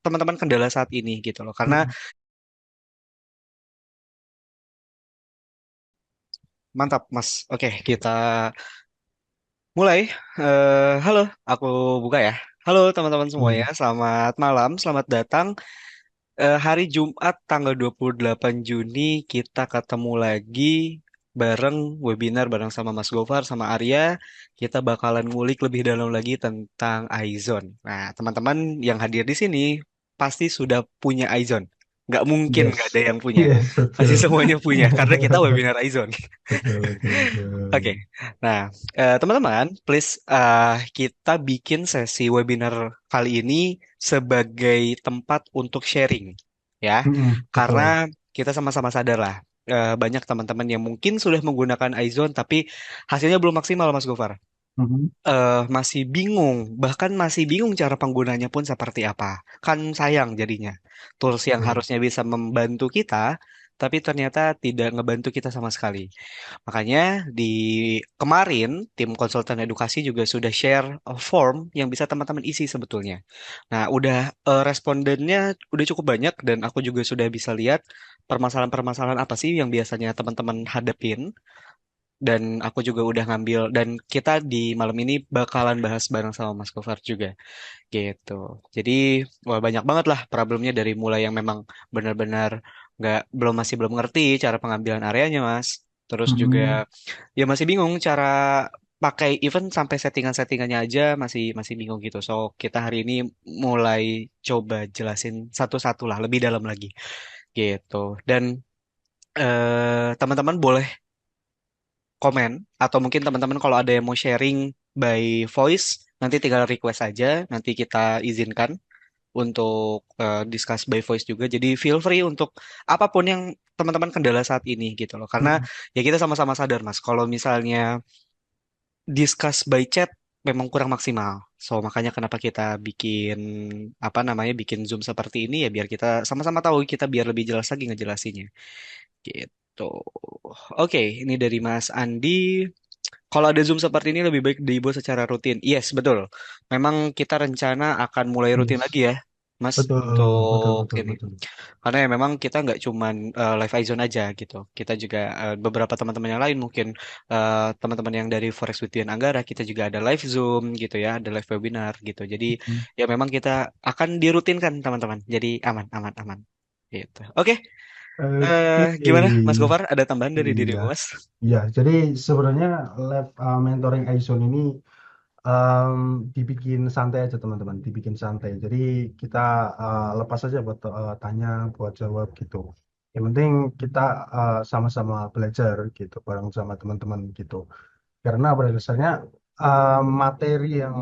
teman-teman kendala saat ini gitu loh. Karena Mm-mm. mantap, Mas. Oke, kita mulai. Halo, aku buka ya. Halo teman-teman semuanya, Mm. selamat malam, selamat datang. Hari Jumat tanggal 28 Juni kita ketemu lagi bareng webinar bareng sama Mas Gofar sama Arya. Kita bakalan ngulik lebih dalam lagi tentang iZone. Nah, teman-teman yang hadir di sini pasti sudah punya iZone. Nggak mungkin nggak ada Yes, yang punya. yes, Pasti betul. semuanya punya karena kita webinar iZone. Betul, betul, Oke, betul. nah teman-teman, please kita bikin sesi webinar kali ini sebagai tempat untuk sharing, ya. Mm-mm, Karena betul. kita sama-sama sadar lah, banyak teman-teman yang mungkin sudah menggunakan iZone tapi hasilnya belum maksimal, Mas Gofar. Mm-mm, Masih bingung, bahkan masih bingung cara penggunanya pun seperti apa. Kan sayang jadinya. Tools yang betul. harusnya bisa membantu kita, tapi ternyata tidak ngebantu kita sama sekali. Makanya di kemarin tim konsultan edukasi juga sudah share form yang bisa teman-teman isi sebetulnya. Nah, respondennya udah cukup banyak dan aku juga sudah bisa lihat permasalahan-permasalahan apa sih yang biasanya teman-teman hadapin dan aku juga udah ngambil dan kita di malam ini bakalan bahas bareng sama Mas Gofar juga gitu. Jadi wah banyak banget lah problemnya dari mulai yang memang benar-benar belum ngerti cara pengambilan areanya Mas. Terus juga Mm-mm. ya masih bingung cara pakai event sampai settingan-settingannya aja masih masih bingung gitu. So kita hari ini mulai coba jelasin satu-satu lah lebih dalam lagi gitu. Dan teman-teman boleh komen atau mungkin teman-teman kalau ada yang mau sharing by voice nanti tinggal request aja nanti kita izinkan untuk discuss by voice juga jadi feel free untuk apapun yang teman-teman kendala saat ini gitu loh karena Mm-mm. ya kita sama-sama sadar Mas kalau misalnya discuss by chat memang kurang maksimal so makanya kenapa kita bikin apa namanya bikin Zoom seperti ini ya biar kita sama-sama tahu kita biar lebih jelas lagi ngejelasinnya gitu. Oke, ini dari Mas Andi. Kalau ada Zoom seperti ini lebih baik dibuat secara rutin. Yes, betul. Memang kita rencana akan mulai rutin lagi Yes, ya, Mas, betul, betul, untuk betul, ini. betul. Karena ya memang kita nggak cuman live iZone aja gitu. Kita juga beberapa teman-teman yang lain mungkin teman-teman yang dari Forex with Dian Anggara kita juga ada live Zoom gitu ya, ada live webinar gitu. Jadi Mm. ya memang kita akan dirutinkan teman-teman. Jadi aman, aman, aman. Gitu. Oke, Oke, gimana Mas Gofar? Ada tambahan dari iya, dirimu, Mas? iya. Jadi sebenarnya lab mentoring iZone ini em, dibikin santai aja teman-teman, dibikin santai. Jadi kita lepas aja buat tanya, buat jawab gitu. Yang penting kita sama-sama belajar gitu, bareng sama teman-teman gitu. Karena pada dasarnya materi yang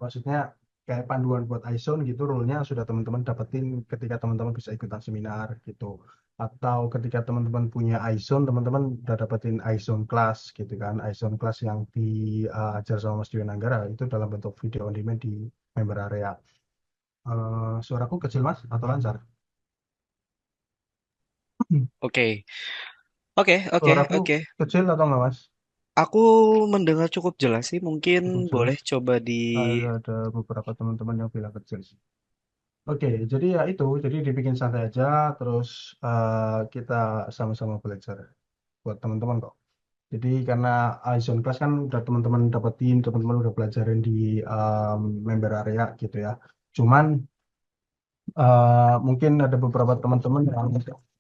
maksudnya kayak panduan buat ISON gitu, rule-nya sudah teman-teman dapetin ketika teman-teman bisa ikutan seminar gitu. Atau ketika teman-teman punya ISON, teman-teman udah dapetin ISON class gitu kan. ISON class yang diajar sama Mas Dewi Nanggara itu dalam bentuk video on demand di member area. Suaraku kecil Mas atau lancar? Oke, oke, oke, Suaraku oke. kecil atau enggak Mas? Aku mendengar cukup jelas sih. Mungkin Cukup boleh jelas. coba di. Ada beberapa teman-teman yang bilang kecil sih. Oke, jadi ya itu, jadi dibikin santai aja, terus kita sama-sama belajar buat teman-teman kok. Jadi karena Aizon Class kan udah teman-teman dapetin, teman-teman udah pelajarin di member area gitu ya. Cuman mungkin ada beberapa teman-teman yang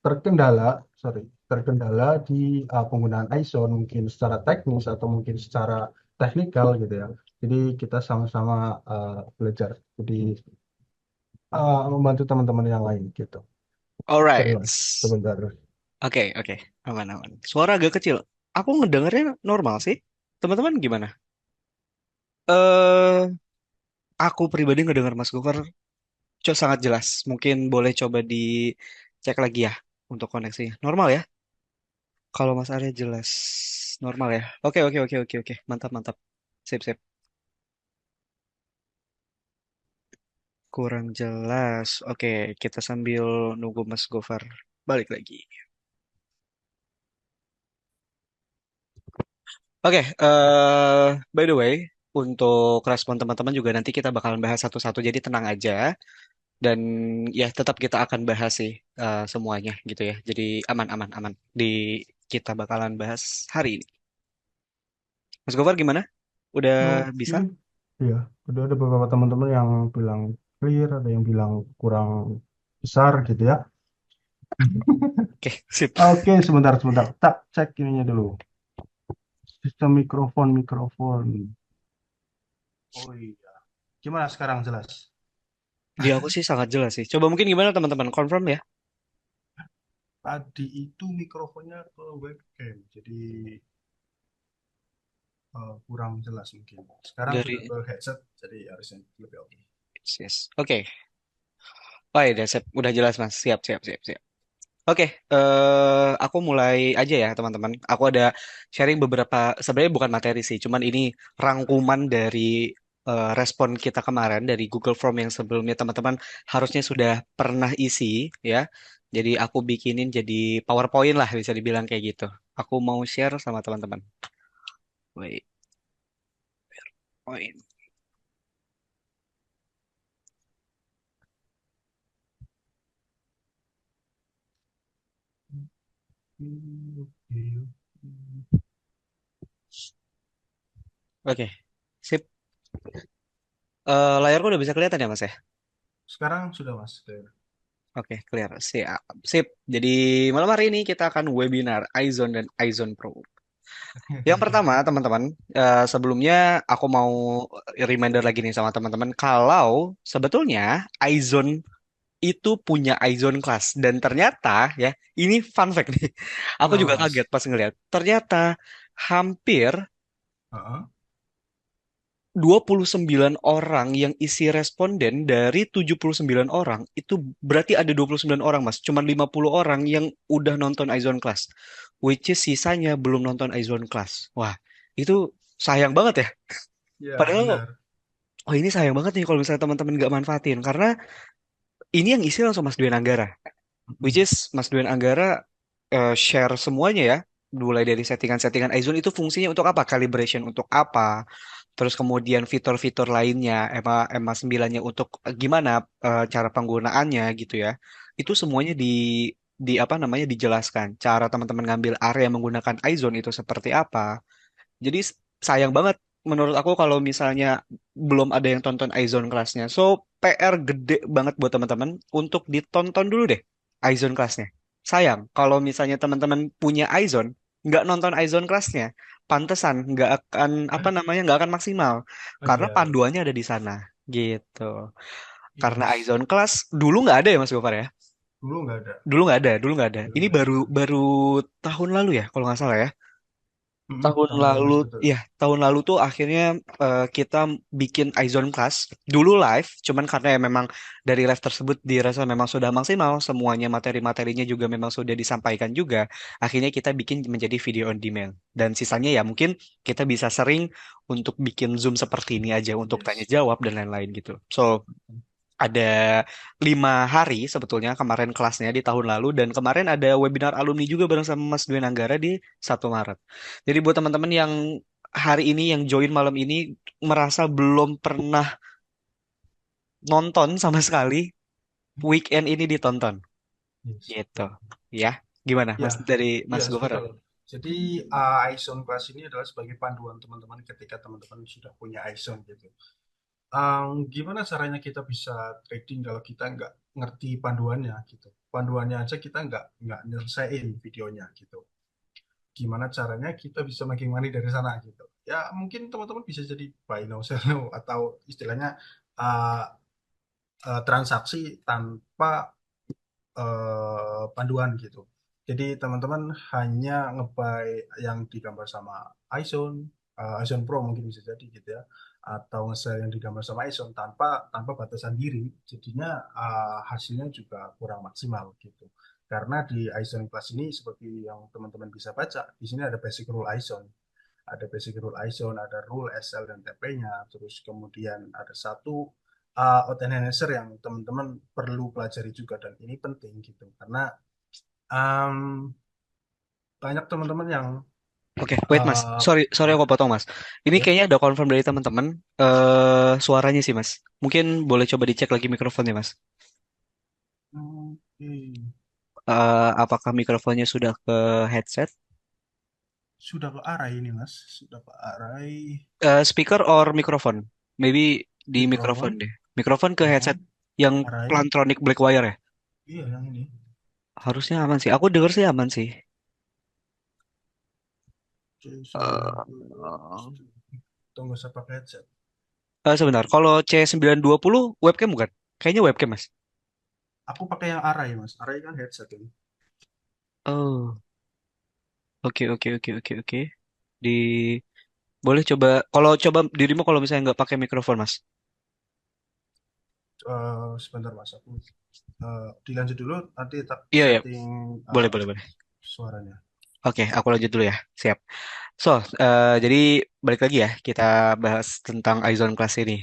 terkendala, sorry, terkendala di penggunaan Aizon mungkin secara teknis atau mungkin secara teknikal gitu ya. Jadi kita sama-sama belajar. Jadi membantu teman-teman yang lain gitu. Sorry Alright. mas, sebentar. Oke, oke. Aman, aman. Suara agak kecil. Aku ngedengarnya normal sih. Teman-teman gimana? Eh, aku pribadi ngedengar Mas Gofar sangat jelas. Mungkin boleh coba dicek lagi ya untuk koneksinya. Normal ya? Kalau Mas Arya jelas normal ya. Oke, oke, oke, oke, oke. Mantap, mantap. Sip, sip. Kurang jelas. Oke, kita sambil nunggu Mas Gofar balik lagi. Oke, by the way. untuk respon teman-teman juga nanti kita bakalan bahas satu-satu, jadi tenang aja. Dan ya tetap kita akan bahas sih semuanya gitu ya. Jadi aman aman aman. Di kita bakalan bahas hari ini. Mas Gofar gimana? Udah Oke, bisa? ya. Udah ada beberapa teman-teman yang bilang clear, ada yang bilang kurang besar gitu ya. Oke, sip. Oke, sebentar, sebentar. Tak cek ininya dulu. Sistem mikrofon. Oh iya. Gimana sekarang jelas? Di aku sih sangat jelas sih. Coba mungkin gimana teman-teman? Confirm ya. Tadi itu mikrofonnya ke webcam, jadi kurang jelas mungkin. Sekarang sudah Dari ke headset, jadi harusnya lebih oke. yes. Yes. Oke. Oh ya, udah, udah jelas Mas. Siap, siap, siap, siap. Oke, aku mulai aja ya teman-teman. Aku ada sharing beberapa, sebenarnya bukan materi sih, cuman ini rangkuman dari respon kita kemarin dari Google Form yang sebelumnya teman-teman harusnya sudah pernah isi ya. Jadi aku bikinin jadi PowerPoint lah bisa dibilang kayak gitu. Aku mau share sama teman-teman. Wait, point. Oke. Oke, sip. Layarku udah bisa kelihatan ya Mas ya? Sekarang sudah mas. Clear. Oke, clear. Siap. Sip. Jadi malam hari ini kita akan webinar iZone dan iZone Pro. Yang pertama, teman-teman, sebelumnya aku mau reminder lagi nih sama teman-teman kalau sebetulnya iZone itu punya iZone Class dan ternyata ya, ini fun fact nih. Aku Kenapa juga kaget mas? pas ngeliat. Ternyata hampir Heeh. 29 orang yang isi responden dari 79 orang itu berarti ada 29 orang Mas. Cuman 50 orang yang udah nonton iZone Class. Which is sisanya belum nonton iZone Class. Wah, itu sayang banget ya. Ya Padahal, benar. oh ini sayang banget nih kalau misalnya teman-teman nggak manfaatin. Karena ini yang isi langsung Mas Dwi Anggara. Which Mm-mm. is Mas Dwi Anggara share semuanya ya. Mulai dari settingan-settingan iZone itu fungsinya untuk apa? Calibration untuk apa? Terus kemudian fitur-fitur lainnya, EMA 9-nya untuk gimana cara penggunaannya gitu ya. Itu semuanya di apa namanya dijelaskan. Cara teman-teman ngambil area menggunakan iZone itu seperti apa. Jadi sayang banget menurut aku kalau misalnya belum ada yang tonton iZone kelasnya. So, PR gede banget buat teman-teman untuk ditonton dulu deh iZone kelasnya. Sayang kalau misalnya teman-teman punya iZone, nggak nonton iZone kelasnya, pantesan nggak akan apa namanya nggak akan maksimal karena Iya, panduannya ada di sana gitu. Karena yes. iZone kelas dulu nggak ada ya Mas Gofar ya? Dulu nggak ada. Dulu nggak ada, dulu nggak ada. Dulu Ini nggak baru ada. baru tahun lalu ya kalau nggak salah ya. Mm-mm. Tahun Tahun lalu lalu, mas betul. ya, tahun lalu tuh akhirnya kita bikin iZone Class dulu live, cuman karena ya memang dari live tersebut dirasa memang sudah maksimal, semuanya materi-materinya juga memang sudah disampaikan juga, akhirnya kita bikin menjadi video on demand. Dan sisanya ya mungkin kita bisa sering untuk bikin Zoom seperti ini aja untuk tanya Yes. jawab dan lain-lain gitu. So, ada 5 hari sebetulnya kemarin kelasnya di tahun lalu dan kemarin ada webinar alumni juga bareng sama Mas Dwi Nanggara di 1 Maret. Jadi buat teman-teman yang hari ini yang join malam ini merasa belum pernah nonton sama sekali, weekend ini ditonton Yes. gitu. Ya, gimana Mas Ya, dari Mas yes, Gofar? betul. Jadi iZone Class ini adalah sebagai panduan teman-teman ketika teman-teman sudah punya iZone gitu. Gimana caranya kita bisa trading kalau kita nggak ngerti panduannya gitu. Panduannya aja kita nggak nyelesain videonya gitu. Gimana caranya kita bisa making money dari sana gitu. Ya mungkin teman-teman bisa jadi buy now sell now atau istilahnya uh, transaksi tanpa panduan gitu. Jadi teman-teman hanya ngebuy yang digambar sama iZone, iZone Pro mungkin bisa jadi gitu ya, atau nge-sell yang digambar sama iZone tanpa tanpa batasan diri, jadinya hasilnya juga kurang maksimal gitu. Karena di iZone Class ini seperti yang teman-teman bisa baca, di sini ada basic rule iZone. Ada basic rule iZone, ada rule SL dan TP-nya, terus kemudian ada satu authentizer yang teman-teman perlu pelajari juga dan ini penting gitu karena um, banyak teman-teman yang Oke, wait Mas. Eh, Sorry, sorry ya, aku potong Mas. Ini ya. kayaknya ada confirm dari teman-teman. Suaranya sih Mas. Mungkin boleh coba dicek lagi mikrofonnya Mas. Oke. Apakah mikrofonnya sudah ke headset? Sudah ke arah ini, Mas. Sudah ke arah Speaker or mikrofon? Maybe di mikrofon mikrofon. deh. Mikrofon ke headset Oh, yang arah. Plantronic Blackwire ya? Iya, yang ini. Harusnya aman sih. Aku denger sih aman sih. C90. Eh, Atau nggak usah pakai headset. Sebentar, kalau C920 webcam bukan? Kayaknya webcam Mas. Aku pakai yang arah ya, Mas. Arah kan headset ini. Oh, oke oke oke oke oke. Di Boleh coba, kalau coba dirimu kalau misalnya nggak pakai mikrofon, Mas. Sebentar, Mas. Aku dilanjut dulu. Nanti tak Iya, ya. setting Boleh, eh, boleh, boleh. suaranya. Oke, aku lanjut dulu ya. Siap. So, jadi balik lagi ya, kita bahas tentang Izone Class ini.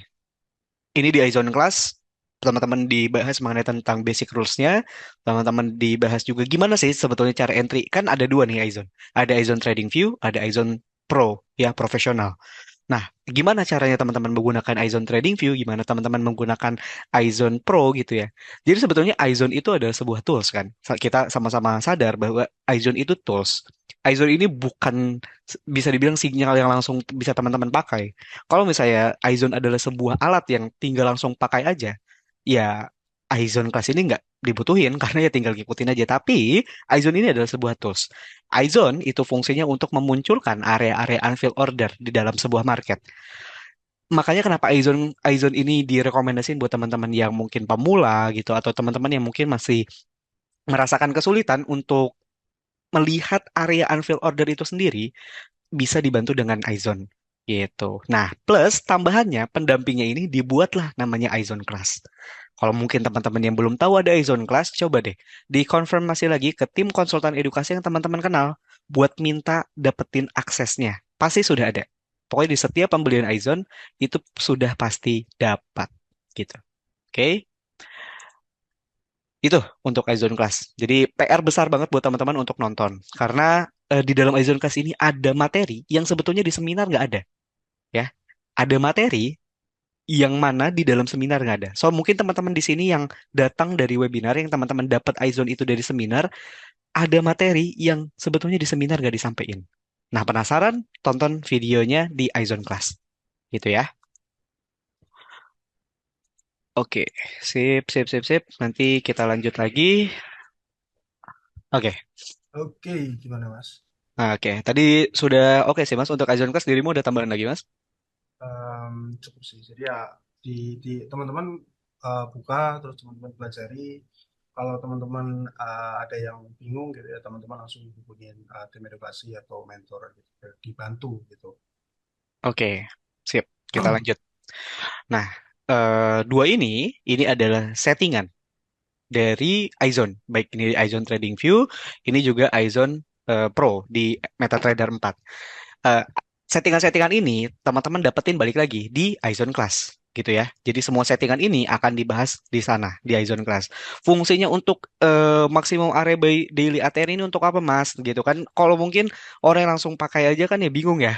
Ini di Izone Class, teman-teman dibahas mengenai tentang basic rules-nya, teman-teman dibahas juga gimana sih sebetulnya cara entry. Kan ada dua nih Izone. Ada Izone Trading View, ada Izone Pro, ya profesional. Nah, gimana caranya teman-teman menggunakan iZone Trading View? Gimana teman-teman menggunakan iZone Pro gitu ya? Jadi sebetulnya iZone itu adalah sebuah tools kan. Kita sama-sama sadar bahwa iZone itu tools. iZone ini bukan bisa dibilang sinyal yang langsung bisa teman-teman pakai. Kalau misalnya iZone adalah sebuah alat yang tinggal langsung pakai aja, ya iZone Class ini nggak dibutuhin karena ya tinggal ngikutin aja. Tapi iZone ini adalah sebuah tools. iZone itu fungsinya untuk memunculkan area-area unfilled order di dalam sebuah market. Makanya kenapa iZone ini direkomendasiin buat teman-teman yang mungkin pemula gitu atau teman-teman yang mungkin masih merasakan kesulitan untuk melihat area unfilled order itu sendiri bisa dibantu dengan iZone gitu. Nah, plus tambahannya pendampingnya ini dibuatlah namanya iZone Class. Kalau mungkin teman-teman yang belum tahu ada iZone Class, coba deh dikonfirmasi lagi ke tim konsultan edukasi yang teman-teman kenal buat minta dapetin aksesnya. Pasti sudah ada. Pokoknya di setiap pembelian iZone itu sudah pasti dapat gitu. Oke? Itu untuk iZone Class. Jadi PR besar banget buat teman-teman untuk nonton. Karena di dalam iZone Class ini ada materi yang sebetulnya di seminar nggak ada. Ya, ada materi yang mana di dalam seminar nggak ada. So, mungkin teman-teman di sini yang datang dari webinar, yang teman-teman dapat iZone itu dari seminar, ada materi yang sebetulnya di seminar nggak disampaikan. Nah, penasaran? Tonton videonya di iZone Class. Gitu ya. Oke, sip, sip, sip, sip. Nanti kita lanjut lagi. Oke, Oke, gimana, Mas? nah, oke. Tadi sudah oke sih, Mas. Untuk iZone Class, dirimu ada tambahan lagi, Mas? Cukup sih. Jadi ya di teman-teman buka terus teman-teman pelajari. Kalau teman-teman ada yang bingung gitu ya, teman-teman langsung hubungin tim edukasi atau mentor gitu, biar dibantu gitu. Oke, sip. Kita lanjut. Nah, dua ini adalah settingan dari iZone. Baik ini iZone Trading View, ini juga iZone Pro di MetaTrader 4. Eh, Settingan-settingan ini teman-teman dapetin balik lagi di iZone Class gitu ya. Jadi semua settingan ini akan dibahas di sana di iZone Class. Fungsinya untuk maksimum area daily ATR ini untuk apa Mas? Gitu kan. Kalau mungkin orang yang langsung pakai aja kan ya bingung ya.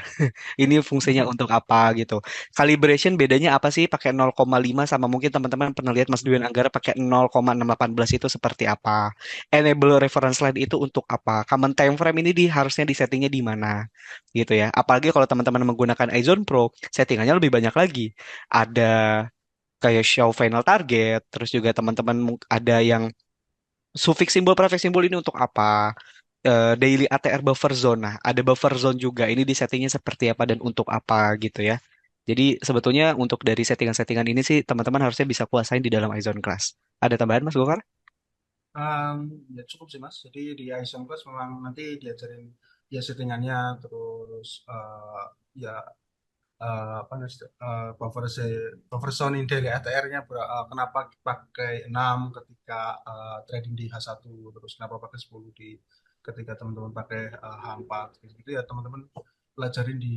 Ini fungsinya untuk apa gitu. Calibration bedanya apa sih pakai 0,5 sama mungkin teman-teman pernah lihat Mas Dwi Anggara pakai 0,618 itu seperti apa. Enable reference line itu untuk apa. Common time frame ini harusnya di settingnya di mana gitu ya. Apalagi kalau teman-teman menggunakan iZone Pro, settingannya lebih banyak lagi. Ada kayak show final target, terus juga teman-teman ada yang suffix simbol prefix simbol ini untuk apa? Daily ATR buffer zone. Nah, ada buffer zone juga. Ini di settingnya seperti apa dan untuk apa gitu ya. Jadi sebetulnya untuk dari settingan-settingan ini sih teman-teman harusnya bisa kuasain di dalam iZone Class. Ada tambahan Mas Gokar? Um, Ya cukup sih Mas. Jadi di ISM Class memang nanti diajarin ya settingannya terus ya apa namanya buffer zone dari ATR-nya kenapa pakai 6 ketika trading di H1 terus kenapa pakai 10 ketika teman-teman pakai H4 gitu ya teman-teman pelajarin di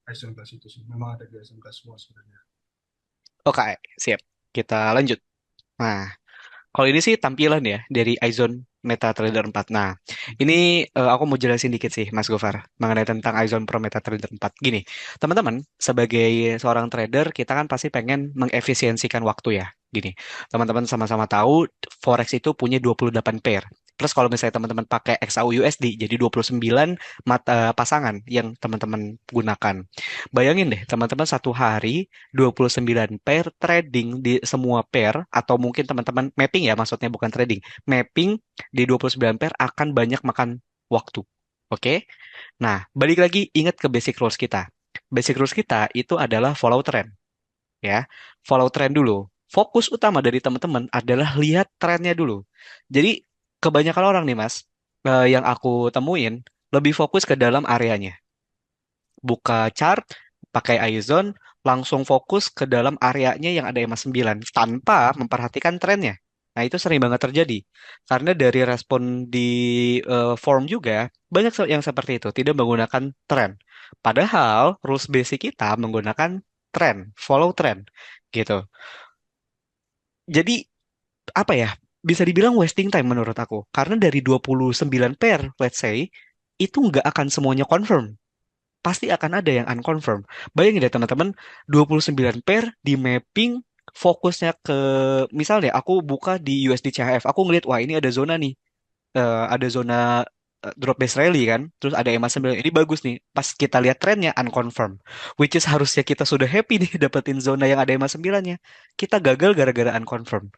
ISM Class itu sih. Memang ada di ISM Class semua sebenarnya. Oke, siap. Kita lanjut. Nah, Kalau ini sih tampilan ya dari iZone MetaTrader 4. Nah, ini aku mau jelasin dikit sih Mas Gofar mengenai tentang iZone Pro MetaTrader 4. Gini, teman-teman, sebagai seorang trader kita kan pasti pengen mengefisiensikan waktu ya. Gini, teman-teman sama-sama tahu Forex itu punya 28 pair. Plus kalau misalnya teman-teman pakai XAU USD jadi 29 mata pasangan yang teman-teman gunakan. Bayangin deh, teman-teman satu hari 29 pair trading di semua pair atau mungkin teman-teman mapping ya maksudnya bukan trading. Mapping di 29 pair akan banyak makan waktu. Oke? Nah, balik lagi ingat ke basic rules kita. Basic rules kita itu adalah follow trend ya. Follow trend dulu. Fokus utama dari teman-teman adalah lihat trennya dulu. Jadi kebanyakan orang nih Mas, yang aku temuin lebih fokus ke dalam areanya buka chart, pakai iZone, langsung fokus ke dalam areanya yang ada EMA 9 tanpa memperhatikan trennya. Nah, itu sering banget terjadi. Karena dari respon di form juga, banyak yang seperti itu, tidak menggunakan tren. Padahal, rules basic kita menggunakan tren, follow tren, gitu. Jadi, apa ya, bisa dibilang wasting time menurut aku. Karena dari 29 pair, let's say, itu nggak akan semuanya confirm pasti akan ada yang unconfirm. Bayangin deh teman-teman, 29 pair di mapping fokusnya ke misalnya aku buka di USD CHF, aku ngeliat wah ini ada zona nih. Ada zona drop base rally kan, terus ada EMA 9. Ini bagus nih. Pas kita lihat trennya unconfirm. Which is harusnya kita sudah happy nih dapetin zona yang ada EMA 9-nya. Kita gagal gara-gara unconfirm.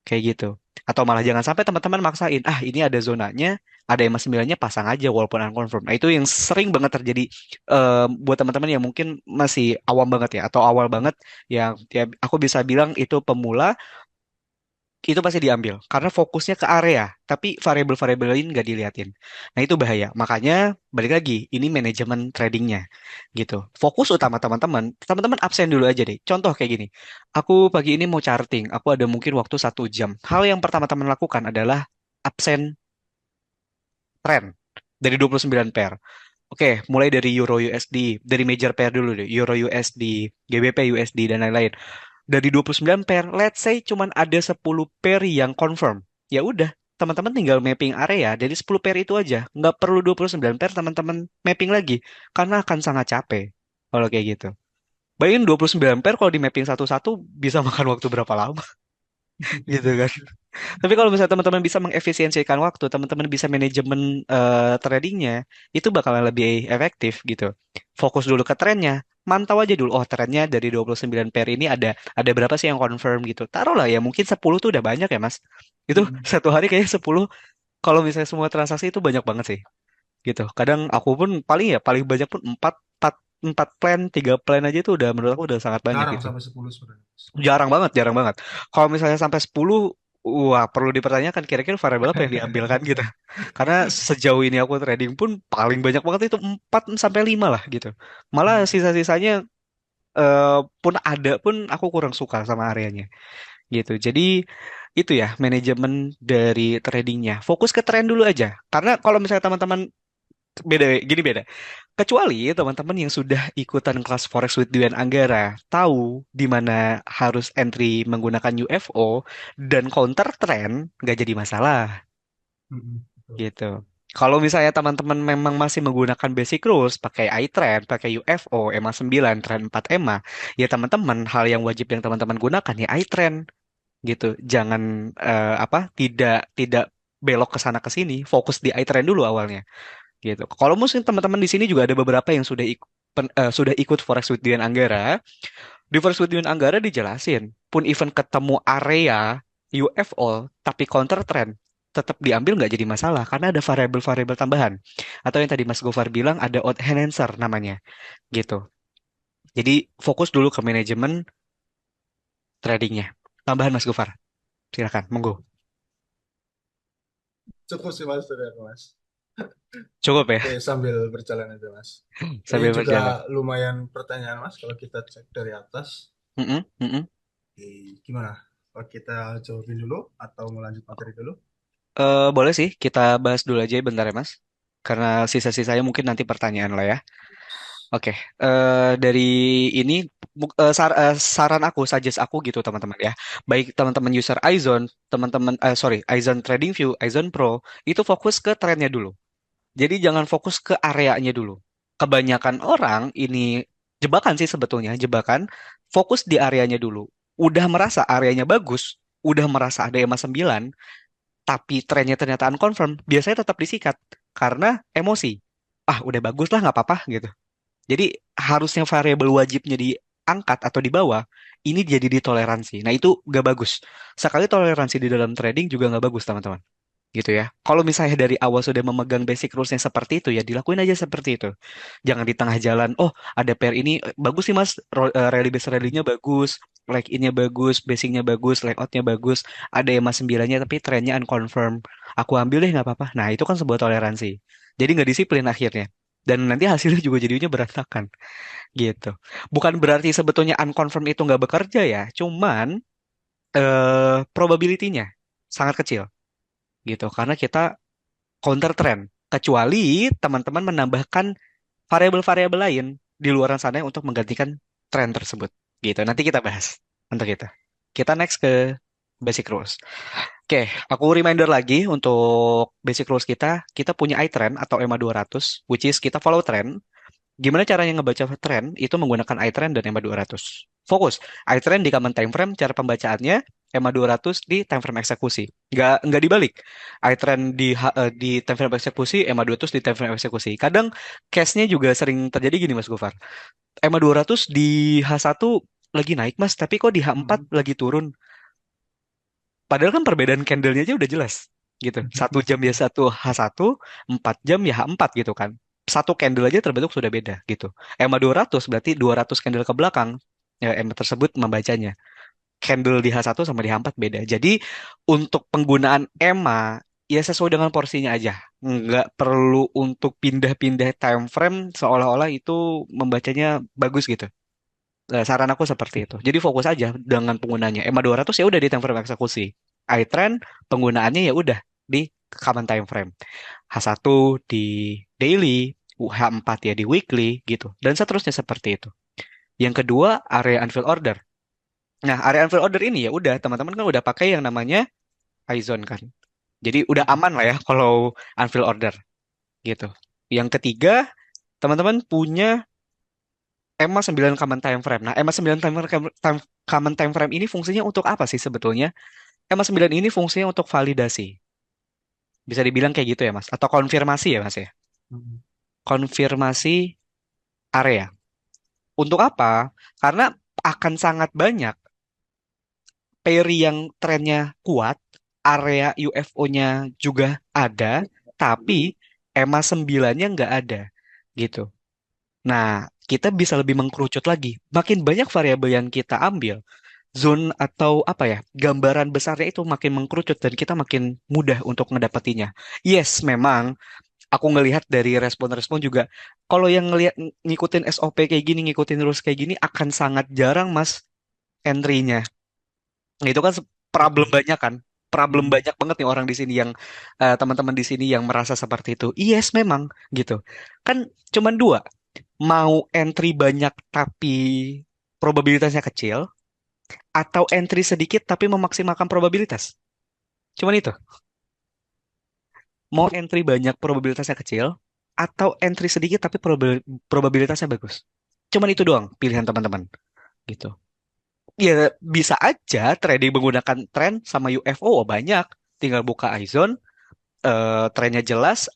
Kayak gitu. Atau malah jangan sampai teman-teman maksain, ah ini ada zonanya, ada yang masih milihnya pasang aja walaupun unconfirm. Nah itu yang sering banget terjadi buat teman-teman yang mungkin masih awam banget ya, atau awal banget, yang ya aku bisa bilang itu pemula, itu pasti diambil. Karena fokusnya ke area, tapi variabel-variabel lain nggak diliatin. Nah itu bahaya. Makanya balik lagi, ini manajemen tradingnya gitu. Fokus utama teman-teman, teman-teman absen dulu aja deh. Contoh kayak gini, aku pagi ini mau charting, aku ada mungkin waktu 1 jam. Hal yang pertama teman lakukan adalah absen trend dari 29 pair. Oke, mulai dari Euro USD, dari major pair dulu deh, Euro USD, GBP USD, dan lain-lain. Dari 29 pair, let's say cuman ada 10 pair yang confirm. Ya udah, teman-teman tinggal mapping area dari 10 pair itu aja. Nggak perlu 29 pair teman-teman mapping lagi, karena akan sangat capek kalau kayak gitu. Bayangin 29 pair kalau di mapping satu-satu bisa makan waktu berapa lama gitu kan. Tapi kalau misalnya teman-teman bisa mengefisiensikan waktu, teman-teman bisa manajemen tradingnya, itu bakalan lebih efektif gitu. Fokus dulu ke trennya, mantau aja dulu. Oh, trennya dari 29 pair ini ada berapa sih yang confirm gitu. Taruhlah ya, mungkin 10 tuh udah banyak ya, Mas. Itu Mm-mm. satu hari kayaknya 10 kalau misalnya semua transaksi itu banyak banget sih gitu. Kadang aku pun paling banyak pun 4 plan, 3 plan aja itu udah menurut aku udah sangat banyak Jarang gitu. sampai 10 sebenarnya. Jarang banget, jarang banget. Kalau misalnya sampai 10, wah perlu dipertanyakan kira-kira variabel apa yang diambil kan gitu. Karena sejauh ini aku trading pun paling banyak banget itu 4 sampai 5 lah gitu. Malah Hmm. sisa-sisanya pun ada pun aku kurang suka sama areanya gitu. Jadi itu ya manajemen dari tradingnya. Fokus ke tren dulu aja. Karena kalau misalnya teman-teman beda gini beda. Kecuali teman-teman yang sudah ikutan kelas Forex with Dwian Anggara, tahu di mana harus entry menggunakan UFO dan counter trend, nggak jadi masalah Betul. gitu. Kalau misalnya teman-teman memang masih menggunakan basic rules, pakai iTrend, pakai UFO, EMA 9, Trend 4 EMA, ya teman-teman hal yang wajib yang teman-teman gunakan ya iTrend gitu. Jangan apa tidak tidak belok ke sana ke sini, fokus di iTrend dulu awalnya gitu. Kalau mungkin teman-teman di sini juga ada beberapa yang sudah ikut Forex with Dian Anggara. Di Forex with Dian Anggara dijelasin, pun event ketemu area UFO tapi counter trend tetap diambil nggak jadi masalah karena ada variabel-variabel tambahan. Atau yang tadi Mas Gofar bilang ada odd enhancer namanya gitu. Jadi fokus dulu ke manajemen tradingnya. Tambahan Mas Gofar, silakan, monggo. Cukup sih mas dari aku mas. Cukup ya Oke sambil berjalan aja mas. Ini sambil juga berjalan. lumayan pertanyaan mas kalau kita cek dari atas. Mm-mm, mm-mm. Gimana? Kalau kita jawabin dulu atau mau lanjut materi dulu? Boleh sih, kita bahas dulu aja bentar ya, Mas. Karena sisa-sisanya mungkin nanti pertanyaan lah ya. Oke, dari ini saran aku, suggest aku gitu teman-teman ya. Baik teman-teman user iZone, teman-teman sorry, iZone TradingView, iZone Pro, itu fokus ke trennya dulu. Jadi jangan fokus ke areanya dulu. Kebanyakan orang ini jebakan sih sebetulnya, jebakan fokus di areanya dulu. Udah merasa areanya bagus, udah merasa ada EMA 9, tapi trennya ternyata unconfirm, biasanya tetap disikat karena emosi. Ah, udah bagus lah, nggak apa-apa gitu. Jadi harusnya variabel wajibnya diangkat atau di bawah, ini jadi ditoleransi. Nah itu nggak bagus. Sekali toleransi di dalam trading juga nggak bagus teman-teman. Gitu ya. Kalau misalnya dari awal sudah memegang basic rules-nya seperti itu, ya dilakuin aja seperti itu. Jangan di tengah jalan, oh ada pair ini bagus sih mas, rally base rally-nya bagus, like innya bagus, basicnya bagus, layoutnya bagus, ada EMA 9-nya tapi trennya unconfirm. Aku ambil deh nggak apa-apa. Nah itu kan sebuah toleransi. Jadi nggak disiplin akhirnya. Dan nanti hasilnya juga jadinya berantakan gitu. Bukan berarti sebetulnya unconfirm itu nggak bekerja ya, cuman probability-nya sangat kecil gitu. Karena kita counter trend. Kecuali teman-teman menambahkan variabel-variabel lain di luar sana untuk menggantikan tren tersebut. Gitu. Nanti kita bahas untuk itu. Kita next ke basic rules. Oke, aku reminder lagi untuk basic rules kita. Kita punya iTrend atau EMA 200, which is kita follow trend. Gimana caranya ngebaca tren? Itu menggunakan iTrend dan EMA 200. Fokus, iTrend di common time frame, cara pembacaannya EMA 200 di time frame eksekusi. Nggak dibalik. iTrend di time frame eksekusi, EMA 200 di time frame eksekusi. Kadang case-nya juga sering terjadi gini Mas Gofar. EMA 200 di H1 lagi naik Mas, tapi kok di H4 Hmm. lagi turun? Padahal kan perbedaan candle-nya aja udah jelas gitu. 1 jam ya satu H1, 4 jam ya H4 gitu kan. Satu candle aja terbentuk sudah beda gitu. EMA 200 berarti 200 candle ke belakang ya EMA tersebut membacanya. Candle di H1 sama di H4 beda. Jadi untuk penggunaan EMA ya sesuai dengan porsinya aja. Nggak perlu untuk pindah-pindah time frame seolah-olah itu membacanya bagus gitu. Saran aku seperti itu. Jadi fokus aja dengan penggunanya. EMA 200 ya udah di time frame eksekusi. iTrend penggunaannya ya udah di common time frame. H1 di daily, H4 ya di weekly gitu. Dan seterusnya seperti itu. Yang kedua, area unfilled order. Nah, area unfilled order ini ya udah teman-teman kan udah pakai yang namanya iZone kan. Jadi udah aman lah ya kalau unfilled order gitu. Yang ketiga, teman-teman punya EMA 9 common time frame. Nah, EMA 9 common time frame ini fungsinya untuk apa sih sebetulnya? EMA 9 ini fungsinya untuk validasi. Bisa dibilang kayak gitu ya, Mas. Atau konfirmasi ya, Mas ya. Hmm. Konfirmasi area. Untuk apa? Karena akan sangat banyak pair yang trennya kuat, area UFO-nya juga ada, tapi EMA 9-nya nggak ada. Gitu. Nah, kita bisa lebih mengkerucut lagi. Makin banyak variabel yang kita ambil, zone atau apa ya, gambaran besarnya itu makin mengkerucut dan kita makin mudah untuk ngedapatinya. Yes, memang aku ngelihat dari respon-respon juga, kalau yang ngelihat ngikutin SOP kayak gini, ngikutin rules kayak gini akan sangat jarang Mas entry-nya. Itu kan problem banyak kan. Problem Hmm. banyak banget nih orang di sini yang teman-teman di sini yang merasa seperti itu. Yes, memang gitu. Kan cuman dua, mau entry banyak tapi probabilitasnya kecil atau entry sedikit tapi memaksimalkan probabilitas. Cuman itu. Mau entry banyak probabilitasnya kecil atau entry sedikit tapi probabilitasnya bagus. Cuman itu doang pilihan teman-teman gitu. Ya bisa aja trading menggunakan tren sama UFO banyak. Tinggal buka iZone, trennya jelas,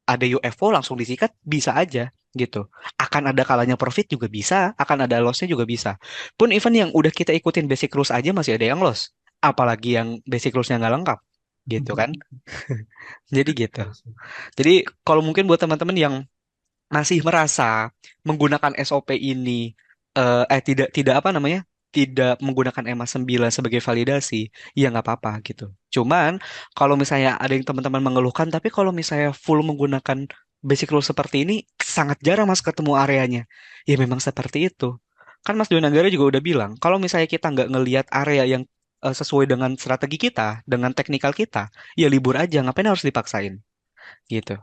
ada UFO langsung disikat bisa aja gitu. Akan ada kalanya profit juga bisa, akan ada lossnya juga bisa. Pun even yang udah kita ikutin basic rules aja masih ada yang loss. Apalagi yang basic rules-nya nggak lengkap gitu kan. Jadi gitu. Iya sih. Jadi kalau mungkin buat teman-teman yang masih merasa menggunakan SOP ini tidak tidak apa namanya? Tidak menggunakan EMA 9 sebagai validasi, ya nggak apa-apa gitu. Cuman kalau misalnya ada yang teman-teman mengeluhkan, tapi kalau misalnya full menggunakan basic rule seperti ini, sangat jarang Mas ketemu areanya. Ya memang seperti itu. Kan Mas Donagara juga udah bilang, kalau misalnya kita nggak ngelihat area yang sesuai dengan strategi kita, dengan teknikal kita, ya libur aja, ngapain harus dipaksain gitu.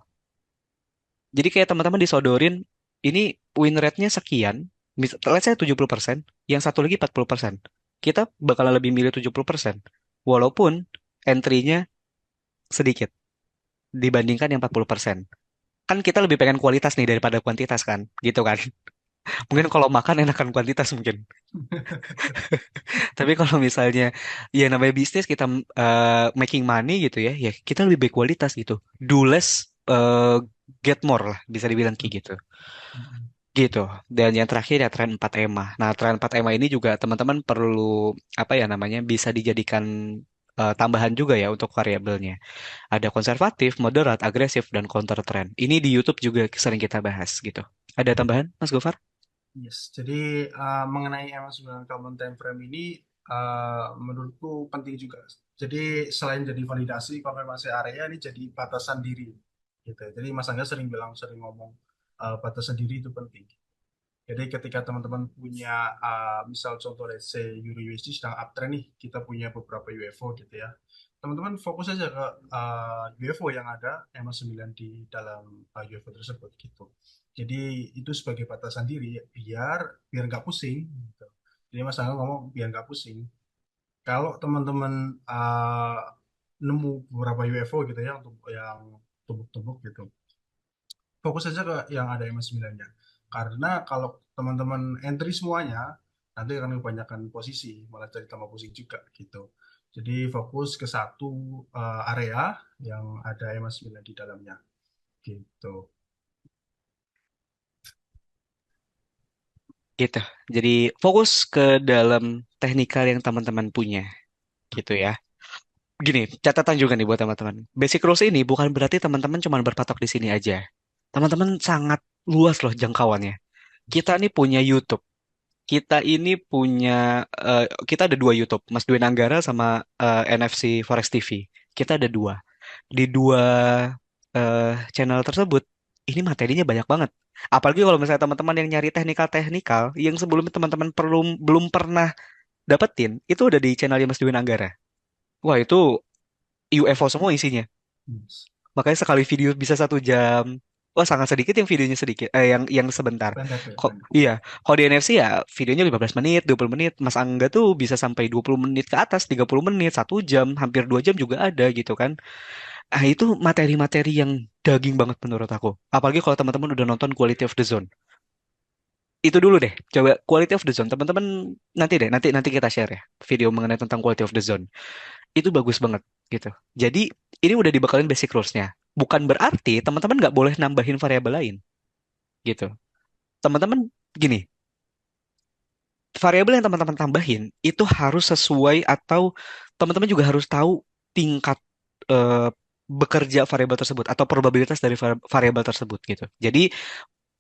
Jadi kayak teman-teman disodorin, ini win rate-nya sekian, let's say 70%, yang satu lagi 40%. Kita bakalan lebih milih 70%. Walaupun entry-nya sedikit dibandingkan yang 40%. Kan kita lebih pengen kualitas nih daripada kuantitas kan, gitu kan. Mungkin kalau makan enakan kuantitas mungkin. Tapi kalau misalnya ya namanya bisnis kita making money gitu ya, ya kita lebih baik kualitas gitu. Do less, get more lah, bisa dibilang kayak gitu. Gitu. Dan yang terakhir ya tren 4 EMA. Nah, tren 4 EMA ini juga teman-teman perlu apa ya namanya bisa dijadikan tambahan juga ya untuk variabelnya. Ada konservatif, moderat, agresif, dan counter trend. Ini di YouTube juga sering kita bahas gitu. Ada tambahan, Mas Gofar? Yes, jadi mengenai MS9 Common Time Frame ini menurutku penting juga. Jadi selain jadi validasi konfirmasi area ini jadi batasan diri gitu. Jadi Mas Angga sering ngomong batasan diri itu penting. Jadi ketika teman-teman punya misal contoh let's say Euro USD sedang uptrend nih, kita punya beberapa UFO gitu ya. Teman-teman fokus aja ke UFO yang ada MS9 di dalam UFO tersebut gitu. Jadi itu sebagai batasan diri biar biar nggak pusing gitu. Jadi Mas Angga ngomong biar nggak pusing. Kalau teman-teman nemu beberapa UFO gitu ya untuk yang tumbuk-tumbuk gitu, fokus aja ke yang ada MS9-nya. Karena kalau teman-teman entry semuanya, nanti akan kebanyakan posisi, malah jadi tambah pusing juga gitu. Jadi fokus ke satu area yang ada MS9 di dalamnya gitu. Gitu. Jadi fokus ke dalam teknikal yang teman-teman punya gitu ya. Gini, catatan juga nih buat teman-teman. Basic rules ini bukan berarti teman-teman cuma berpatok di sini aja. Teman-teman sangat luas loh jangkauannya. Kita nih punya YouTube. Kita ini punya, kita ada dua YouTube, Mas Dwi Nanggara sama NFC Forex TV. Kita ada dua. Di dua channel tersebut, ini materinya banyak banget. Apalagi kalau misalnya teman-teman yang nyari teknikal-teknikal, yang sebelumnya teman-teman belum pernah dapetin, itu udah di channelnya Mas Dwi Nanggara. Wah, itu UFO semua isinya. Yes. Makanya sekali video bisa 1 jam. Wah, sangat sedikit yang videonya sedikit, yang sebentar. Pendek ya, Kok pendek. iya, kalau di NFC ya videonya 15 menit, 20 menit. Mas Angga tuh bisa sampai 20 menit ke atas, 30 menit, 1 jam, hampir 2 jam juga ada gitu kan. Ah, itu materi-materi yang daging banget menurut aku. Apalagi kalau teman-teman udah nonton Quality of the Zone. Itu dulu deh, coba Quality of the Zone. Teman-teman nanti deh, nanti nanti kita share ya video mengenai tentang Quality of the Zone. Itu bagus banget gitu. Jadi ini udah dibekalin basic rules-nya. Bukan berarti teman-teman nggak boleh nambahin variabel lain gitu. Teman-teman gini, variabel yang teman-teman tambahin itu harus sesuai atau teman-teman juga harus tahu tingkat eh, bekerja variabel tersebut atau probabilitas dari variabel tersebut gitu. Jadi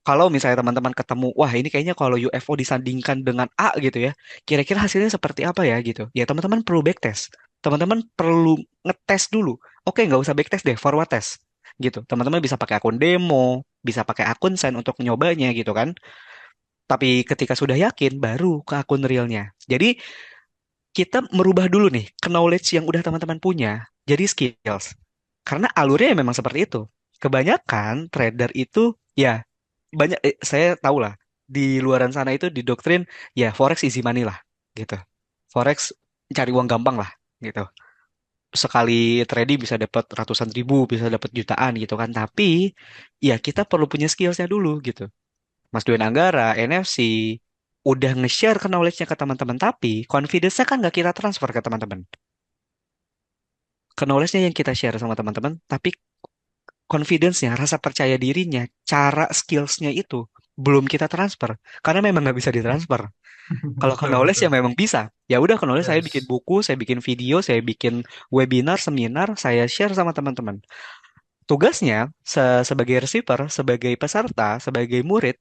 kalau misalnya teman-teman ketemu, wah ini kayaknya kalau UFO disandingkan dengan A gitu ya, kira-kira hasilnya seperti apa ya gitu. Ya teman-teman perlu backtest. Teman-teman perlu ngetes dulu. Oke, nggak usah backtest deh, forward test. Gitu. Teman-teman bisa pakai akun demo, bisa pakai akun sign untuk nyobanya gitu kan. Tapi ketika sudah yakin, baru ke akun realnya. Jadi kita merubah dulu nih knowledge yang udah teman-teman punya jadi skills. Karena alurnya ya memang seperti itu. Kebanyakan trader itu ya banyak, saya tahu lah di luaran sana itu didoktrin ya forex easy money lah gitu. Forex cari uang gampang lah gitu. Sekali trading bisa dapat ratusan ribu, bisa dapat jutaan gitu kan. Tapi ya kita perlu punya skillsnya dulu gitu. Mas Dwi Anggara, NFC udah nge-share ke knowledge-nya ke teman-teman, tapi confidence-nya kan nggak kita transfer ke teman-teman. Ke knowledge-nya yang kita share sama teman-teman, tapi confidence-nya, rasa percaya dirinya, cara skills-nya itu belum kita transfer karena memang nggak bisa ditransfer. Kalau ke Betul, knowledge betul. ya memang bisa. Ya udah ke knowledge saya bikin Yes. buku, saya bikin video, saya bikin webinar, seminar, saya share sama teman-teman. Tugasnya sebagai receiver, sebagai peserta, sebagai murid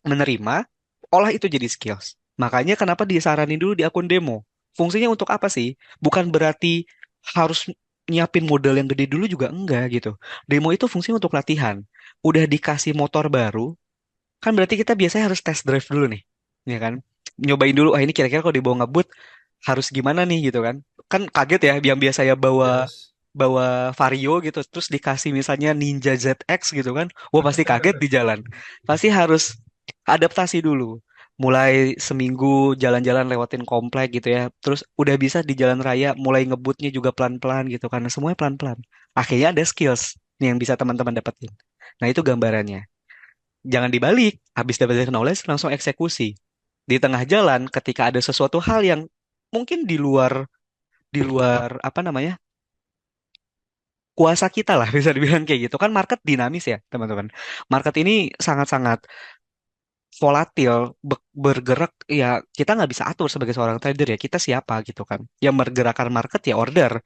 menerima, olah itu jadi skills. Makanya kenapa disaranin dulu di akun demo. Fungsinya untuk apa sih? Bukan berarti harus nyiapin modal yang gede dulu juga enggak gitu. Demo itu fungsinya untuk latihan. Udah dikasih motor baru, kan berarti kita biasanya harus test drive dulu nih. Ya kan? Nyobain dulu, ah ini kira-kira kalau dibawa ngebut harus gimana nih gitu kan. Kan kaget ya, yang biasa ya bawa Yes. bawa Vario gitu, terus dikasih misalnya Ninja ZX gitu kan. Wah pasti kaget di jalan. Pasti harus adaptasi dulu. mulai seminggu jalan-jalan lewatin komplek gitu ya. Terus udah bisa di jalan raya mulai ngebutnya juga pelan-pelan gitu karena semuanya pelan-pelan. Akhirnya ada skills nih yang bisa teman-teman dapetin. Nah, itu gambarannya. Jangan dibalik, habis dapat knowledge langsung eksekusi. Di tengah jalan ketika ada sesuatu hal yang mungkin di luar apa namanya? Kuasa kita lah bisa dibilang kayak gitu. Kan market dinamis ya, teman-teman. Market ini sangat-sangat volatil, bergerak ya kita nggak bisa atur sebagai seorang trader ya kita siapa gitu kan. Yang menggerakkan market ya order.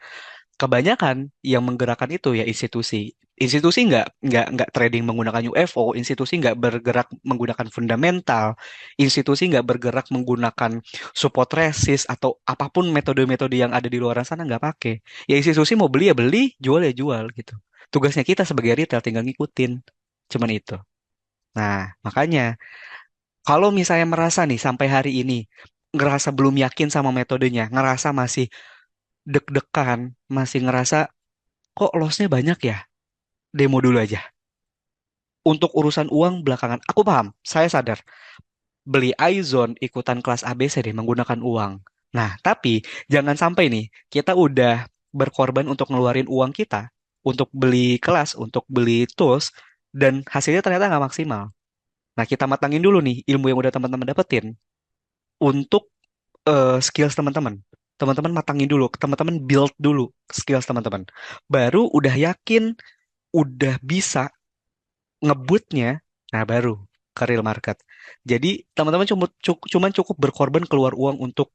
Kebanyakan yang menggerakkan itu ya institusi. Institusi nggak trading menggunakan UFO, institusi nggak bergerak menggunakan fundamental, institusi nggak bergerak menggunakan support resist atau apapun metode-metode yang ada di luar sana nggak pakai. Ya institusi mau beli ya beli, jual ya jual gitu. Tugasnya kita sebagai retail tinggal ngikutin. Cuman itu. Nah, makanya kalau misalnya merasa nih sampai hari ini ngerasa belum yakin sama metodenya, ngerasa masih deg-degan, masih ngerasa kok lossnya banyak ya, demo dulu aja. Untuk urusan uang belakangan, aku paham, saya sadar. Beli iZone ikutan kelas ABCD menggunakan uang. Nah, tapi jangan sampai nih, kita udah berkorban untuk ngeluarin uang kita, untuk beli kelas, untuk beli tools, dan hasilnya ternyata nggak maksimal. Nah, kita matangin dulu nih ilmu yang udah teman-teman dapetin untuk skills teman-teman. Teman-teman matangin dulu, teman-teman build dulu skills teman-teman. Baru udah yakin, udah bisa ngebutnya, nah baru ke real market. Jadi teman-teman cuman cukup berkorban keluar uang untuk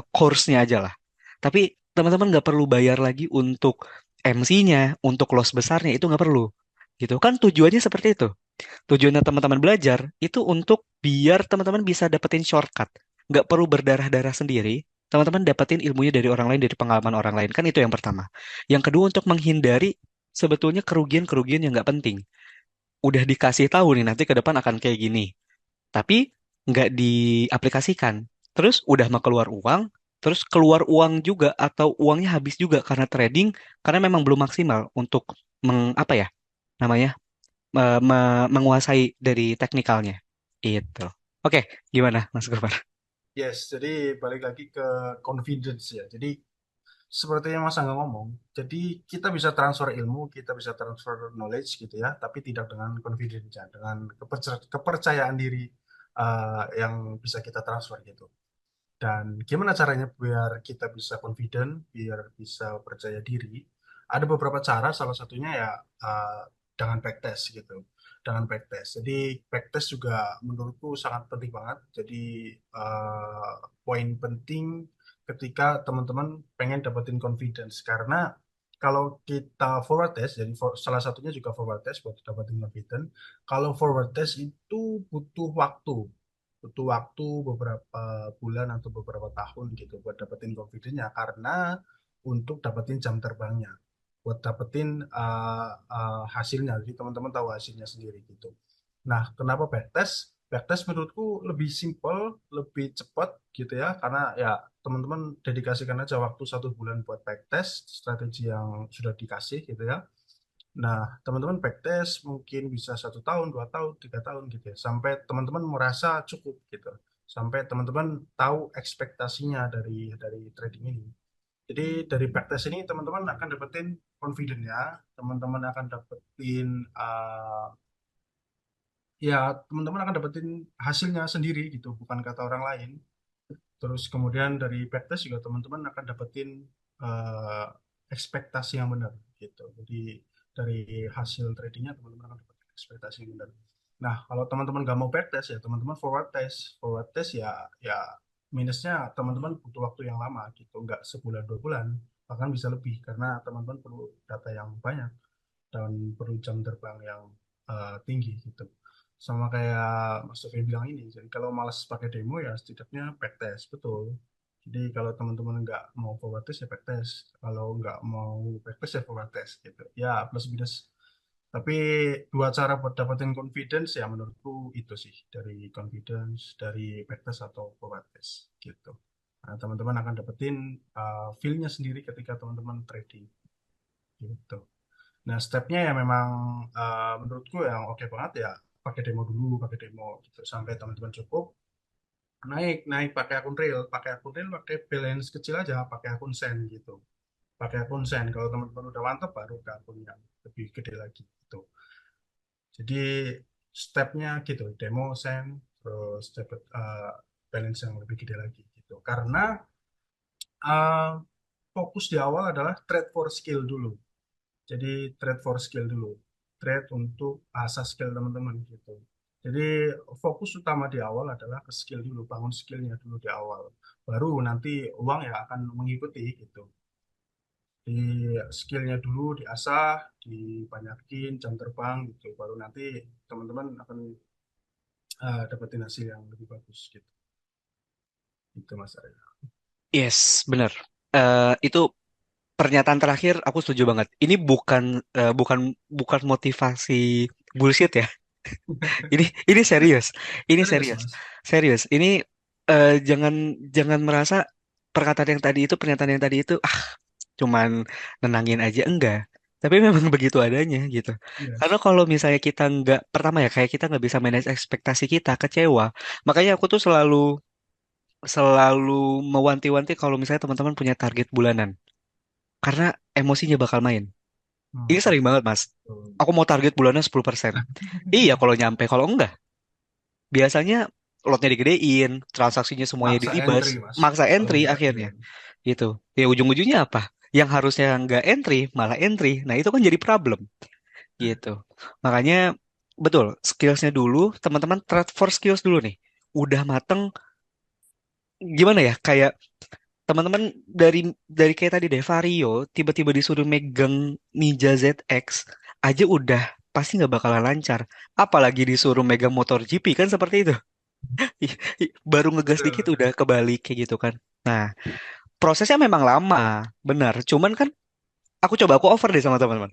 course-nya aja lah. Tapi teman-teman nggak perlu bayar lagi untuk MC-nya, untuk loss besarnya itu nggak perlu. Gitu kan tujuannya seperti itu. Tujuannya teman-teman belajar itu untuk biar teman-teman bisa dapetin shortcut. Nggak perlu berdarah-darah sendiri. Teman-teman dapetin ilmunya dari orang lain, dari pengalaman orang lain. Kan itu yang pertama. Yang kedua untuk menghindari sebetulnya kerugian-kerugian yang nggak penting. Udah dikasih tahu nih nanti ke depan akan kayak gini. Tapi nggak diaplikasikan. Terus udah mau keluar uang, terus keluar uang juga atau uangnya habis juga karena trading, karena memang belum maksimal untuk apa ya namanya menguasai dari teknikalnya. Itu. Oke, gimana Mas Gopar? Yes, jadi balik lagi ke confidence ya. Jadi seperti yang Mas Angga ngomong, jadi kita bisa transfer ilmu, kita bisa transfer knowledge gitu ya, tapi tidak dengan confidence ya, dengan kepercayaan diri yang bisa kita transfer gitu. Dan gimana caranya biar kita bisa confident, biar bisa percaya diri? Ada beberapa cara, salah satunya ya dengan backtest gitu. Dengan backtest. Jadi backtest juga menurutku sangat penting banget. Jadi poin penting ketika teman-teman pengen dapetin confidence. Karena kalau kita forward test, jadi salah satunya juga forward test buat dapetin confidence. Kalau forward test itu butuh waktu, beberapa bulan atau beberapa tahun gitu buat dapetin confidence-nya karena untuk dapetin jam terbangnya, buat dapetin hasilnya. Jadi teman-teman tahu hasilnya sendiri gitu. Nah, kenapa backtest? Backtest menurutku lebih simple, lebih cepat gitu ya, karena ya teman-teman dedikasikan aja waktu 1 bulan buat backtest strategi yang sudah dikasih gitu ya. Nah, teman-teman backtest mungkin bisa 1 tahun, 2 tahun, 3 tahun gitu ya, sampai teman-teman merasa cukup gitu, sampai teman-teman tahu ekspektasinya dari trading ini. Jadi dari backtest ini teman-teman akan dapetin confident ya, teman-teman akan dapetin ya teman-teman akan dapetin hasilnya sendiri gitu, bukan kata orang lain. Terus kemudian dari backtest juga teman-teman akan dapetin eh, ekspektasi yang benar gitu. Jadi dari hasil tradingnya teman-teman akan dapetin ekspektasi yang benar. Nah, kalau teman-teman nggak mau backtest ya teman-teman forward test. Forward test ya minusnya teman-teman butuh waktu yang lama gitu, nggak sebulan 2 bulan, bahkan bisa lebih karena teman-teman perlu data yang banyak dan perlu jam terbang yang tinggi gitu. Sama kayak Mas Sofi bilang ini, jadi kalau malas pakai demo ya setidaknya backtest, betul. Jadi kalau teman-teman nggak mau forward test ya backtest, kalau nggak mau backtest ya forward test gitu. Ya plus minus. Tapi dua cara buat dapetin confidence ya menurutku itu sih, dari confidence, dari backtest atau forward test gitu. Nah, teman-teman akan dapetin feel-nya sendiri ketika teman-teman trading gitu. Nah, stepnya ya memang menurutku yang oke banget ya pakai demo dulu, pakai demo gitu sampai teman-teman cukup. naik naik pakai balance kecil aja, pakai akun send gitu, pakai akun send. Kalau teman-teman udah mantap baru ke akun yang lebih gede lagi gitu. Jadi stepnya gitu, demo send, terus dapat balance yang lebih gede lagi gitu. Karena uh, fokus di awal adalah trade for skill dulu. Jadi trade for skill dulu, trade untuk asas skill teman-teman gitu. Jadi fokus utama di awal adalah ke skill dulu, bangun skillnya dulu di awal. Baru nanti uang ya akan mengikuti gitu. Di skillnya dulu diasah, dibanyakin jam terbang gitu. Baru nanti teman-teman akan dapetin hasil yang lebih bagus gitu. Itu Mas Arya. Yes, benar. Itu pernyataan terakhir aku setuju banget. Ini bukan bukan motivasi bullshit ya. Ini serius. Ini Serius serius. Mas. Serius. Ini jangan jangan merasa perkataan yang tadi itu, pernyataan yang tadi itu cuman nenangin aja, enggak. Tapi memang begitu adanya gitu. Karena Yes. kalau misalnya kita nggak, pertama ya kayak kita nggak bisa manage ekspektasi kita, kecewa. Makanya aku tuh selalu selalu mewanti-wanti kalau misalnya teman-teman punya target bulanan. Karena emosinya bakal main. Ini Hmm. sering banget, Mas. Betul. Aku mau target bulannya 10%. Iya kalau nyampe, kalau enggak, biasanya lotnya digedein, transaksinya semuanya Maksa dilibas, entry Mas. maksa Kalau entry enggak, akhirnya. iya. Gitu. Ya ujung-ujungnya apa? Yang harusnya nggak entry, malah entry. Nah itu kan jadi problem. Gitu. Makanya, betul, skillsnya dulu, teman-teman trade for skills dulu nih. Udah mateng, gimana ya? Kayak teman-teman dari kayak tadi deh, Vario, tiba-tiba disuruh megang Ninja ZX, aja udah pasti nggak bakalan lancar. Apalagi disuruh megang motor GP kan seperti itu. Baru ngegas dikit Betul. udah kebalik kayak gitu kan. Nah, prosesnya memang lama, benar. Cuman kan aku over deh sama teman-teman.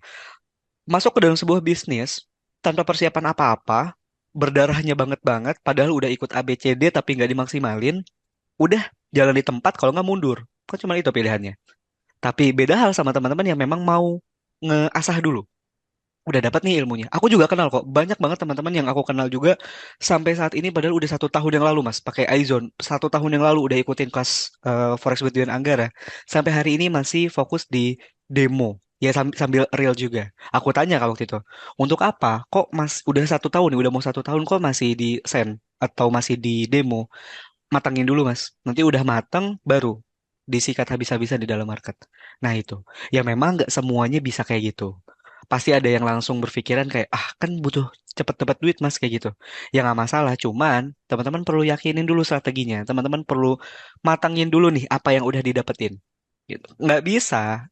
Masuk ke dalam sebuah bisnis tanpa persiapan apa-apa, berdarahnya banget-banget, padahal udah ikut A B C D tapi nggak dimaksimalin, udah jalan di tempat kalau nggak mundur. Kan cuma itu pilihannya. Tapi beda hal sama teman-teman yang memang mau ngeasah dulu. Udah dapat nih ilmunya. Aku juga kenal kok. Banyak banget teman-teman yang aku kenal juga sampai saat ini padahal udah 1 tahun yang lalu Mas pakai iZone. 1 tahun yang lalu udah ikutin kelas Forex with Dian Anggara. Sampai hari ini masih fokus di demo. Ya sambil real juga. Aku tanya kalau waktu itu, untuk apa? Kok Mas udah 1 tahun nih, udah mau 1 tahun kok masih di send atau masih di demo? Matangin dulu Mas. Nanti udah matang baru disikat habis-habisan di dalam market. Nah itu. Ya memang nggak semuanya bisa kayak gitu. Pasti ada yang langsung berpikiran kayak, kan butuh cepet dapat duit Mas kayak gitu. Ya nggak masalah. Cuman teman-teman perlu yakinin dulu strateginya. Teman-teman perlu matangin dulu nih apa yang udah didapetin. Gitu. Nggak bisa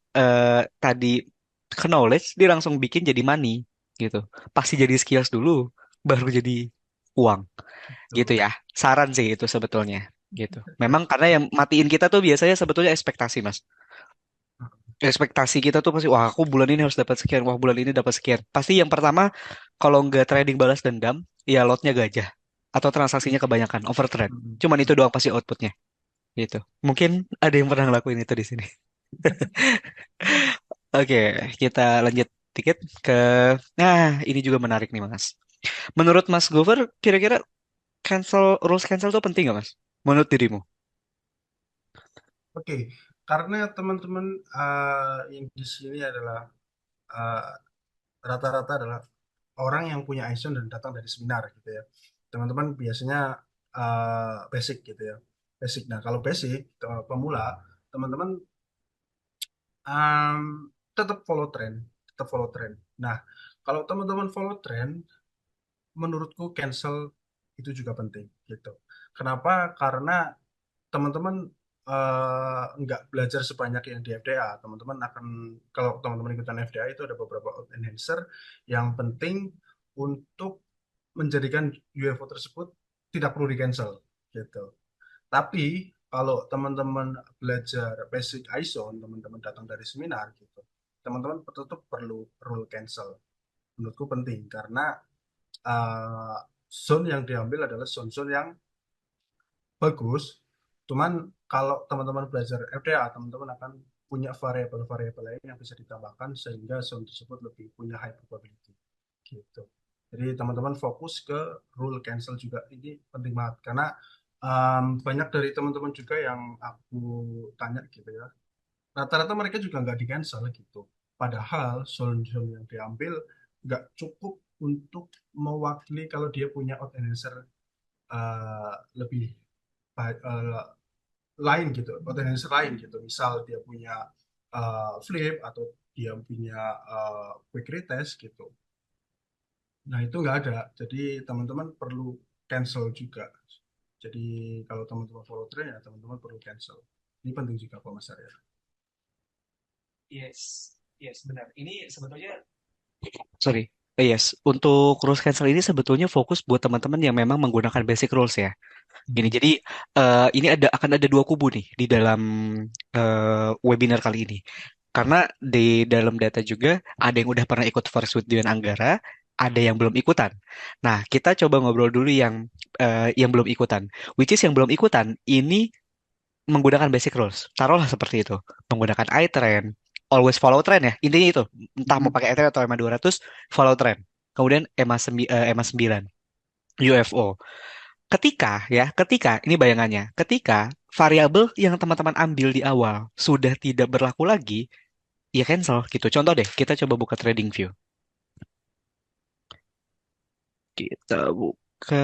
tadi ke knowledge dia langsung bikin jadi money gitu. Pasti jadi skills dulu baru jadi uang gitu Betul. ya. Saran sih itu sebetulnya gitu. Memang karena yang matiin kita tuh biasanya sebetulnya ekspektasi, Mas. Ekspektasi kita tuh pasti, wah aku bulan ini harus dapat sekian, wah bulan ini dapat sekian. Pasti yang pertama kalau nggak trading balas dendam, ya lotnya gajah atau transaksinya kebanyakan, overtrade. Hmm. Cuman itu doang pasti outputnya gitu. Mungkin ada yang pernah ngelakuin itu di sini. Oke, kita lanjut dikit ke, nah ini juga menarik nih Mas. Menurut Mas Gover, kira-kira rules cancel tuh penting nggak Mas? Menurut dirimu? Oke, karena teman-teman yang di sini adalah eh, rata-rata adalah orang yang punya ISON dan datang dari seminar gitu ya. Teman-teman biasanya basic gitu ya. Basic. Nah, kalau basic pemula, teman-teman um, tetap follow trend, tetap follow trend. Nah, kalau teman-teman follow trend, menurutku cancel itu juga penting gitu. Kenapa? Karena teman-teman nggak belajar sebanyak yang di FDA. Teman-teman akan, kalau teman-teman ikutan FDA itu ada beberapa out enhancer yang penting untuk menjadikan UFO tersebut tidak perlu di cancel gitu. Tapi kalau teman-teman belajar basic ISO, teman-teman datang dari seminar gitu, teman-teman tetap perlu rule cancel. Menurutku penting karena uh, zone yang diambil adalah zone-zone yang bagus. Cuman kalau teman-teman belajar FDA, teman-teman akan punya variabel-variabel lain yang bisa ditambahkan sehingga zone tersebut lebih punya high probability. Gitu. Jadi teman-teman fokus ke rule cancel juga ini penting banget karena Banyak dari teman-teman juga yang aku tanya gitu ya. Rata-rata mereka juga nggak di cancel gitu. Padahal zone-zone yang diambil nggak cukup untuk mewakili kalau dia punya organizer eh, lebih lain gitu, organizer lain gitu. Misal dia punya flip atau dia punya quick retest gitu. Nah, itu nggak ada. Jadi teman-teman perlu cancel juga. Jadi kalau teman-teman follow trend ya teman-teman perlu cancel. Ini penting juga Pak Mas Arya. Yes, yes benar. Ini sebetulnya sorry. Yes, untuk rules cancel ini sebetulnya fokus buat teman-teman yang memang menggunakan basic rules ya. Gini, Hmm. jadi ini akan ada dua kubu nih di dalam webinar kali ini. Karena di dalam data juga ada yang udah pernah ikut First with dengan Anggara, ada yang belum ikutan. Nah, kita coba ngobrol dulu yang belum ikutan. Which is yang belum ikutan ini menggunakan basic rules. Taruhlah seperti itu. Menggunakan iTrend, always follow trend ya. Intinya itu. Entah mau Hmm. pakai iTrend atau EMA 200, follow trend. Kemudian EMA 9, UFO. Ketika ini bayangannya, ketika variabel yang teman-teman ambil di awal sudah tidak berlaku lagi, ya cancel gitu. Contoh deh, kita coba buka trading view. Kita buka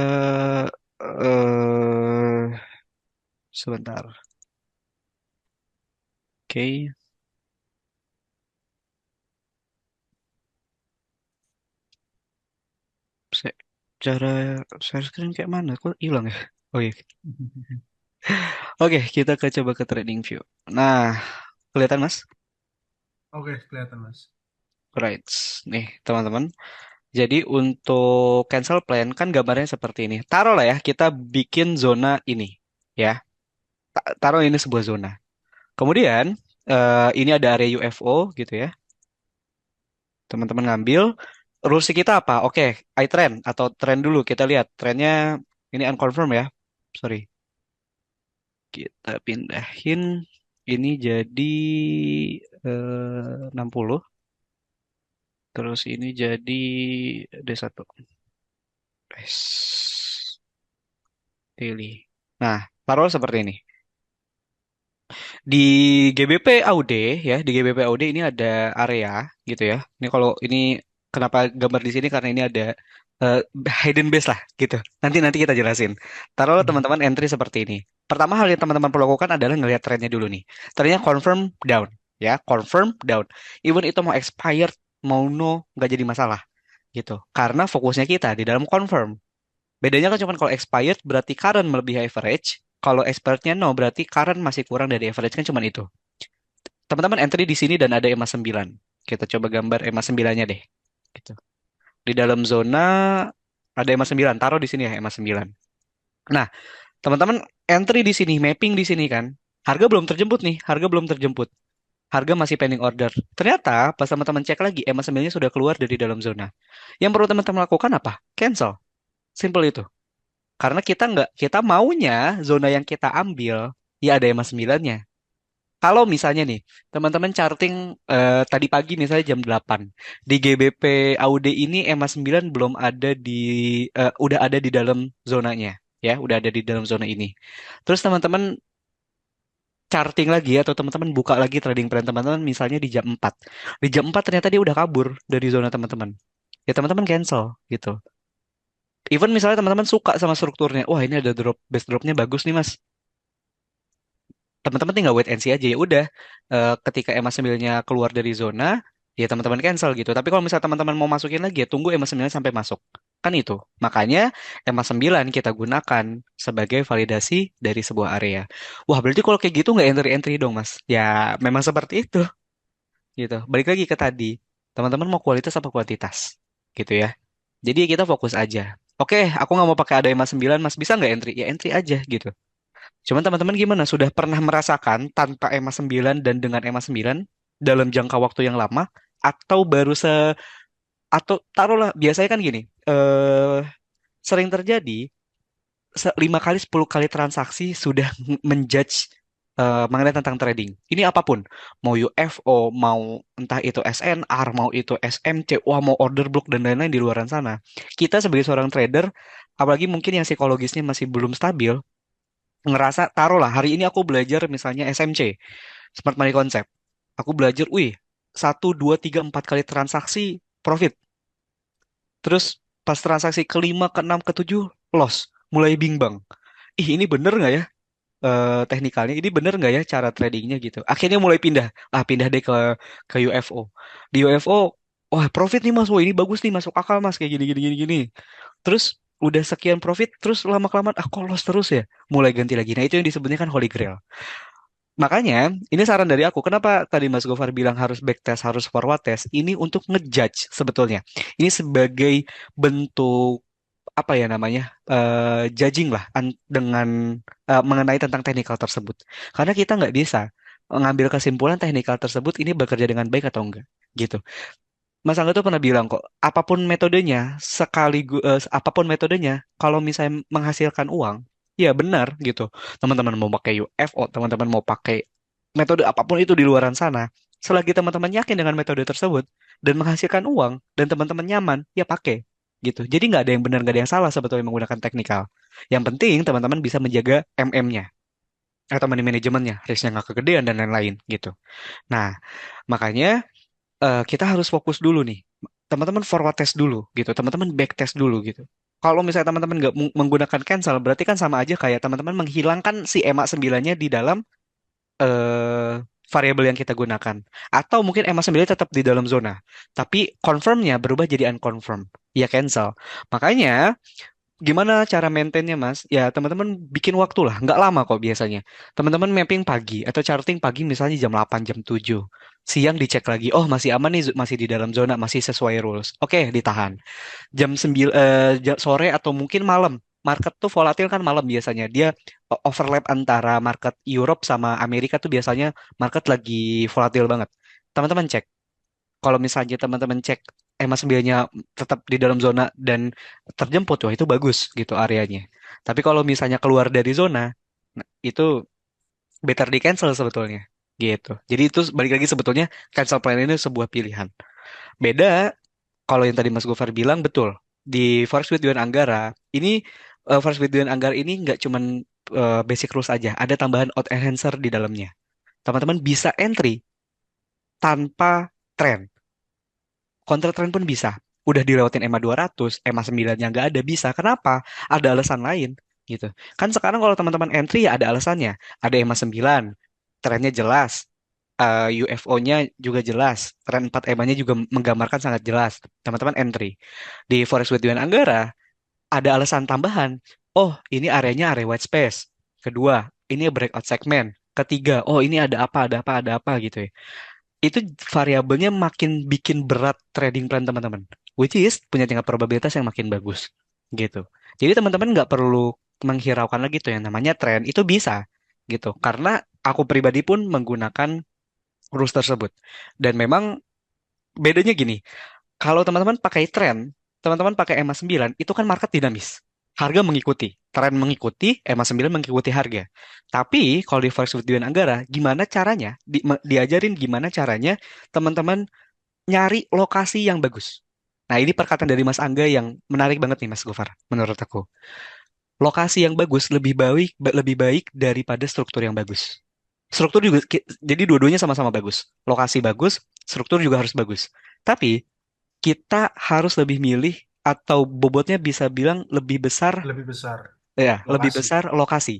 sebentar. Oke, Se- cara share screen kayak mana? Kok hilang ya? Oh iya. Oke, kita coba ke trading view. Nah, kelihatan Mas? Oke, kelihatan Mas. Right. Nih, teman-teman. Jadi untuk cancel plan kan gambarnya seperti ini. Taruhlah ya, kita bikin zona ini. Ya, taruh ini sebuah zona. Kemudian, ini ada area UFO gitu ya. Teman-teman ngambil. Rules kita apa? Oke, iTrend atau trend dulu. Kita lihat. Trendnya ini unconfirm ya. Sorry. Kita pindahin. Ini jadi 60. Terus ini jadi D1. Yes. Daily. Nah, taruh seperti ini. Di GBP Aude ya, di GBP Aude ini ada area gitu ya. Ini kalau ini kenapa gambar di sini karena ini ada eh, hidden base lah gitu. Nanti nanti kita jelasin. Taruh Hmm. teman-teman entry seperti ini. Pertama hal yang teman-teman perlu lakukan adalah ngelihat trennya dulu nih. Trennya confirm down ya, confirm down. Even itu mau expired mau no nggak jadi masalah gitu. Karena fokusnya kita di dalam confirm. Bedanya kan cuma kalau expired berarti current melebihi average. Kalau expirednya no berarti current masih kurang dari average kan cuma itu. Teman-teman entry di sini dan ada EMA 9. Kita coba gambar EMA 9-nya deh. Gitu. Di dalam zona ada EMA 9. Taruh di sini ya EMA 9. Nah, teman-teman entry di sini, mapping di sini kan. Harga belum terjemput nih, harga belum terjemput. Harga masih pending order. Ternyata pas teman-teman cek lagi EMA 9-nya sudah keluar dari dalam zona. Yang perlu teman-teman lakukan apa? Cancel. Simple itu. Karena kita maunya zona yang kita ambil ya ada EMA 9-nya. Kalau misalnya nih, teman-teman charting tadi pagi misalnya jam 8 di GBP AUD ini EMA 9 belum ada udah ada di dalam zonanya ya, udah ada di dalam zona ini. Terus teman-teman charting lagi atau teman-teman buka lagi trading plan teman-teman misalnya di jam 4. Di jam 4 ternyata dia udah kabur dari zona teman-teman. Ya teman-teman cancel gitu. Even misalnya teman-teman suka sama strukturnya, wah ini ada base dropnya bagus nih mas. Teman-teman tinggal wait and see aja ya udah. Ketika EMA 9-nya keluar dari zona ya teman-teman cancel gitu, tapi kalau misalnya teman-teman mau masukin lagi ya tunggu EMA 9 sampai masuk kan itu, makanya EMA 9 kita gunakan sebagai validasi dari sebuah area. Wah berarti kalau kayak gitu nggak entry-entry dong mas, ya memang seperti itu gitu. Balik lagi ke tadi, teman-teman mau kualitas apa kuantitas gitu ya, jadi kita fokus aja. Oke, aku nggak mau pakai ada EMA 9 mas, bisa nggak entry ya entry aja gitu. Cuman teman-teman gimana? Sudah pernah merasakan tanpa EMA 9 dan dengan EMA 9 dalam jangka waktu yang lama atau atau taruhlah biasanya kan gini, sering terjadi 5 kali 10 kali transaksi sudah menjudge mengenai tentang trading. Ini apapun, mau UFO, mau entah itu SNR, mau itu SMC, wah mau order block dan lain-lain di luaran sana. Kita sebagai seorang trader, apalagi mungkin yang psikologisnya masih belum stabil, ngerasa, taruhlah hari ini aku belajar misalnya SMC, Smart Money Concept. Aku belajar, wih, 1, 2, 3, 4 kali transaksi profit. Terus pas transaksi kelima, keenam, ketujuh, loss. Mulai bimbang. Ih, ini bener nggak ya teknikalnya? Ini bener nggak ya cara tradingnya gitu? Akhirnya mulai pindah. Pindah deh ke UFO. Di UFO, wah profit nih mas, wah ini bagus nih, masuk akal mas, kayak gini, gini, gini, gini. Terus udah sekian profit, terus lama-kelamaan, kok loss terus ya? Mulai ganti lagi. Nah itu yang disebutnya kan Holy Grail. Makanya, ini saran dari aku. Kenapa tadi Mas Gofar bilang harus backtest, harus forward test? Ini untuk ngejudge sebetulnya. Ini sebagai bentuk apa ya namanya, judging lah dengan mengenai tentang teknikal tersebut. Karena kita nggak bisa mengambil kesimpulan teknikal tersebut ini bekerja dengan baik atau enggak, gitu. Mas Angga tuh pernah bilang kok, apapun metodenya, kalau misalnya menghasilkan uang, ya benar gitu. Teman-teman mau pakai UFO, teman-teman mau pakai metode apapun itu di luaran sana, selagi teman-teman yakin dengan metode tersebut dan menghasilkan uang dan teman-teman nyaman, ya pakai gitu. Jadi nggak ada yang benar, nggak ada yang salah sebetulnya menggunakan teknikal. Yang penting teman-teman bisa menjaga MM-nya atau money manajemennya, risknya nggak kegedean dan lain-lain gitu. Nah, makanya kita harus fokus dulu nih. Teman-teman forward test dulu gitu. Teman-teman back test dulu gitu. Kalau misalnya teman-teman nggak menggunakan cancel, berarti kan sama aja kayak teman-teman menghilangkan si EMA 9-nya di dalam eh, variabel yang kita gunakan. Atau mungkin EMA 9 tetap di dalam zona. Tapi confirmnya berubah jadi unconfirm. Ya cancel. Makanya gimana cara maintainnya, Mas? Ya, teman-teman bikin waktu lah. Nggak lama kok biasanya. Teman-teman mapping pagi atau charting pagi misalnya jam 8, jam 7. Siang dicek lagi. Oh, masih aman nih, masih di dalam zona, masih sesuai rules. Oke, ditahan. Jam 9, sore atau mungkin malam. Market tuh volatil kan malam biasanya. Dia overlap antara market Europe sama Amerika tuh biasanya market lagi volatil banget. Teman-teman cek. Kalau misalnya teman-teman cek EMA 9-nya tetap di dalam zona dan terjemput, wah itu bagus gitu areanya. Tapi kalau misalnya keluar dari zona, nah, itu better di cancel sebetulnya. Gitu. Jadi itu balik lagi sebetulnya cancel plan ini sebuah pilihan. Beda kalau yang tadi Mas Gofar bilang betul. Di Forex with Dewan Anggara, ini Forex with Dewan Anggara ini nggak cuman basic rules aja, ada tambahan out enhancer di dalamnya. Teman-teman bisa entry tanpa trend. Counter trend pun bisa. Udah dilewatin EMA 200, EMA 9-nya nggak ada, bisa. Kenapa? Ada alasan lain, gitu. Kan sekarang kalau teman-teman entry ya ada alasannya. Ada EMA 9, trennya jelas. UFO-nya juga jelas. Tren 4 EMA-nya juga menggambarkan sangat jelas. Teman-teman entry. Di Forex with Dewan Anggara, ada alasan tambahan. Oh, ini areanya area white space. Kedua, ini breakout segment. Ketiga, oh ini ada apa gitu ya, itu variabelnya makin bikin berat trading plan teman-teman. Which is punya tingkat probabilitas yang makin bagus. Gitu. Jadi teman-teman nggak perlu menghiraukan lagi tuh yang namanya tren. Itu bisa. Gitu. Karena aku pribadi pun menggunakan rules tersebut. Dan memang bedanya gini. Kalau teman-teman pakai tren, teman-teman pakai EMA 9, itu kan market dinamis. Harga mengikuti, tren mengikuti, EMA 9 mengikuti harga. Tapi kalau di Forex with Dian Anggara, gimana caranya? Diajarin gimana caranya teman-teman nyari lokasi yang bagus. Nah, ini perkataan dari Mas Angga yang menarik banget nih Mas Gofar, menurut aku. Lokasi yang bagus lebih baik daripada struktur yang bagus. Struktur juga jadi dua-duanya sama-sama bagus. Lokasi bagus, struktur juga harus bagus. Tapi kita harus lebih milih atau bobotnya bisa bilang lebih besar, Lebih besar ya, lebih lokasi. besar lokasi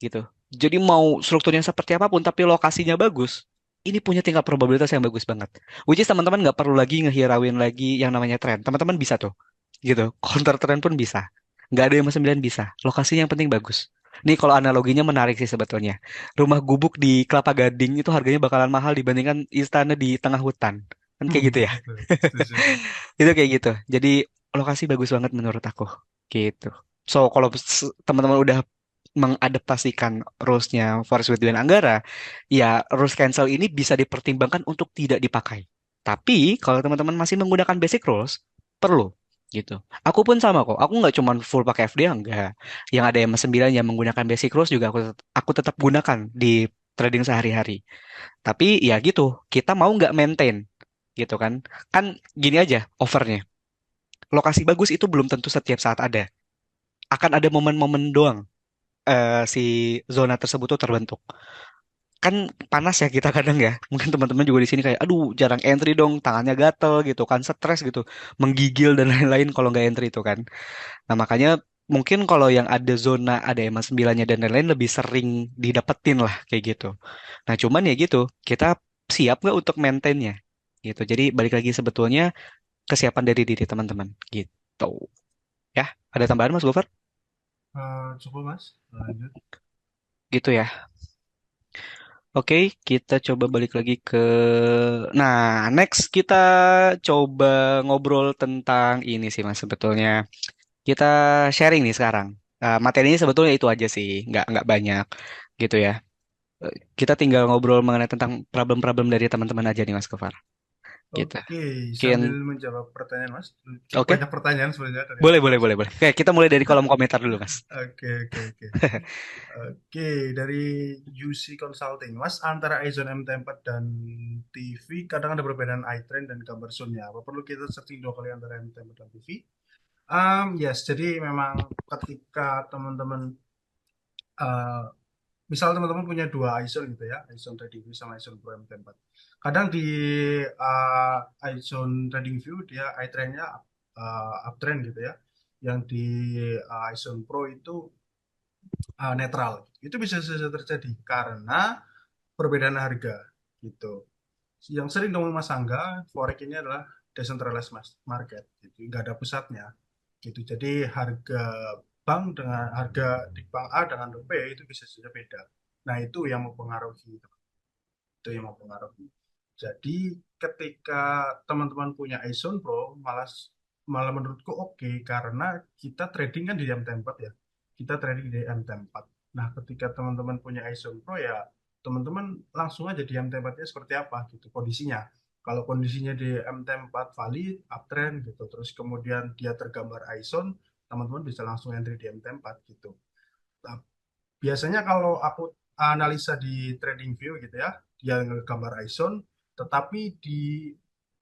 gitu. Jadi mau strukturnya seperti apapun tapi lokasinya bagus, ini punya tingkat probabilitas yang bagus banget. Which is teman-teman nggak perlu lagi ngehirauin lagi yang namanya tren. Teman-teman bisa tuh, gitu. Counter trend pun bisa. Nggak ada yang 9 bisa. Lokasinya yang penting bagus. Nih kalau analoginya menarik sih sebetulnya. Rumah gubuk di Kelapa Gading itu harganya bakalan mahal dibandingkan istana di tengah hutan. Kan kayak gitu ya. Betul, setuju. Itu kayak gitu. Jadi lokasi bagus banget menurut aku. Gitu. So kalau teman-teman udah mengadaptasikan rules-nya Forest with Dwayne Anggara, ya rules cancel ini bisa dipertimbangkan untuk tidak dipakai. Tapi kalau teman-teman masih menggunakan basic rules, perlu gitu. Aku pun sama kok. Aku nggak cuma full pakai FD, enggak. Yang ada M9 yang menggunakan basic rules juga aku tetap gunakan di trading sehari-hari. Tapi ya gitu, kita mau nggak maintain gitu kan? Kan gini aja overnya. Lokasi bagus itu belum tentu setiap saat ada. Akan ada momen-momen doang si zona tersebut tuh terbentuk. Kan panas ya kita kadang ya. Mungkin teman-teman juga di sini kayak, aduh jarang entry dong, tangannya gatel gitu kan, stres gitu, menggigil dan lain-lain kalau nggak entry itu kan. Nah makanya mungkin kalau yang ada zona ada EMA 9-nya dan lain-lain lebih sering didapetin lah kayak gitu. Nah cuman ya gitu, kita siap nggak untuk maintainnya gitu. Jadi balik lagi sebetulnya kesiapan dari diri teman-teman gitu. Ya, ada tambahan Mas Gofar? Cukup Mas, lanjut. Gitu ya. Oke, kita coba balik lagi ke... Nah, next kita coba ngobrol tentang ini sih Mas sebetulnya. Kita sharing nih sekarang. Materinya sebetulnya itu aja sih, nggak banyak gitu ya. Kita tinggal ngobrol mengenai tentang problem-problem dari teman-teman aja nih Mas Gofar. Gitu. Oke, Mungkin, sambil menjawab pertanyaan Mas, cukup oke? banyak pertanyaan sebenarnya dari Boleh, awal boleh, Mas. boleh, boleh. Oke, kita mulai dari kolom komentar dulu Mas. Oke, oke, oke. Oke, dari UC Consulting, Mas, antara iZone MT4 dan TV kadang ada perbedaan iTrend dan gambar sound-nya. Apa perlu kita searching dua kali antara MT4 dan TV? Yes, jadi memang ketika teman-teman uh, misal teman-teman punya dua iZone gitu ya, iZone TradingView sama iZone Pro MT4. Kadang di iZone TradingView dia iTrend-nya uptrend gitu ya. Yang di iZone Pro itu netral. Itu bisa saja terjadi karena perbedaan harga gitu. Yang sering dong Mas Angga, forex ini adalah decentralized market, gitu. Nggak ada pusatnya, gitu. Jadi harga bank dengan harga di bank A dengan bank B itu bisa saja beda. Nah itu yang mempengaruhi, itu yang mempengaruhi. Jadi ketika teman-teman punya iZone Pro, malah malah menurutku oke karena kita trading kan di MT4 ya. Kita trading di MT4. Nah, ketika teman-teman punya iZone Pro ya teman-teman langsung aja di MT4-nya seperti apa gitu kondisinya. Kalau kondisinya di MT4 valid, uptrend gitu, terus kemudian dia tergambar iZone, teman-teman bisa langsung entry di MT4 gitu. Nah, biasanya kalau aku analisa di TradingView gitu ya, dia gambar ISON, tetapi di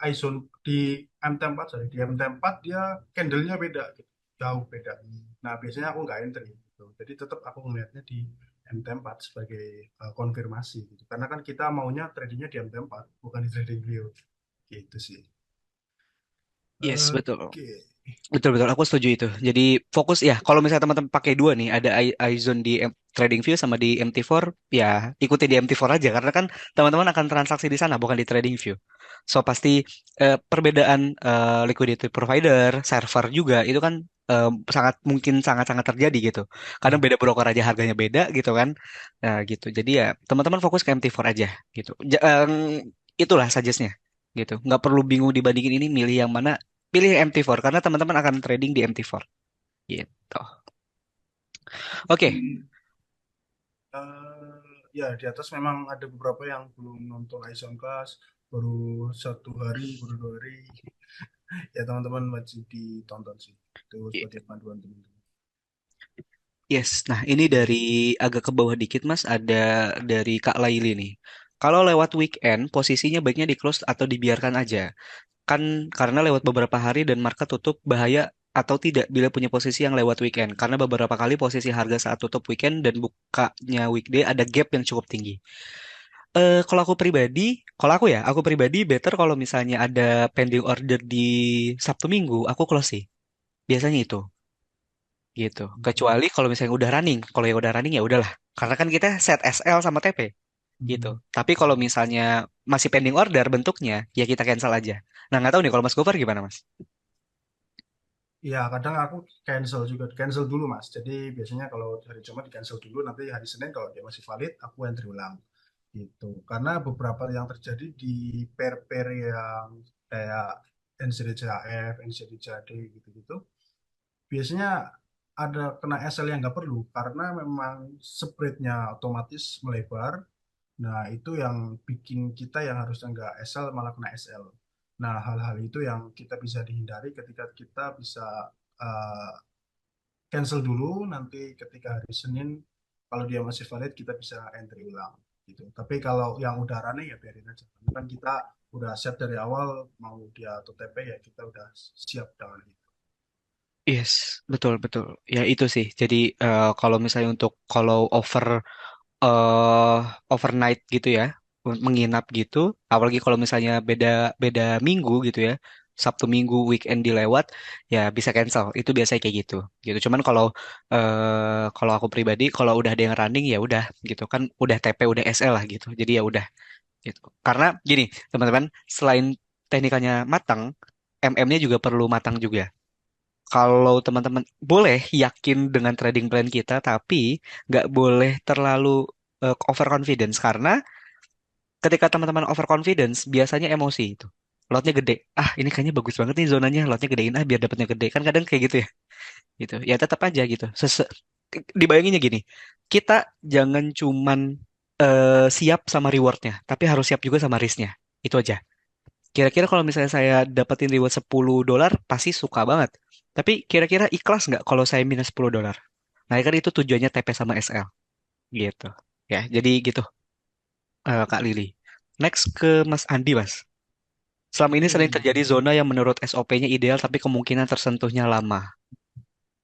ISON di MT4 sorry, di MT4 dia candlenya beda, gitu. Jauh beda. Nah biasanya aku nggak entry, gitu. Jadi tetap aku ngelihatnya di MT4 sebagai konfirmasi, gitu. Karena kan kita maunya tradingnya di MT4, bukan di TradingView, gitu sih. Yes, betul. Oke. Betul betul, aku setuju itu. Jadi fokus ya, kalau misalnya teman-teman pakai dua nih, ada iZone di TradingView sama di MT4, ya ikuti di MT4 aja karena kan teman-teman akan transaksi di sana bukan di TradingView. So pasti perbedaan liquidity provider, server juga itu kan sangat mungkin sangat-sangat terjadi gitu. Kadang beda broker aja harganya beda gitu kan. Nah, gitu. Jadi ya teman-teman fokus ke MT4 aja gitu. Itulah suggest-nya gitu. Nggak perlu bingung dibandingin ini milih yang mana, pilih MT4 karena teman-teman akan trading di MT4 gitu. Oke. Ya, di atas memang ada beberapa yang belum nonton Aison Class, baru 1 hari, baru 2 hari. Ya, teman-teman wajib ditonton sih. Itu sebagai panduan teman-teman. Yes, nah ini dari agak ke bawah dikit Mas, ada dari Kak Laili nih. Kalau lewat weekend, posisinya baiknya di close atau dibiarkan aja. Kan karena lewat beberapa hari dan market tutup bahaya atau tidak bila punya posisi yang lewat weekend. Karena beberapa kali posisi harga saat tutup weekend dan bukanya weekday ada gap yang cukup tinggi. Kalau aku pribadi better kalau misalnya ada pending order di Sabtu Minggu, aku close sih. Biasanya itu, gitu. Kecuali kalau misalnya udah running, kalau yang udah running ya udahlah. Karena kan kita set SL sama TP, gitu. Tapi kalau misalnya masih pending order bentuknya, ya kita cancel aja. Nah, nggak tahu nih kalau Mas Gofar gimana, Mas? Ya, kadang aku cancel juga. Cancel dulu, Mas. Jadi biasanya kalau hari Jumat di cancel dulu, nanti hari Senin kalau dia masih valid, aku entry ulang. Gitu. Karena beberapa yang terjadi di pair-pair yang kayak NZDCHF, NZDCHD gitu-gitu, biasanya ada kena SL yang nggak perlu karena memang spreadnya otomatis melebar. Nah, itu yang bikin kita yang harusnya nggak SL malah kena SL. Nah, hal-hal itu yang kita bisa dihindari ketika kita bisa uh, cancel dulu, nanti ketika hari Senin, kalau dia masih valid, kita bisa entry ulang. Gitu. Tapi kalau yang udah running ya biarin aja. Karena kan kita udah set dari awal, mau dia TP ya kita udah siap dengan itu. Yes, betul betul. Ya itu sih. Jadi kalau misalnya untuk kalau eh overnight gitu ya, menginap gitu, apalagi kalau misalnya beda beda minggu gitu ya, Sabtu Minggu weekend dilewat, ya bisa cancel. Itu biasanya kayak gitu. Gitu. Cuman kalau aku pribadi, kalau udah ada yang running ya udah gitu kan, udah TP udah SL lah gitu. Jadi ya udah gitu. Karena gini, teman-teman, selain teknikalnya matang, MM-nya juga perlu matang juga. Kalau teman-teman boleh yakin dengan trading plan kita, tapi nggak boleh terlalu overconfidence karena ketika teman-teman overconfidence biasanya emosi itu. Lotnya gede. Ah, ini kayaknya bagus banget nih zonanya. Lotnya gedein biar dapatnya gede. Kan kadang kayak gitu ya. Gitu. Ya tetap aja gitu. Dibayanginnya gini. Kita jangan cuman siap sama rewardnya, tapi harus siap juga sama risknya. Itu aja. Kira-kira kalau misalnya saya dapetin reward $10, pasti suka banget. Tapi kira-kira ikhlas nggak kalau saya minus $10? Nah, kan itu tujuannya TP sama SL. Gitu. Ya, jadi gitu, Kak Lili. Next ke Mas Andi, Mas. Selama ini sering Hmm. terjadi zona yang menurut SOP-nya ideal, tapi kemungkinan tersentuhnya lama.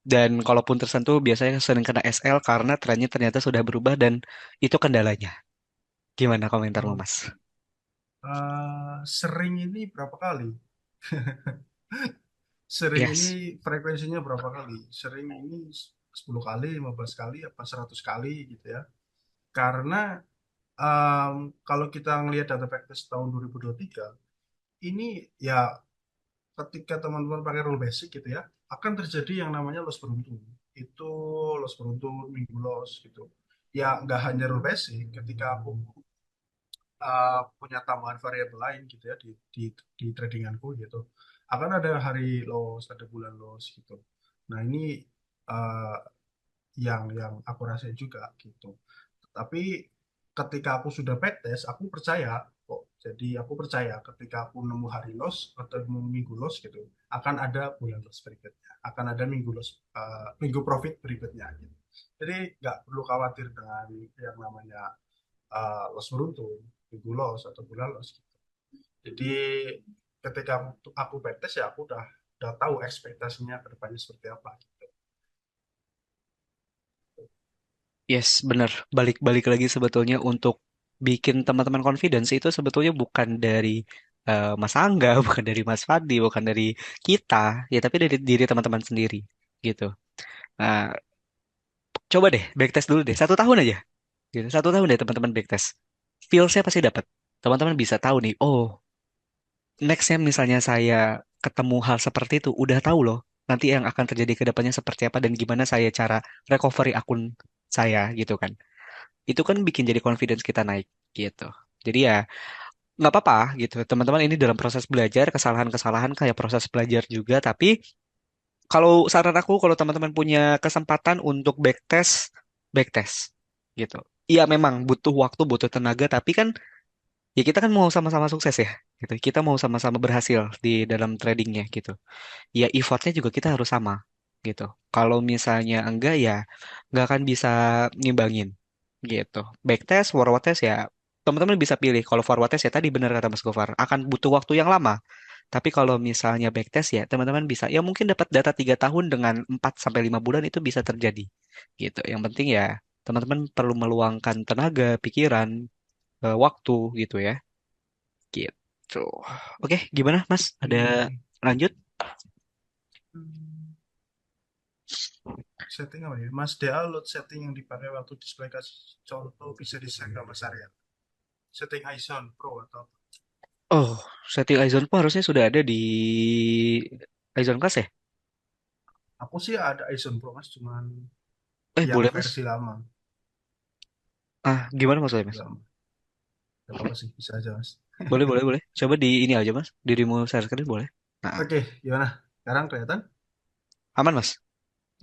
Dan kalaupun tersentuh, biasanya sering kena SL karena trennya ternyata sudah berubah dan itu kendalanya. Gimana komentarmu, Oh, Mas? sering ini berapa kali? Sering ini Yes. frekuensinya berapa kali? Sering ini 10 kali, 15 kali, apa 100 kali gitu ya. Karena em, kalau kita ngelihat data backtest tahun 2023, ini ya ketika teman-teman pakai rule basic gitu ya, akan terjadi yang namanya loss beruntung. Itu loss beruntung, minggu loss gitu. Ya nggak hanya rule basic, ketika aku punya tambahan variabel lain gitu ya di tradinganku gitu, akan ada hari loss, ada bulan loss gitu. Nah ini uh, yang aku rasain juga gitu. Tapi ketika aku sudah backtest, aku percaya kok. Jadi aku percaya ketika aku nemu hari loss atau nemu minggu loss gitu, akan ada bulan loss berikutnya, akan ada minggu loss, minggu profit berikutnya gitu. Jadi nggak perlu khawatir dengan yang namanya loss beruntung, minggu loss atau bulan loss gitu. Jadi ketika aku backtest ya aku udah tahu ekspektasinya ke depannya seperti apa gitu. Yes, benar. Balik-balik lagi sebetulnya untuk bikin teman-teman confidence itu sebetulnya bukan dari Mas Angga, bukan dari Mas Fadli, bukan dari kita, ya tapi dari diri teman-teman sendiri, gitu. Nah, coba deh backtest dulu deh, 1 tahun aja, gitu. 1 tahun deh teman-teman backtest. Feel-nya pasti dapat. Teman-teman bisa tahu nih, oh, nextnya misalnya saya ketemu hal seperti itu, udah tahu loh nanti yang akan terjadi ke depannya seperti apa dan gimana saya cara recovery akun saya, gitu kan. Itu kan bikin jadi confidence kita naik gitu. Jadi ya nggak apa-apa gitu. Teman-teman ini dalam proses belajar, kesalahan-kesalahan kayak proses belajar juga. Tapi kalau saran aku, kalau teman-teman punya kesempatan untuk backtest, backtest gitu. Iya memang butuh waktu, butuh tenaga, tapi kan ya kita kan mau sama-sama sukses ya. Gitu. Kita mau sama-sama berhasil di dalam tradingnya gitu. Ya effortnya juga kita harus sama gitu. Kalau misalnya enggak ya nggak akan bisa ngimbangin gitu. Backtest, forward test ya teman-teman bisa pilih. Kalau forward test ya tadi benar kata Mas Gofar akan butuh waktu yang lama. Tapi kalau misalnya backtest ya teman-teman bisa ya mungkin dapat data 3 tahun dengan 4 sampai 5 bulan itu bisa terjadi gitu. Yang penting ya teman-teman perlu meluangkan tenaga, pikiran, waktu gitu ya. Gitu. Oke, gimana Mas? Ada Hmm. lanjut? Hmm. Setting apa ya? Mas DA load setting yang dipakai waktu display kasih contoh bisa di-share ke Mas Arya. Setting ISON Pro atau apa? Oh, setting Aizon Pro harusnya sudah ada di Aizon Class ya? Aku sih ada ISON Pro Mas, cuman yang Boleh versi Mas. lama. Ah, gimana maksudnya Mas? Lama. Gak apa-apa sih, bisa aja Mas. Boleh, boleh, boleh. Coba di ini aja Mas. Dirimu share screen boleh. Nah, Oke, gimana? Sekarang kelihatan? aman Mas.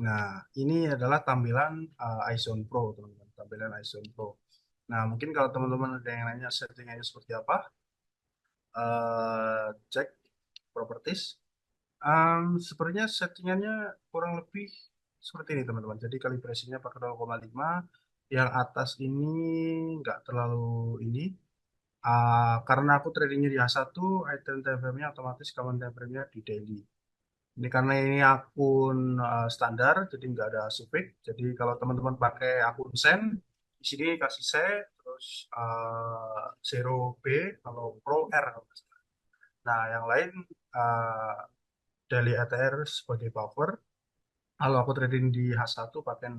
Nah, ini adalah tampilan iZone Pro, teman-teman. Tampilan iZone Pro. Nah, mungkin kalau teman-teman ada yang nanya settingannya seperti apa, cek properties. Sebenarnya settingannya kurang lebih seperti ini, teman-teman. Jadi kalibrasinya pakai 0,5. Yang atas ini nggak terlalu ini. Karena aku tradingnya di H1, item time frame-nya otomatis kawan time frame-nya di daily. Ini karena ini akun standar, jadi nggak ada suffix. Jadi kalau teman-teman pakai akun sen, di sini kasih C, terus 0B, kalau Pro R. Nah, yang lain uh, daily ATR sebagai buffer. Kalau aku trading di H1 pakai 6,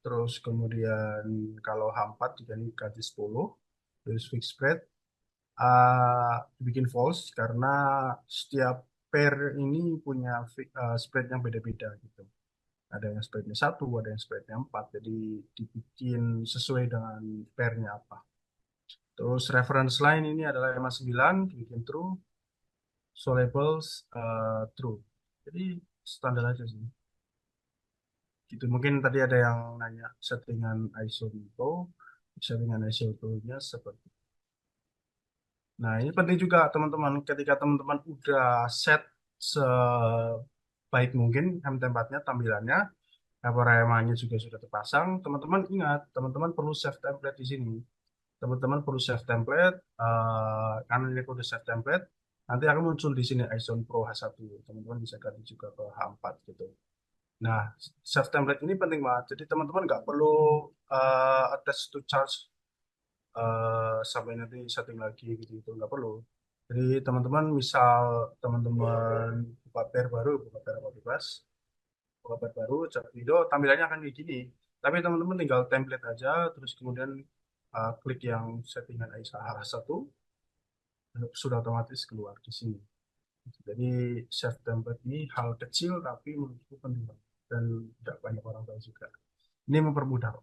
terus kemudian kalau H4 ganti 10, terus fixed spread. Bikin false karena setiap pair ini punya spread yang beda-beda gitu. Ada yang spreadnya 1, ada yang spreadnya 4, jadi dibikin sesuai dengan pairnya apa. Terus reference line ini adalah EMA 9, bikin true, solubles true. Jadi standar aja sih. Gitu. Mungkin tadi ada yang nanya settingan ISO itu, settingan ISO nya seperti. Nah, ini penting juga teman-teman. Ketika teman-teman udah set sebaik mungkin tempatnya, tampilannya, nya juga sudah terpasang. Teman-teman ingat, teman-teman perlu save template di sini. Teman-teman perlu save template. Karena ini udah save template, nanti akan muncul di sini iZone Pro H1. Teman-teman bisa ganti juga ke H4 gitu. Nah, save template ini penting banget. Jadi teman-teman nggak perlu attach to charge sampai nanti setting lagi gitu itu nggak perlu. Jadi teman-teman misal teman-teman buka pair baru, buka pair apa bebas, buka pair baru, cek video, tampilannya akan kayak gini. Tapi teman-teman tinggal template aja, terus kemudian klik yang settingan ISA 1, sudah otomatis keluar di sini. Jadi save template ini hal kecil tapi menurutku penting banget dan tidak banyak orang tahu juga. Ini mempermudah.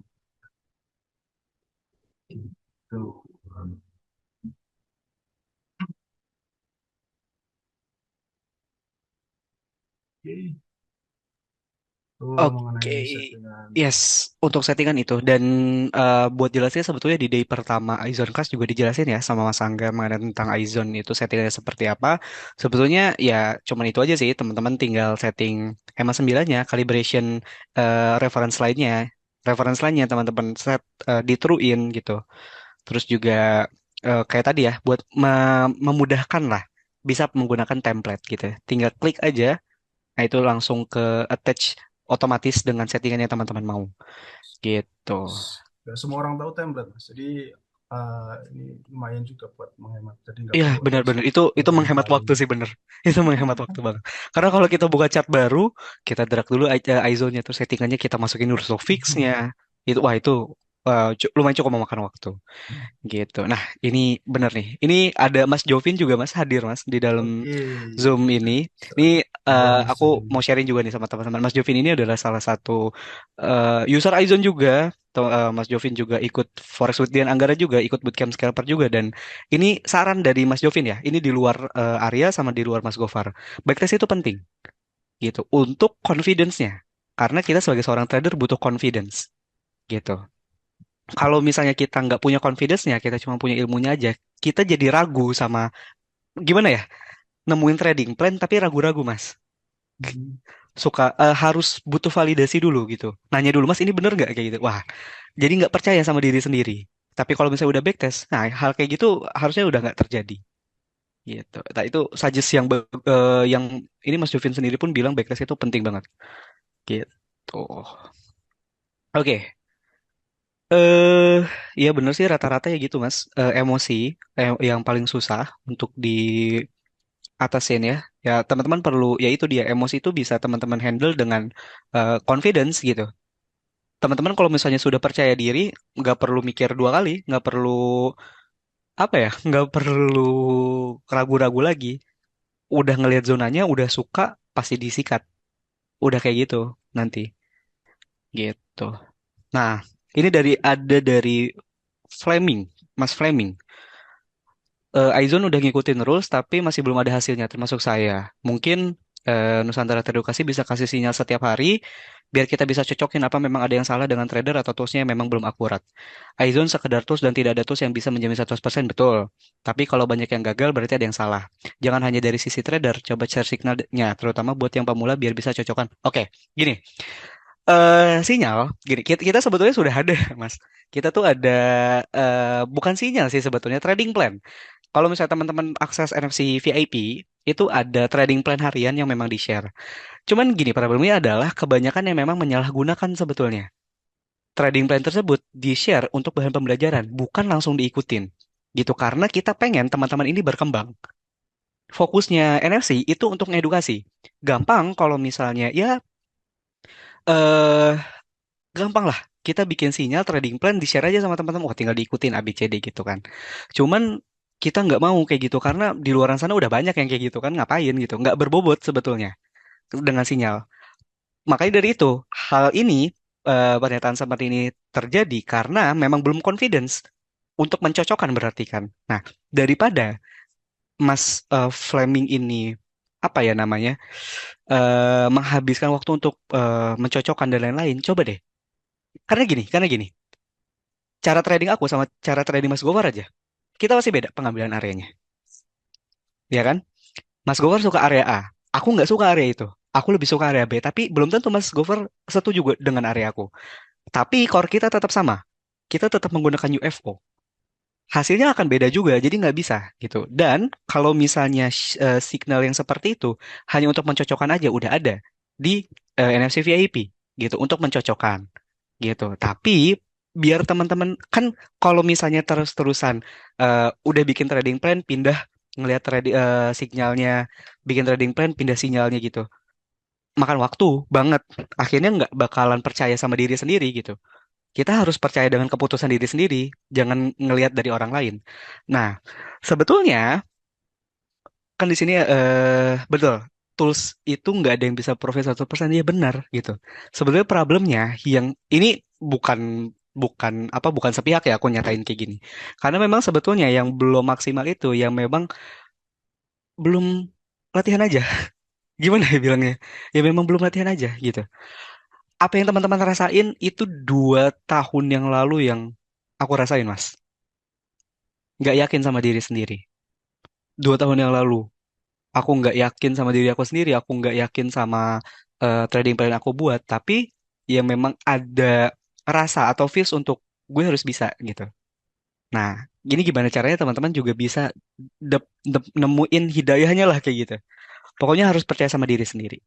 Gitu. Oke. Itu Oke, mengenai settingan. yes, untuk settingan itu dan buat jelasnya sebetulnya di day pertama Aizon Class juga dijelasin ya sama Mas Angga mengenai tentang Aizon itu settingannya seperti apa. Sebetulnya ya cuman itu aja sih, teman-teman tinggal setting HEMA 9-nya, calibration reference line-nya teman-teman set diteruin gitu. Terus juga kayak tadi ya, buat memudahkan lah, bisa menggunakan template gitu. Tinggal klik aja. Nah, itu langsung ke attach otomatis dengan settingan yang teman-teman mau. Gitu. Nggak semua orang tahu template, Mas. Jadi ini lumayan juga buat menghemat. Jadi nggak Iya, perlu attach benar-benar. Itu berkali menghemat kali. waktu sih, bener. Itu menghemat waktu banget. Karena kalau kita buka chart baru, kita drag dulu ISO-nya, terus settingannya kita masukin dulu fix-nya. Itu lumayan cukup memakan waktu. Gitu. Nah, ini bener nih. Ini ada Mas Jovin juga Mas hadir Mas di dalam Oke, Zoom ini. Ini halo Mas aku Jovin. mau sharing juga nih sama teman-teman. Mas Jovin ini adalah salah satu user Aizon juga. Mas Jovin juga ikut Forex with Dian Anggara juga, ikut bootcamp scalper juga. Dan ini saran dari Mas Jovin ya. Ini di luar area sama di luar Mas Gofar. Backtest itu penting gitu untuk confidence-nya. Karena kita sebagai seorang trader butuh confidence gitu. Kalau misalnya kita nggak punya confidence-nya, kita cuma punya ilmunya aja, kita jadi ragu sama gimana ya, nemuin trading plan tapi ragu-ragu mas. Suka harus butuh validasi dulu gitu. Nanya dulu mas ini bener nggak kayak gitu. Wah, jadi nggak percaya sama diri sendiri. Tapi kalau misalnya udah backtest, nah hal kayak gitu harusnya udah nggak terjadi. Gitu. Nah itu suggest yang ini Mas Jovin sendiri pun bilang backtest itu penting banget. Gitu. Oke. Eh, ya bener sih rata-rata ya gitu mas. Emosi yang paling susah untuk diatasin ya. Ya teman-teman perlu, ya itu dia emosi itu bisa teman-teman handle dengan confidence gitu. Teman-teman kalau misalnya sudah percaya diri, nggak perlu mikir dua kali, nggak perlu apa ya, nggak perlu ragu-ragu lagi. Udah ngelihat zonanya, udah suka, pasti disikat. Udah kayak gitu nanti, gitu. Nah, ini dari Fleming, Mas Fleming. Aizon udah ngikutin rules tapi masih belum ada hasilnya termasuk saya. Mungkin Nusantara Teredukasi bisa kasih sinyal setiap hari biar kita bisa cocokin apa memang ada yang salah dengan trader atau toolsnya yang memang belum akurat. Aizon sekedar tools dan tidak ada tools yang bisa menjamin 100% betul. Tapi kalau banyak yang gagal berarti ada yang salah. Jangan hanya dari sisi trader, coba share signalnya terutama buat yang pemula biar bisa cocokan. Oke, gini. Sinyal, gini, kita sebetulnya sudah ada, Mas. Kita tuh ada bukan sinyal sih sebetulnya trading plan. Kalau misalnya teman-teman akses NFC VIP, itu ada trading plan harian yang memang di-share. Cuman gini, problemnya adalah kebanyakan yang memang menyalahgunakan sebetulnya. Trading plan tersebut di-share untuk bahan pembelajaran, bukan langsung diikutin. Gitu, karena kita pengen teman-teman ini berkembang. Fokusnya NFC itu untuk ngedukasi. Gampang kalau misalnya, ya, eh gampang lah. Kita bikin sinyal trading plan, di-share aja sama teman-teman. Wah, tinggal diikutin ABCD gitu kan. Cuman kita nggak mau kayak gitu, karena di luar sana udah banyak yang kayak gitu kan. Ngapain gitu. Nggak berbobot sebetulnya dengan sinyal. Makanya dari itu, hal ini, pernyataan seperti ini terjadi karena memang belum confidence untuk mencocokkan berarti kan. Nah, daripada Mas Fleming ini, apa ya namanya, menghabiskan waktu untuk mencocokkan dan lain-lain, coba deh. Karena gini, cara trading aku sama cara trading Mas Gofar aja, kita pasti beda pengambilan areanya, ya kan? Mas Gofar suka area A, aku nggak suka area itu. Aku lebih suka area B, tapi belum tentu Mas Gofar setuju dengan area aku. Tapi core kita tetap sama. Kita tetap menggunakan UFO. Hasilnya akan beda juga, jadi nggak bisa gitu. Dan kalau misalnya signal yang seperti itu hanya untuk mencocokkan aja, udah ada di NFC VIP gitu untuk mencocokkan gitu. Tapi biar teman-teman kan, kalau misalnya terus-terusan udah bikin trading plan, pindah ngelihat sinyalnya, bikin trading plan, pindah sinyalnya gitu, makan waktu banget. Akhirnya nggak bakalan percaya sama diri sendiri gitu. Kita harus percaya dengan keputusan diri sendiri, jangan ngelihat dari orang lain. Nah, sebetulnya kan di sini betul, tools itu nggak ada yang bisa profit 100%, ya benar gitu. Sebetulnya problemnya yang ini bukan bukan sepihak ya aku nyatain kayak gini. Karena memang sebetulnya yang belum maksimal itu yang memang belum latihan aja. Gimana ya bilangnya? Ya memang belum latihan aja gitu. Apa yang teman-teman rasain itu 2 tahun yang lalu yang aku rasain, Mas. Nggak yakin sama diri sendiri. 2 tahun yang lalu, aku nggak yakin sama diri aku sendiri, aku nggak yakin sama trading plan yang aku buat, tapi ya memang ada rasa atau feels untuk gue harus bisa gitu. Nah, gini gimana caranya teman-teman juga bisa nemuin hidayahnya lah kayak gitu. Pokoknya harus percaya sama diri sendiri.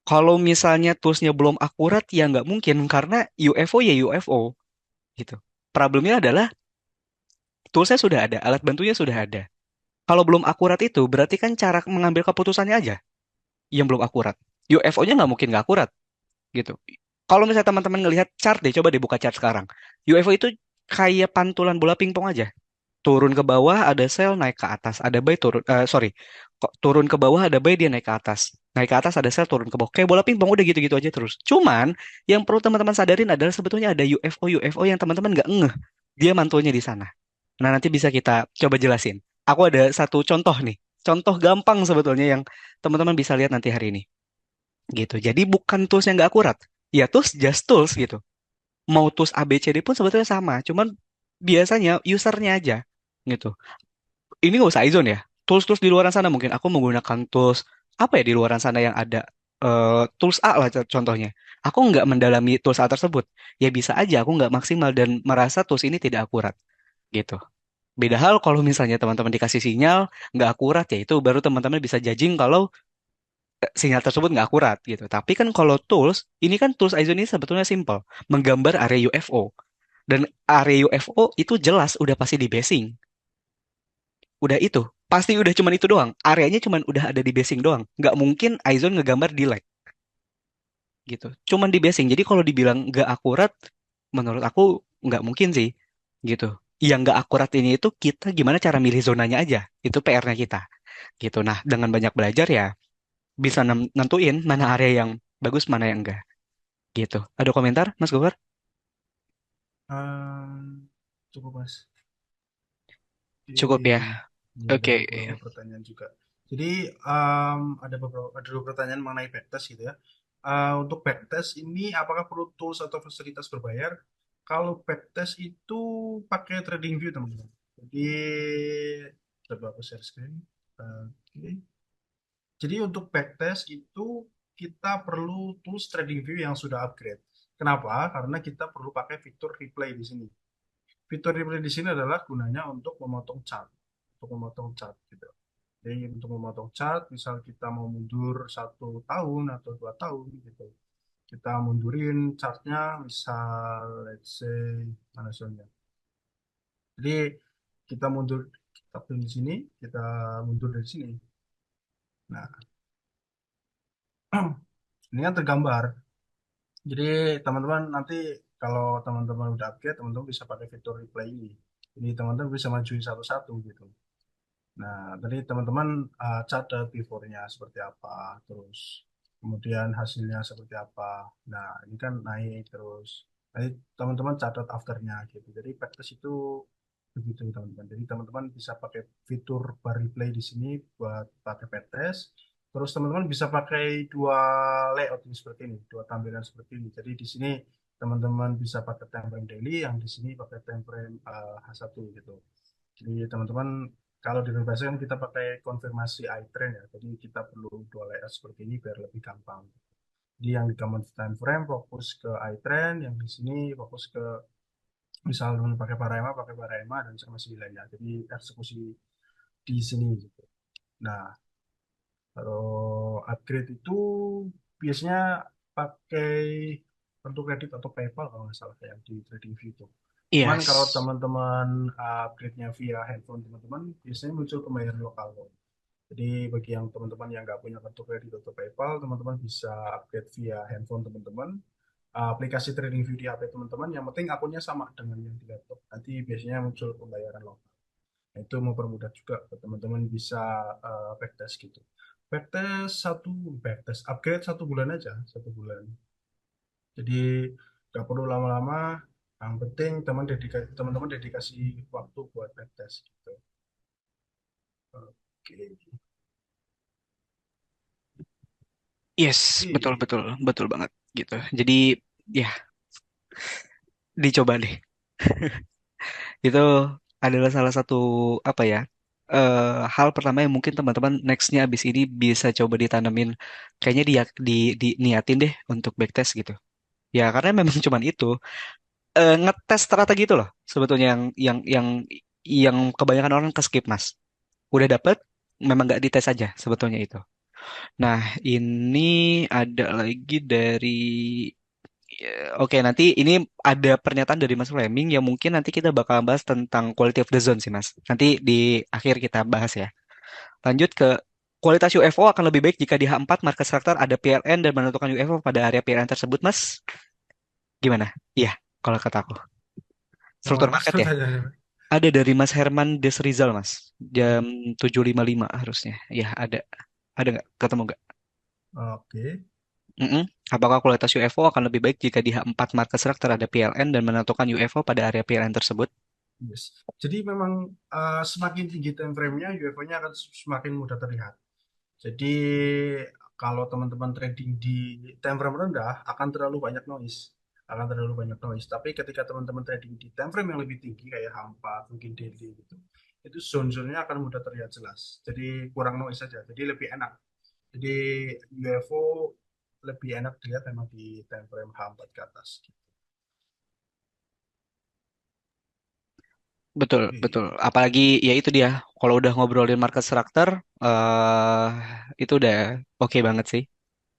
Kalau misalnya toolsnya belum akurat, ya nggak mungkin, karena UFO ya UFO gitu. Problemnya adalah toolsnya sudah ada, alat bantunya sudah ada. Kalau belum akurat itu berarti kan cara mengambil keputusannya aja yang belum akurat. UFO-nya nggak mungkin nggak akurat gitu. Kalau misalnya teman-teman ngelihat chart deh, coba deh buka chart sekarang. UFO itu kayak pantulan bola pingpong aja. Turun ke bawah ada sell, naik ke atas, ada buy, turun, sorry, kok turun ke bawah ada buy, dia naik ke atas. Naik ke atas ada sell, turun ke bawah. Kayak bola pingpong udah gitu-gitu aja terus. Cuman yang perlu teman-teman sadarin adalah sebetulnya ada UFO yang teman-teman nggak ngeh. Dia mantulnya di sana. Nah, nanti bisa kita coba jelasin. Aku ada satu contoh nih. Contoh gampang sebetulnya yang teman-teman bisa lihat nanti hari ini. Gitu. Jadi bukan tools yang nggak akurat. Ya tools, just tools gitu. Mau tools ABCD pun sebetulnya sama. Cuman biasanya usernya aja. Gitu. Ini nggak usah izon ya. Tools-tools di luar sana mungkin aku menggunakan tools apa ya di luar sana yang ada, tools A lah contohnya. Aku nggak mendalami tools A tersebut. Ya bisa aja aku nggak maksimal dan merasa tools ini tidak akurat. Gitu. Beda hal kalau misalnya teman-teman dikasih sinyal nggak akurat, ya itu baru teman-teman bisa judging kalau sinyal tersebut nggak akurat gitu. Tapi kan kalau tools, ini kan tools ISO ini sebetulnya simple, menggambar area UFO. Dan area UFO itu jelas udah pasti di basing. Udah itu, pasti udah cuman itu doang. Areanya cuman udah ada di basing doang. Nggak mungkin ISO ngegambar di lag gitu. Cuman di basing. Jadi kalau dibilang nggak akurat, menurut aku nggak mungkin sih gitu. Yang nggak akurat ini itu kita gimana cara milih zonanya aja. Itu PR-nya kita gitu. Nah, dengan banyak belajar ya bisa nentuin mana area yang bagus, mana yang enggak gitu. Ada komentar, Mas Gofar? Eh, cukup Mas. Cukup ya. Jadi ini ada Oke. beberapa pertanyaan juga. Jadi ada dua pertanyaan mengenai backtest gitu ya. Untuk backtest ini apakah perlu tools atau fasilitas berbayar? Kalau backtest itu pakai TradingView teman-teman. Jadi coba aku share screen. Oke. Jadi untuk backtest itu kita perlu tools TradingView yang sudah upgrade. Kenapa? Karena kita perlu pakai fitur replay di sini. Fitur replay di sini adalah gunanya untuk memotong chart. untuk memotong chart gitu. Jadi untuk memotong chart, misal kita mau mundur 1 tahun atau 2 tahun gitu, kita mundurin chartnya, misal let's say mana soalnya. Jadi kita mundur, kita pilih di sini, kita mundur dari sini. Nah, ini kan tergambar. Jadi teman-teman nanti kalau teman-teman udah upgrade, teman-teman bisa pakai fitur replay ini. Jadi teman-teman bisa majuin satu-satu gitu. Nah, tadi teman-teman catat before-nya seperti apa, terus kemudian hasilnya seperti apa. Nah, ini kan naik terus. Nanti teman-teman catat after-nya gitu. Jadi backtest itu begitu teman-teman. Jadi teman-teman bisa pakai fitur bar replay di sini buat pakai backtest. Terus teman-teman bisa pakai dua layout ini seperti ini, dua tampilan seperti ini. Jadi di sini teman-teman bisa pakai time frame daily, yang di sini pakai time frame H1 gitu. Jadi teman-teman kalau di Indonesia kan kita pakai konfirmasi iTrend ya, jadi kita perlu dua layer seperti ini biar lebih gampang. Jadi yang di command time frame fokus ke iTrend, yang di sini fokus ke misal pakai Parema dan sama si lainnya. Jadi eksekusi di sini gitu. Nah, kalau upgrade itu biasanya pakai kartu kredit atau PayPal kalau nggak salah yang di TradingView itu. Cuman kalau Yes. teman-teman upgrade-nya via handphone teman-teman, biasanya muncul pembayaran lokal kok. Jadi bagi yang teman-teman yang nggak punya kartu kredit atau PayPal, teman-teman bisa upgrade via handphone teman-teman. Aplikasi TradingView di HP teman-teman, yang penting akunnya sama dengan yang di laptop. Nanti biasanya muncul pembayaran lokal. Nah, itu mempermudah juga buat teman-teman bisa backtest gitu. Backtest upgrade 1 bulan aja, 1 bulan. Jadi nggak perlu lama-lama. Yang penting teman-teman dedikasi waktu buat backtest gitu. Oke. Yes, betul Oke. betul betul banget gitu. Jadi ya dicoba deh. Itu adalah salah satu apa ya? Hal pertama yang mungkin teman-teman nextnya abis ini bisa coba ditanamin, kayaknya niatin deh untuk backtest gitu. Ya karena memang cuman itu, ngetes strategi itu loh sebetulnya yang kebanyakan orang ke skip mas. Udah dapet, memang nggak dites aja sebetulnya itu. Nah, ini ada lagi dari oke, nanti ini ada pernyataan dari Mas Fleming yang mungkin nanti kita bakal bahas tentang quality of the zone sih, Mas. Nanti di akhir kita bahas ya. Lanjut ke kualitas UFO akan lebih baik jika di H4 market structure ada PLN dan menentukan UFO pada area PLN tersebut, Mas. Gimana? Iya, kalau kata aku. Struktur Apa market ya. pertanyaannya? Ada dari Mas Herman Desrizal, Mas. Jam 7.55 harusnya. Ya, ada. Ada nggak? Ketemu nggak? Oke. Mm-mm. Apakah kualitas UFO akan lebih baik jika di H4 market structure ada PLN dan menentukan UFO pada area PLN tersebut? Yes. Jadi memang semakin tinggi time frame-nya, UFO-nya akan semakin mudah terlihat. Jadi kalau teman-teman trading di time frame rendah akan terlalu banyak noise, akan terlalu banyak noise. Tapi ketika teman-teman trading di time frame yang lebih tinggi kayak H4, mungkin daily gitu, itu zone-zonenya akan mudah terlihat jelas. Jadi kurang noise saja. Jadi lebih enak. Jadi UFO lebih enak dilihat memang di time frame H4 ke atas. Betul, Oke. betul. Apalagi ya itu dia. Kalau udah ngobrolin market structure, itu udah oke banget sih.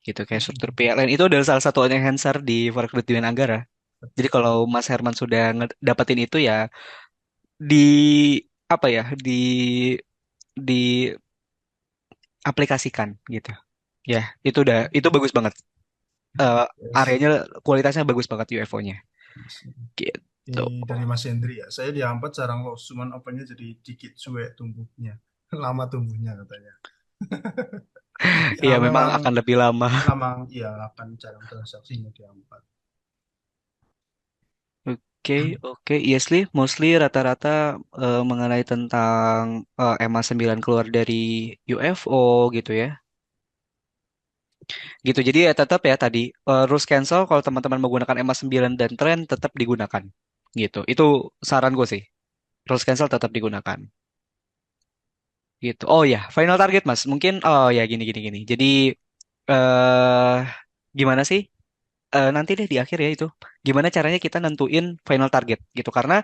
Gitu kayak struktur PLN itu adalah salah satu enhancer di Forex Dunia Anggara. Jadi kalau Betul. Mas Herman sudah dapetin itu ya di apa ya diaplikasikan gitu. Ya itu itu bagus banget. Eh, Yes. Areanya kualitasnya bagus banget UFO-nya. Gitu. Dari Mas Hendri ya. Saya di Ampat jarang loss, cuman opennya jadi dikit suwe tumbuhnya. Lama tumbuhnya katanya. Ya Iya memang memang akan lebih lama. memang ya akan jarang transaksinya di Ampat. Oke, oke. Yes, Li. Mostly rata-rata mengenai tentang EMA 9 keluar dari UFO gitu ya. Gitu. Jadi ya tetap ya tadi rules cancel kalau teman-teman menggunakan EMA 9 dan trend tetap digunakan. Gitu. Itu saran gue sih. Rules cancel tetap digunakan. Gitu. Oh ya, final target Mas. Mungkin oh ya gini gini gini. Jadi eh gimana sih? Nanti deh di akhir ya itu. Gimana caranya kita nentuin final target gitu. Karena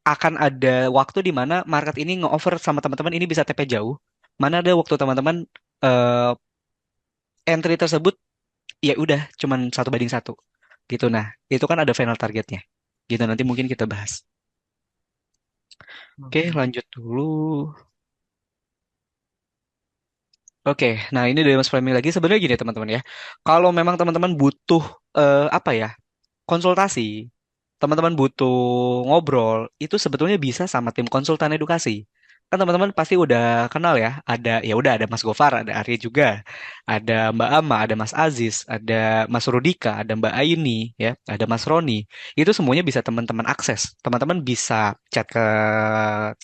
akan ada waktu di mana market ini nge-offer sama teman-teman ini bisa TP jauh. Mana ada waktu teman-teman eh, entry tersebut ya udah cuman 1 banding 1 gitu. Nah, itu kan ada final targetnya. Gitu nanti mungkin kita bahas. Oke, Oke. lanjut dulu. Oke, nah ini dari Mas Framing lagi. Sebenarnya gini teman-teman ya. Kalau memang teman-teman butuh apa ya, konsultasi, teman-teman butuh ngobrol, itu sebetulnya bisa sama tim konsultan edukasi. Kan teman-teman pasti udah kenal ya, ya udah ada Mas Gofar, ada Arya juga, ada Mbak Ama, ada Mas Aziz, ada Mas Rudika, ada Mbak Aini, ya, ada Mas Roni. Itu semuanya bisa teman-teman akses. Teman-teman bisa chat ke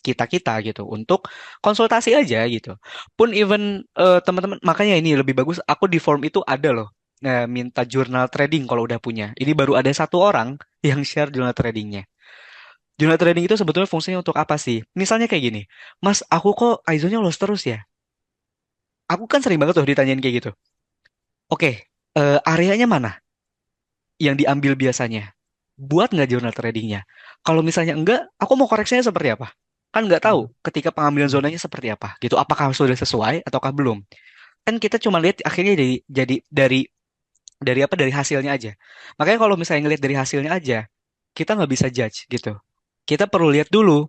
kita-kita gitu untuk konsultasi aja gitu. Pun even teman-teman, makanya ini lebih bagus aku di form itu ada loh. Minta jurnal trading kalau udah punya. Ini baru ada 1 orang yang share jurnal tradingnya. Jurnal trading itu sebetulnya fungsinya untuk apa sih? Misalnya kayak gini, Mas, aku kok ISO-nya loss terus ya? Aku kan sering banget tuh ditanyain kayak gitu. Oke, areanya mana yang diambil biasanya? Buat nggak jurnal tradingnya? Kalau misalnya enggak, aku mau koreksinya seperti apa? Kan nggak tahu Hmm. ketika pengambilan Hmm. zonanya seperti apa, gitu. Apakah sudah sesuai ataukah belum? Kan kita cuma lihat akhirnya jadi dari apa dari hasilnya aja. Makanya kalau misalnya ngelihat dari hasilnya aja, kita nggak bisa judge gitu. Kita perlu lihat dulu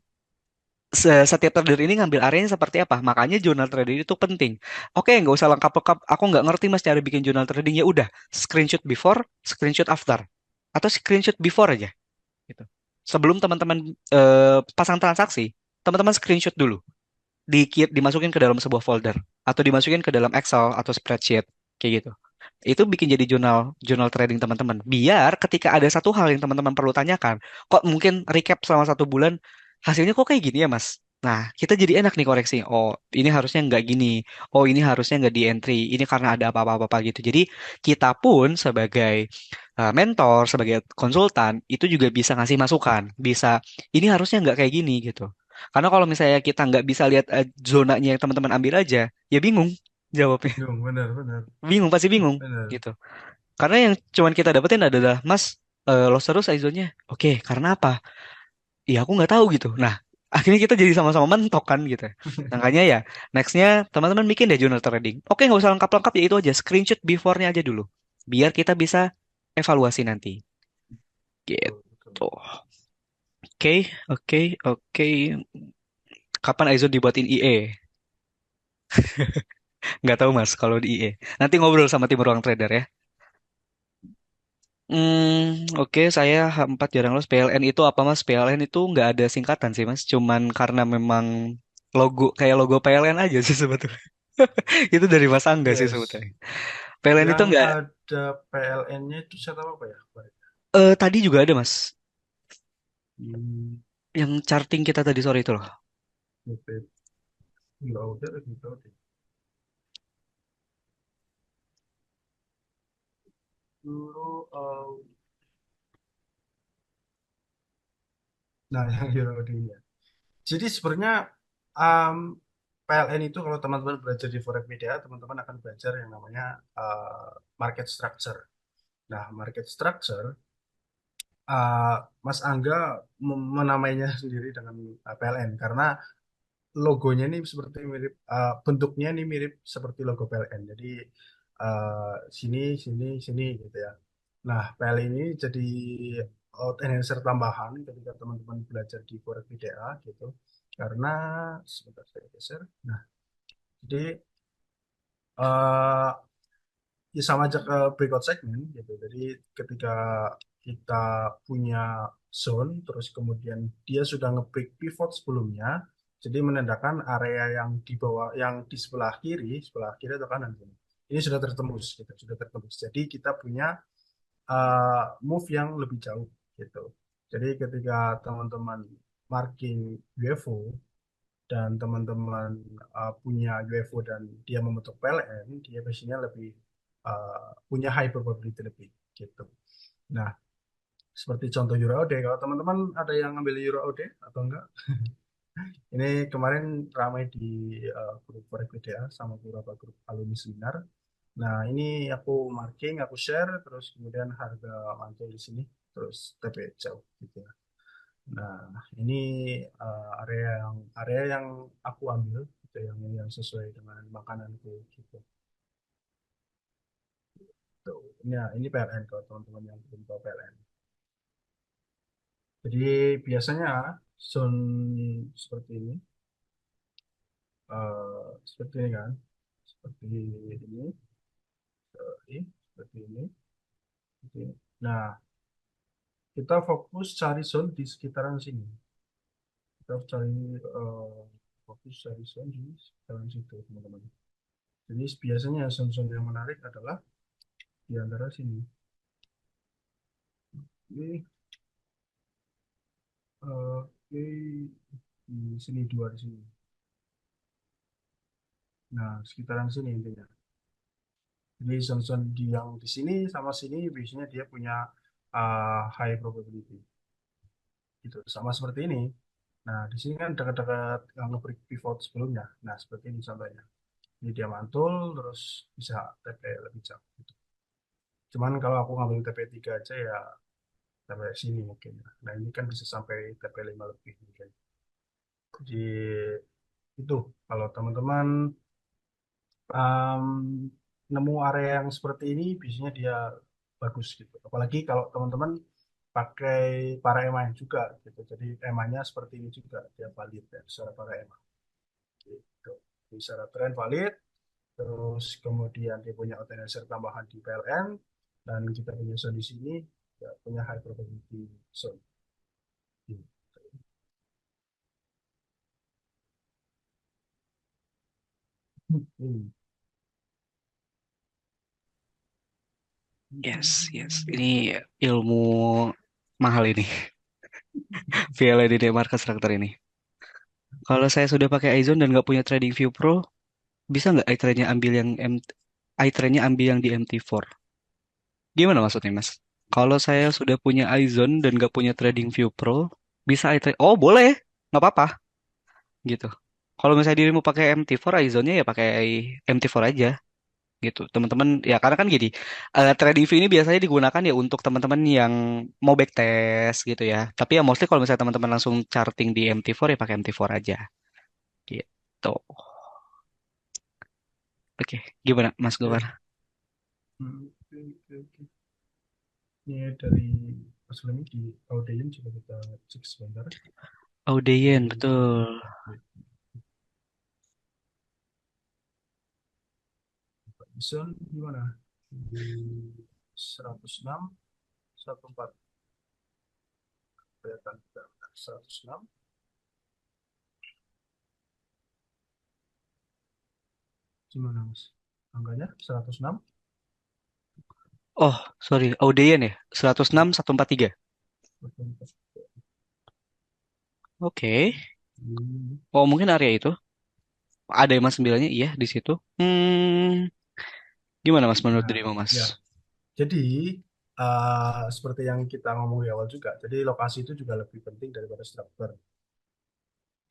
setiap trader ini ngambil areanya seperti apa. Makanya jurnal trading itu penting. Oke, nggak usah lengkap-lengkap. Aku nggak ngerti mas cara bikin jurnal trading. Ya udah, screenshot before, screenshot after, atau screenshot before aja. Gitu. Sebelum teman-teman pasang transaksi, teman-teman screenshot dulu, dimasukin ke dalam sebuah folder, atau dimasukin ke dalam Excel atau spreadsheet, kayak gitu. Itu bikin jadi jurnal jurnal trading teman-teman. Biar ketika ada satu hal yang teman-teman perlu tanyakan, kok mungkin recap selama 1 bulan, hasilnya kok kayak gini ya Mas? Nah, kita jadi enak nih koreksi. Oh, ini harusnya nggak gini. Oh, ini harusnya nggak di entry. Ini karena ada apa-apa gitu. Jadi, kita pun sebagai mentor, sebagai konsultan, itu juga bisa ngasih masukan. Bisa, ini harusnya nggak kayak gini gitu. Karena kalau misalnya kita nggak bisa lihat zonanya yang teman-teman ambil aja, ya bingung jawabnya. Bingung, benar, benar, Bingung, pasti bingung benar. gitu. Karena yang cuman kita dapetin adalah, Mas, loss terus ISO-nya. Oke, karena apa? Ya aku nggak tahu gitu. Nah, akhirnya kita jadi sama-sama mentok kan gitu. Makanya ya, nextnya teman-teman bikin deh journal trading. Oke, nggak usah lengkap-lengkap ya itu aja. Screenshot before-nya aja dulu. Biar kita bisa evaluasi nanti. Betul, betul. Gitu. Oke, oke, oke. Kapan ISO dibuatin IE? Nggak tahu Mas kalau di IE. Nanti ngobrol sama tim ruang trader ya. Oke, saya H4 jarang los. PLN itu apa Mas? PLN itu nggak ada singkatan sih Mas. Cuman karena memang kayak logo PLN aja sih sebetulnya. Itu dari Mas Angga sih Yes. sebetulnya. PLN itu Yang nggak. ada PLN-nya itu set apa ya? Tadi juga ada Mas. Hmm, Yang charting kita tadi sore itu loh. oke. Nggak udah, gitu. Dulu, nah yang Euro ya. Jadi sebenarnya um, PLN itu kalau teman-teman belajar di Forex Media, teman-teman akan belajar yang namanya market structure. Nah, market structure, uh, Mas Angga menamainya sendiri dengan PLN karena logonya ini seperti mirip, bentuknya ini mirip seperti logo PLN. Jadi sini, sini, sini gitu ya. Nah, PLN ini jadi out enhancer tambahan ketika teman-teman belajar di Forex VDA gitu. Karena sebentar saya geser. Nah, jadi eh ya sama aja ke breakout segment gitu. Jadi ketika kita punya zone, terus kemudian dia sudah nge-break pivot sebelumnya, jadi menandakan area yang di bawah, yang di sebelah kiri atau kanan, ini sudah tertembus, gitu, sudah tertembus. Jadi kita punya move yang lebih jauh, gitu. Jadi ketika teman-teman marking UFO dan teman-teman punya UFO dan dia membentuk PLN, dia biasanya lebih punya high probability lebih gitu. Nah, seperti contoh Euro OD, kalau teman-teman ada yang ngambil Euro OD atau enggak? Ini kemarin ramai di grup Forex BDA sama beberapa grup alumni seminar. Nah, ini aku marking, aku share, terus kemudian harga mantul di sini, terus TP jauh gitu ya. Nah, ini area yang aku ambil, gitu, yang sesuai dengan makananku gitu. Tuh. Nah, ini PLN kalau teman-teman yang belum tahu PLN. Jadi biasanya zone seperti ini, seperti ini kan, seperti ini, seperti ini, seperti ini. Nah, kita fokus cari zone di sekitaran sini. Kita harus cari fokus cari zone di sekitaran situ, teman-teman. Jadi biasanya zone-zone yang menarik adalah di antara sini. Ini, oke, di sini dua di sini. Nah, sekitaran sini intinya. Jadi zone-zone yang di sini sama sini biasanya dia punya high probability. Gitu. Sama seperti ini. Nah, di sini kan dekat-dekat ngebreak pivot sebelumnya. Nah, seperti ini contohnya. Ini dia mantul, terus bisa TP lebih jauh. Gitu. Cuman kalau aku ngambil TP 3 aja ya sampai sini mungkin. Nah, ini kan bisa sampai TP 5 lebih mungkin. Jadi itu kalau teman-teman um, nemu area yang seperti ini biasanya dia bagus gitu. Apalagi kalau teman-teman pakai para EMA juga gitu. Jadi EMA-nya seperti ini juga dia valid ya secara para EMA. Gitu. Jadi secara tren valid, terus kemudian dia punya organizer tambahan di PLN dan kita punya zone di sini ya punya high probability zone. Gitu. Hmm. Yes, yes. Ini ilmu mahal ini. VLAD Market Structure ini. Kalau saya sudah pakai iZone dan nggak punya TradingView Pro, bisa nggak iTrade-nya ambil yang iTrade-nya ambil yang di MT4? Gimana maksudnya, Mas? Kalau saya sudah punya iZone dan nggak punya TradingView Pro, bisa iTrade? Oh, boleh. Nggak apa-apa. Gitu. Kalau misalnya dirimu pakai MT4, iZone-nya ya pakai MT4 aja. Gitu. Teman-teman, ya karena kan gini, TradingView ini biasanya digunakan ya untuk teman-teman yang mau backtest gitu ya. Tapi ya mostly kalau misalnya teman-teman langsung charting di MT4 ya pakai MT4 aja. Gitu. Oke, gimana Mas Gowar? Oke. Oke, oke, oke. Ini dari Mas Lemi di Audion coba kita cek sebentar. Audeyen, Audion betul. Bison gimana? Di 106, 14 kelihatan tidak? 106 gimana Mas? Angkanya 106. Oh, sorry, Audeyen ya? 106, 143. Oke. Hmm. Oh, mungkin area itu. Ada yang Mas 9-nya, iya, di situ. Gimana Mas menurut Nah, dirimu Mas? ya. Jadi seperti yang kita ngomong di awal juga. Jadi lokasi itu juga lebih penting daripada struktur.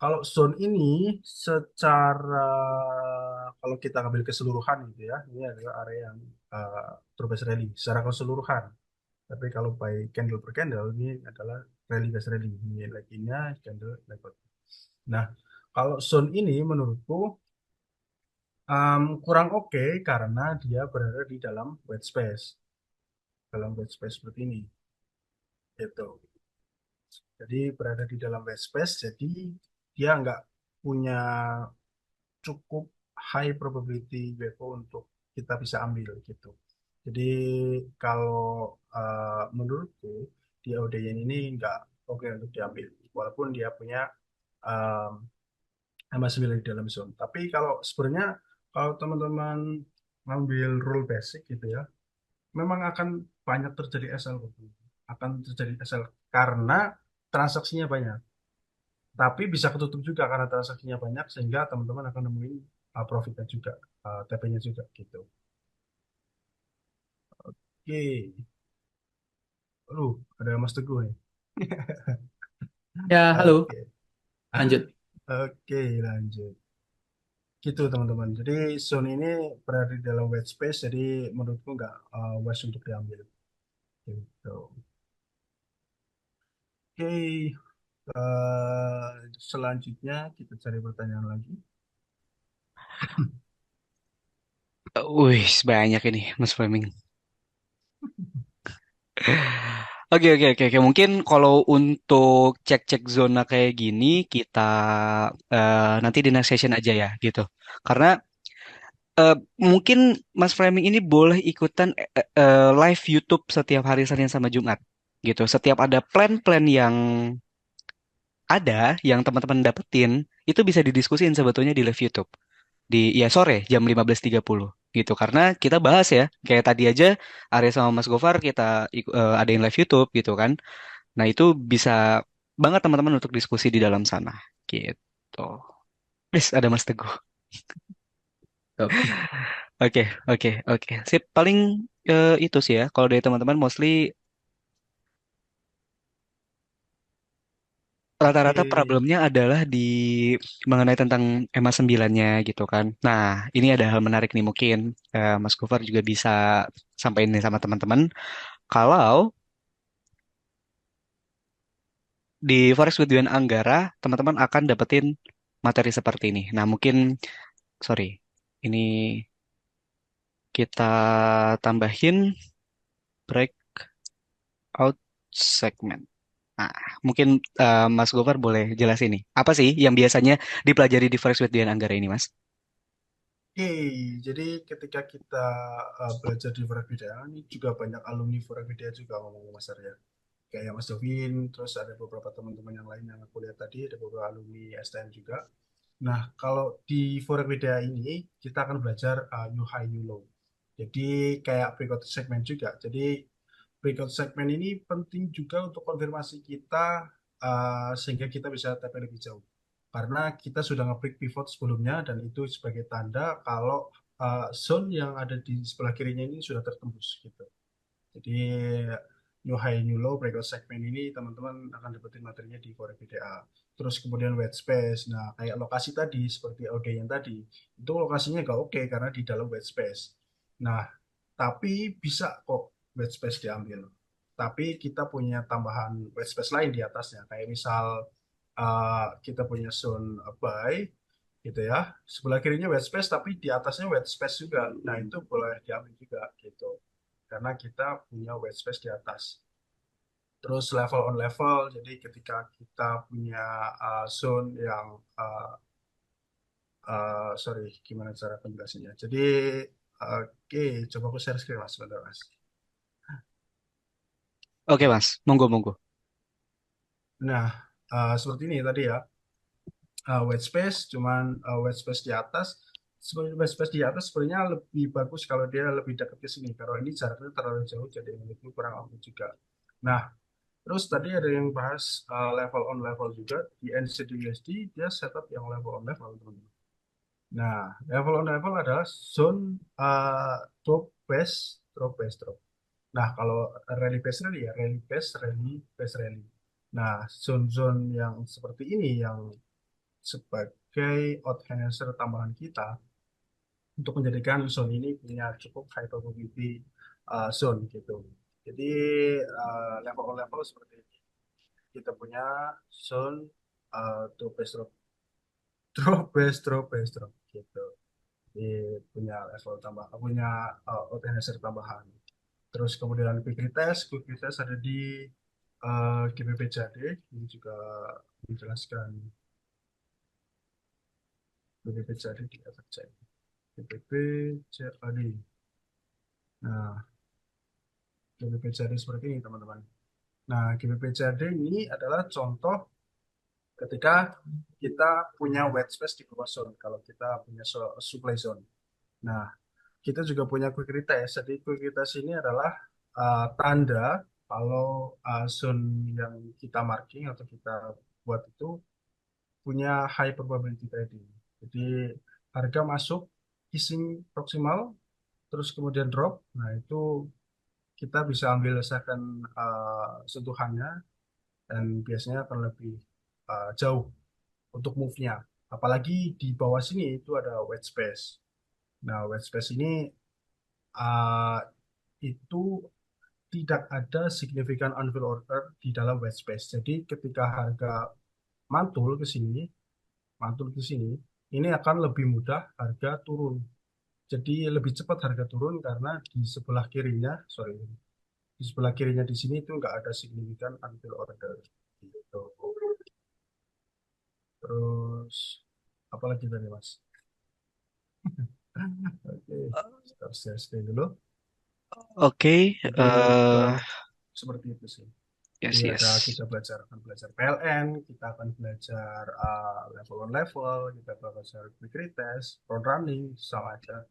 Kalau zone ini secara kalau kita ambil keseluruhan gitu ya, ini adalah area yang berbase rally secara keseluruhan. Tapi kalau by candle per candle ini adalah rally based rally. Ini lagi-nya candle level. Nah, kalau zone ini menurutku kurang oke karena dia berada di dalam white space, dalam white space seperti ini. Gitu. Jadi berada di dalam white space, jadi dia nggak punya cukup high probability WFO untuk kita bisa ambil gitu. Jadi kalau menurutku di ODN ini nggak oke untuk diambil, walaupun dia punya um, MA9 di dalam zone. Tapi kalau sebenarnya kalau teman-teman ngambil rule basic gitu ya, memang akan banyak terjadi SL gitu. Akan terjadi SL karena transaksinya banyak. Tapi bisa ketutup juga karena transaksinya banyak sehingga teman-teman akan nemuin profitnya juga, TP-nya juga gitu. Oke, ada Mas Teguh nih. Ya, halo. Oke, Lanjut. oke lanjut. Gitu teman-teman. Jadi zone ini berada di dalam white space, jadi menurutku nggak wise untuk diambil. Gitu. Oke, Selanjutnya kita cari pertanyaan lagi. Wih, banyak ini, Mas Fleming. Oke, oke, oke, oke. Mungkin kalau untuk cek-cek zona kayak gini, kita nanti di next session aja ya, gitu. Karena eh, mungkin Mas Fleming ini boleh ikutan live YouTube setiap hari Senin sama Jumat, gitu. Setiap ada plan-plan yang ada, yang teman-teman dapetin, itu bisa didiskusin sebetulnya di live YouTube. Di ya sore jam 15.30 gitu karena kita bahas ya kayak tadi aja Arya sama Mas Gofar kita adain live YouTube gitu kan. Nah, itu bisa banget teman-teman untuk diskusi di dalam sana gitu. Yes, ada Mas Teguh. Oke. Oke, oke, oke. Sip, paling itu sih ya. Kalau dari teman-teman mostly rata-rata Oke. problemnya adalah di mengenai tentang EMA 9-nya gitu kan. Nah, ini ada hal menarik nih mungkin Mas Gofar juga bisa sampaikan ini sama teman-teman. Kalau di Forex with Duen Anggara, teman-teman akan dapetin materi seperti ini. Nah, mungkin, sorry, ini kita tambahin breakout segment. Nah, mungkin Mas Gofar boleh jelasin nih. Apa sih yang biasanya dipelajari di Forex with Duen Anggara ini, Mas? Oke, jadi ketika kita belajar di Forex ini juga banyak alumni Forex juga ngomong Mas Arya. Kayak Mas Dovin, terus ada beberapa teman-teman yang lain yang aku lihat tadi, ada beberapa alumni STM juga. Nah, kalau di Forex ini kita akan belajar new high, new low. Jadi kayak breakout segment juga. Jadi breakout segment ini penting juga untuk konfirmasi kita sehingga kita bisa TP lebih jauh. Karena kita sudah nge-break pivot sebelumnya dan itu sebagai tanda kalau zone yang ada di sebelah kirinya ini sudah tertembus gitu. Jadi new high, new low, breakout segment ini teman-teman akan dapetin materinya di Forex BDA. Terus kemudian white space. Nah, kayak lokasi tadi, seperti OD yang tadi, itu lokasinya nggak oke karena di dalam white space. Nah, tapi bisa kok white space diambil. Tapi kita punya tambahan white space lain di atasnya. Kayak misal kita punya zone buy, gitu ya. Sebelah kirinya white space, tapi di atasnya white space juga. Nah, itu boleh diambil juga, gitu karena kita punya white space di atas. Terus level on level, jadi ketika kita punya zone yang sorry, gimana cara penjelasannya? Jadi oke, coba aku share screen mas, sebentar mas. Oke, Mas. Monggo, monggo. Nah, seperti ini tadi ya, white space, cuman white space di atas. Sebenarnya white space di atas sebenarnya lebih bagus kalau dia lebih dekat ke sini. Kalau ini jaraknya terlalu jauh, jadi itu kurang oke juga. Nah, terus tadi ada yang bahas level on level juga di NZD USD dia setup yang level on level teman-teman. Nah, level on level adalah zone drop base drop base drop. Nah, kalau rally base rally ya rally base rally. Nah, zone-zone yang seperti ini yang sebagai out enhancer tambahan kita untuk menjadikan zone ini punya cukup high probability zone gitu. Jadi level on level seperti ini. Kita punya zone drop base drop drop base drop gitu. Di punya level tambah punya organizer tambahan. Terus kemudian quick retest ada di GBP JAD ini juga menjelaskan GBP JAD di efek JAD. GBP JAD. Nah, GBP JAD seperti ini teman-teman. Nah, GBP JAD ini adalah contoh ketika kita punya white space di bawah zone kalau kita punya supply zone. Nah, kita juga punya quick retest. Jadi quick retest ini adalah tanda kalau zone yang kita marking atau kita buat itu punya high probability trading. Jadi harga masuk, kissing proximal, terus kemudian drop. Nah itu kita bisa ambil second sentuhannya dan biasanya akan lebih jauh untuk move-nya. Apalagi di bawah sini itu ada white space. Nah, white space ini uh, itu tidak ada signifikan unfilled order di dalam white space. Jadi ketika harga mantul ke sini, mantul ke sini, ini akan lebih mudah harga turun. Jadi lebih cepat harga turun karena di sebelah kirinya, sorry, di sebelah kirinya di sini itu nggak ada signifikan unfilled order. Gitu. Terus apa lagi tadi Mas? Oke, kita share dulu. Oke, Jadi kurang seperti itu sih. Jadi yes, ada yes. kita akan belajar PLN, kita akan belajar level on level, kita akan belajar quick retest, road running, sama aja.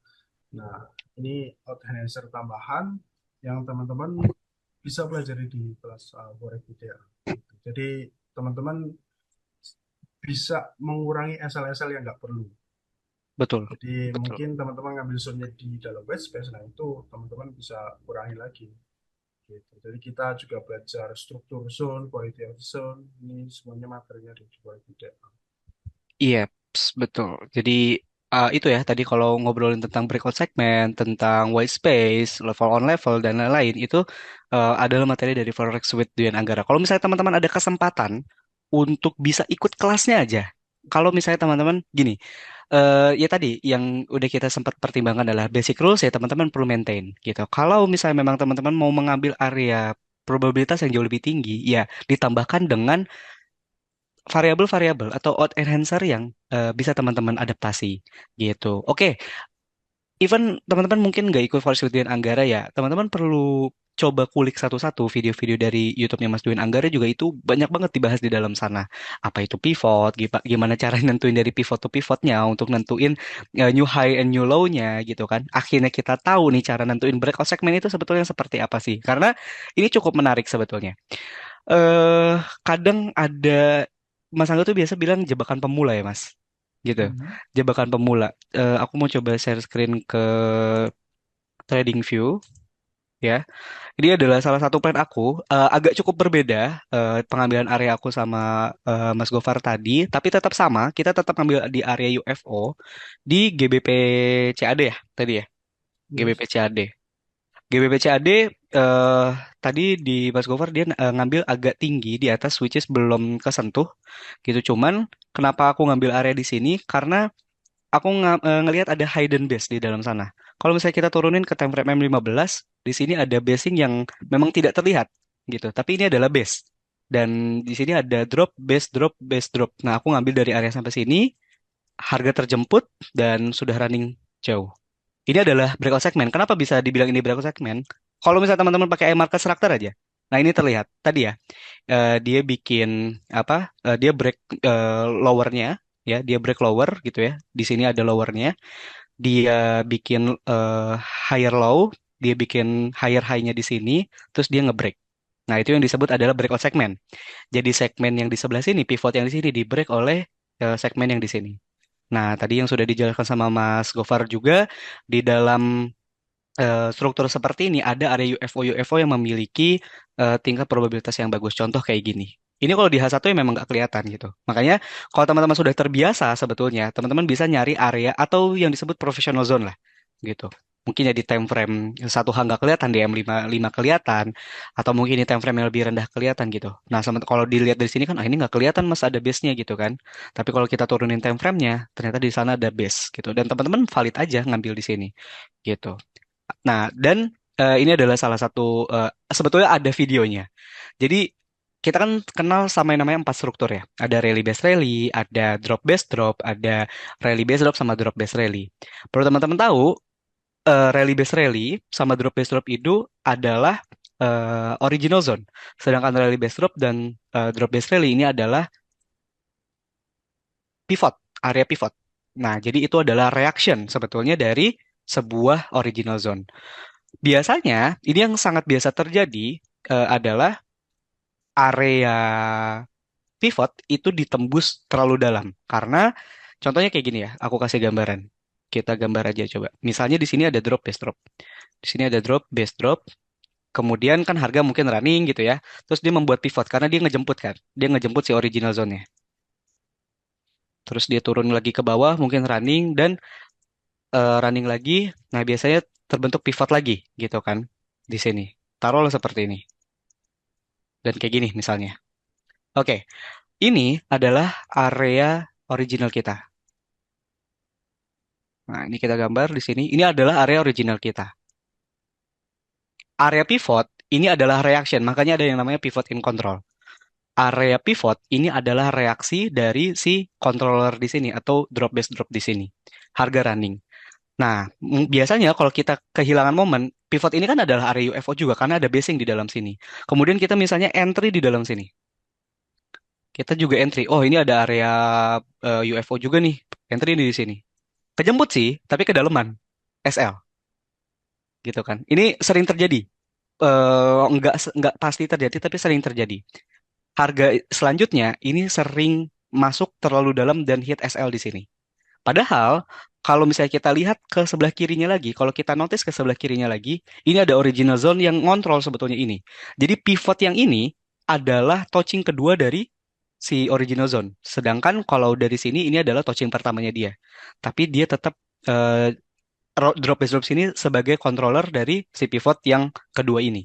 Nah, ini organizer tambahan yang teman-teman bisa pelajari di kelas Forex Video. Jadi teman-teman bisa mengurangi SL-SL yang nggak perlu. Betul, Jadi betul. mungkin teman-teman ngambil zone di dalam white space, nah itu teman-teman bisa kurangi lagi. Gitu. Jadi kita juga belajar struktur zone, quality of zone, ini semuanya materinya di quality data. Iya, betul. Jadi itu ya tadi kalau ngobrolin tentang breakout segment, tentang white space, level on level dan lain-lain itu adalah materi dari Forex with Duyan Anggara. Kalau misalnya teman-teman ada kesempatan untuk bisa ikut kelasnya aja. Kalau misalnya teman-teman gini, ya tadi yang udah kita sempat pertimbangkan adalah basic rules ya teman-teman perlu maintain gitu. Kalau misalnya memang teman-teman mau mengambil area probabilitas yang jauh lebih tinggi, ya ditambahkan dengan variabel-variabel atau odd enhancer yang bisa teman-teman adaptasi gitu. Oke, even teman-teman mungkin nggak ikut Forest Studian Anggara ya, teman-teman perlu coba kulik satu-satu video-video dari YouTube-nya Mas Duin Anggara juga itu banyak banget dibahas di dalam sana. Apa itu pivot, gimana cara nentuin dari pivot to pivotnya untuk nentuin new high and new low-nya gitu kan. Akhirnya kita tahu nih cara nentuin breakout segment itu sebetulnya seperti apa sih. Karena ini cukup menarik sebetulnya. eh Kadang ada Mas Angga tuh biasa bilang jebakan pemula ya Mas, gitu. Hmm. Jebakan pemula. Aku mau coba share screen ke TradingView ya. Ini adalah salah satu plan aku. Agak cukup berbeda pengambilan area aku sama Mas Gofar tadi, tapi tetap sama. Kita tetap ambil di area UFO di GBP CAD ya tadi ya. GBP Yes. CAD. GBP CAD tadi di Mas Gofar dia ngambil agak tinggi di atas which is belum kesentuh gitu. Cuman kenapa aku ngambil area di sini? Karena aku ngelihat ada hidden base di dalam sana. Kalau misalnya kita turunin ke time frame M15, di sini ada basing yang memang tidak terlihat gitu. Tapi ini adalah base. Dan di sini ada drop, base, drop, base, drop. Nah, aku ngambil dari area sampai sini, harga terjemput dan sudah running jauh. Ini adalah breakout segment. Kenapa bisa dibilang ini breakout segment? Kalau misalnya teman-teman pakai market structure aja. Nah, ini terlihat tadi ya. Dia bikin apa? Dia break lowernya ya, dia break lower gitu ya. Di sini ada lowernya. Dia bikin higher low, dia bikin higher high-nya di sini, terus dia ngebreak. Nah, itu yang disebut adalah breakout segment. Jadi segmen yang di sebelah sini, pivot yang di sini di break oleh segmen yang di sini. Nah, tadi yang sudah dijelaskan sama Mas Gofar juga di dalam struktur seperti ini ada area UFO yang memiliki tingkat probabilitas yang bagus. Contoh kayak gini. Ini kalau di H1 ya memang nggak kelihatan gitu. Makanya kalau teman-teman sudah terbiasa sebetulnya, teman-teman bisa nyari area atau yang disebut professional zone lah gitu. Mungkin ya di time frame satu H nggak kelihatan, di M55 kelihatan, atau mungkin di time frame yang lebih rendah kelihatan gitu. Nah, kalau dilihat dari sini kan, ini nggak kelihatan mas ada base-nya gitu kan. Tapi kalau kita turunin time frame-nya, ternyata di sana ada base gitu. Dan teman-teman valid aja ngambil di sini gitu. Nah, dan ini adalah salah satu sebetulnya ada videonya. Jadi kita kan kenal sama yang namanya empat struktur ya. Ada rally based rally, ada drop based drop, ada rally based drop sama drop based rally. Perlu teman-teman tahu, rally based rally sama drop based drop itu adalah original zone. Sedangkan rally based drop dan drop based rally ini adalah pivot, area pivot. Nah, jadi itu adalah reaction sebetulnya dari sebuah original zone. Biasanya, ini yang sangat biasa terjadi adalah area pivot itu ditembus terlalu dalam. Karena contohnya kayak gini ya, aku kasih gambaran. Kita gambar aja coba. Misalnya di sini ada drop, base drop. Di sini ada drop, base drop. Kemudian kan harga mungkin running gitu ya. Terus dia membuat pivot karena dia ngejemput kan. Dia ngejemput si original zone-nya. Terus dia turun lagi ke bawah, mungkin running dan running lagi. Nah, biasanya terbentuk pivot lagi gitu kan di sini. Taruhlah seperti ini. Dan kayak gini misalnya. Oke, ini adalah area original kita. Nah, ini kita gambar di sini. Ini adalah area original kita. Area pivot ini adalah reaction, makanya ada yang namanya pivot in control. Area pivot ini adalah reaksi dari si controller di sini atau drop base drop di sini. Harga running. Nah, biasanya kalau kita kehilangan momen, pivot ini kan adalah area UFO juga karena ada basing di dalam sini. Kemudian kita misalnya entry di dalam sini. Kita juga entry. Oh, ini ada area UFO juga nih. Entry di sini. Kejemput sih, tapi kedalaman. SL gitu kan. Ini sering terjadi. Enggak pasti terjadi, tapi sering terjadi. Harga selanjutnya ini sering masuk terlalu dalam dan hit SL di sini. Padahal kalau misalnya kita lihat ke sebelah kirinya lagi, kalau kita notice ke sebelah kirinya lagi, ini ada original zone yang ngontrol sebetulnya ini. Jadi pivot yang ini adalah touching kedua dari si original zone. Sedangkan kalau dari sini ini adalah touching pertamanya dia. Tapi dia tetap eh, drop base drop sini sebagai controller dari si pivot yang kedua ini.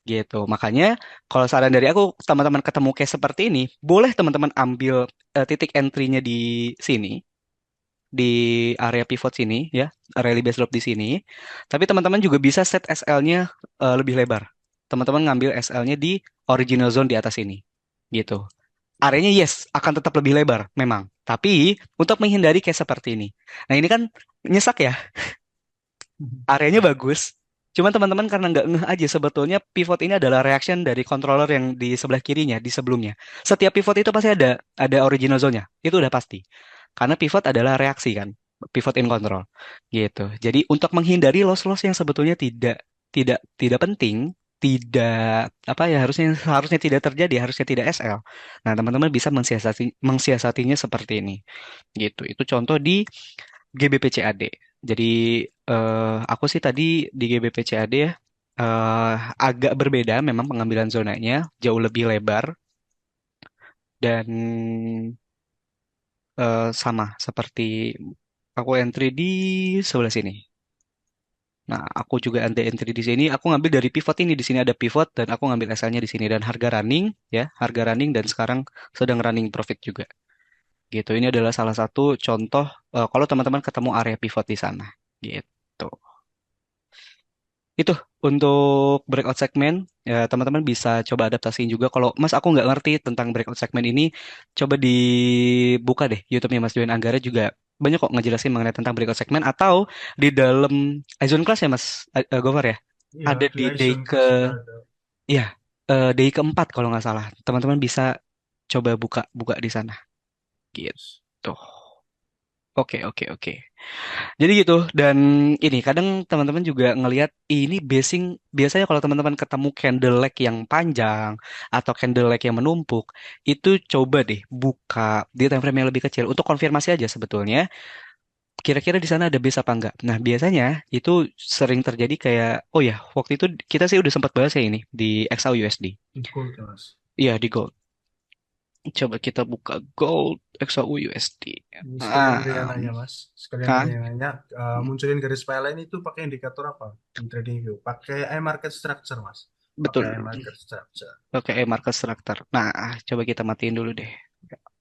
Gitu. Makanya kalau saran dari aku, teman-teman ketemu case seperti ini, boleh teman-teman ambil titik entry-nya di sini, di area pivot sini, ya, rally base drop di sini. Tapi teman-teman juga bisa set SL-nya lebih lebar. Teman-teman ngambil SL-nya di original zone di atas ini. Gitu. Areanya yes, akan tetap lebih lebar, memang. Tapi untuk menghindari case seperti ini. Nah ini kan nyesak ya, areanya bagus. Cuman teman-teman karena nggak ngeh aja sebetulnya pivot ini adalah reaction dari controller yang di sebelah kirinya di sebelumnya. Setiap pivot itu pasti ada original zone-nya. Itu udah pasti. Karena pivot adalah reaksi kan, pivot in control. Gitu. Jadi untuk menghindari loss-loss yang sebetulnya tidak penting, tidak apa ya harusnya harusnya tidak terjadi, harusnya tidak SL. Nah, teman-teman bisa mensiasatinya seperti ini. Gitu. Itu contoh di GBPCAD. Jadi aku sih tadi di GBPCAD ya agak berbeda memang pengambilan zonanya jauh lebih lebar dan sama seperti aku entry di sebelah sini. Nah, aku juga anti entry di sini. Aku ngambil dari pivot ini. Di sini ada pivot dan aku ngambil SL-nya di sini dan harga running ya, harga running dan sekarang sedang running profit juga. Gitu. Ini adalah salah satu contoh kalau teman-teman ketemu area pivot di sana. Gitu. Itu untuk breakout segmen. Ya, teman-teman bisa coba adaptasiin juga. Kalau Mas aku nggak ngerti tentang breakout segmen ini, coba dibuka deh YouTube-nya Mas Joen Anggara juga banyak kok ngejelasin mengenai tentang breakout segmen atau di dalam Izon Class ya Mas Gofar ya. Iya, Ada di di day Aisun ke juga ada. ya day keempat kalau nggak salah. Teman-teman bisa coba buka buka di sana. Gitu. Oke, oke, oke. Jadi gitu, dan ini kadang teman-teman juga ngelihat ini basing biasanya kalau teman-teman ketemu candle leg yang panjang atau candle leg yang menumpuk, itu coba deh buka di time frame yang lebih kecil untuk konfirmasi aja sebetulnya kira-kira di sana ada base apa enggak. Nah, biasanya itu sering terjadi kayak oh ya, waktu itu kita sih udah sempat bahas ya ini di XAUUSD. Di gold ya, Mas. Iya, di gold. Coba kita buka gold XAUUSD. Ini sekalian Rian Ah, nanya, Mas. Sekalian Hah? Rian nanya, munculin garis PLN itu pakai indikator apa? Di trading view. Pakai market structure, Mas. Pakai Betul. market structure. Oke, market structure. Nah, coba kita matiin dulu deh.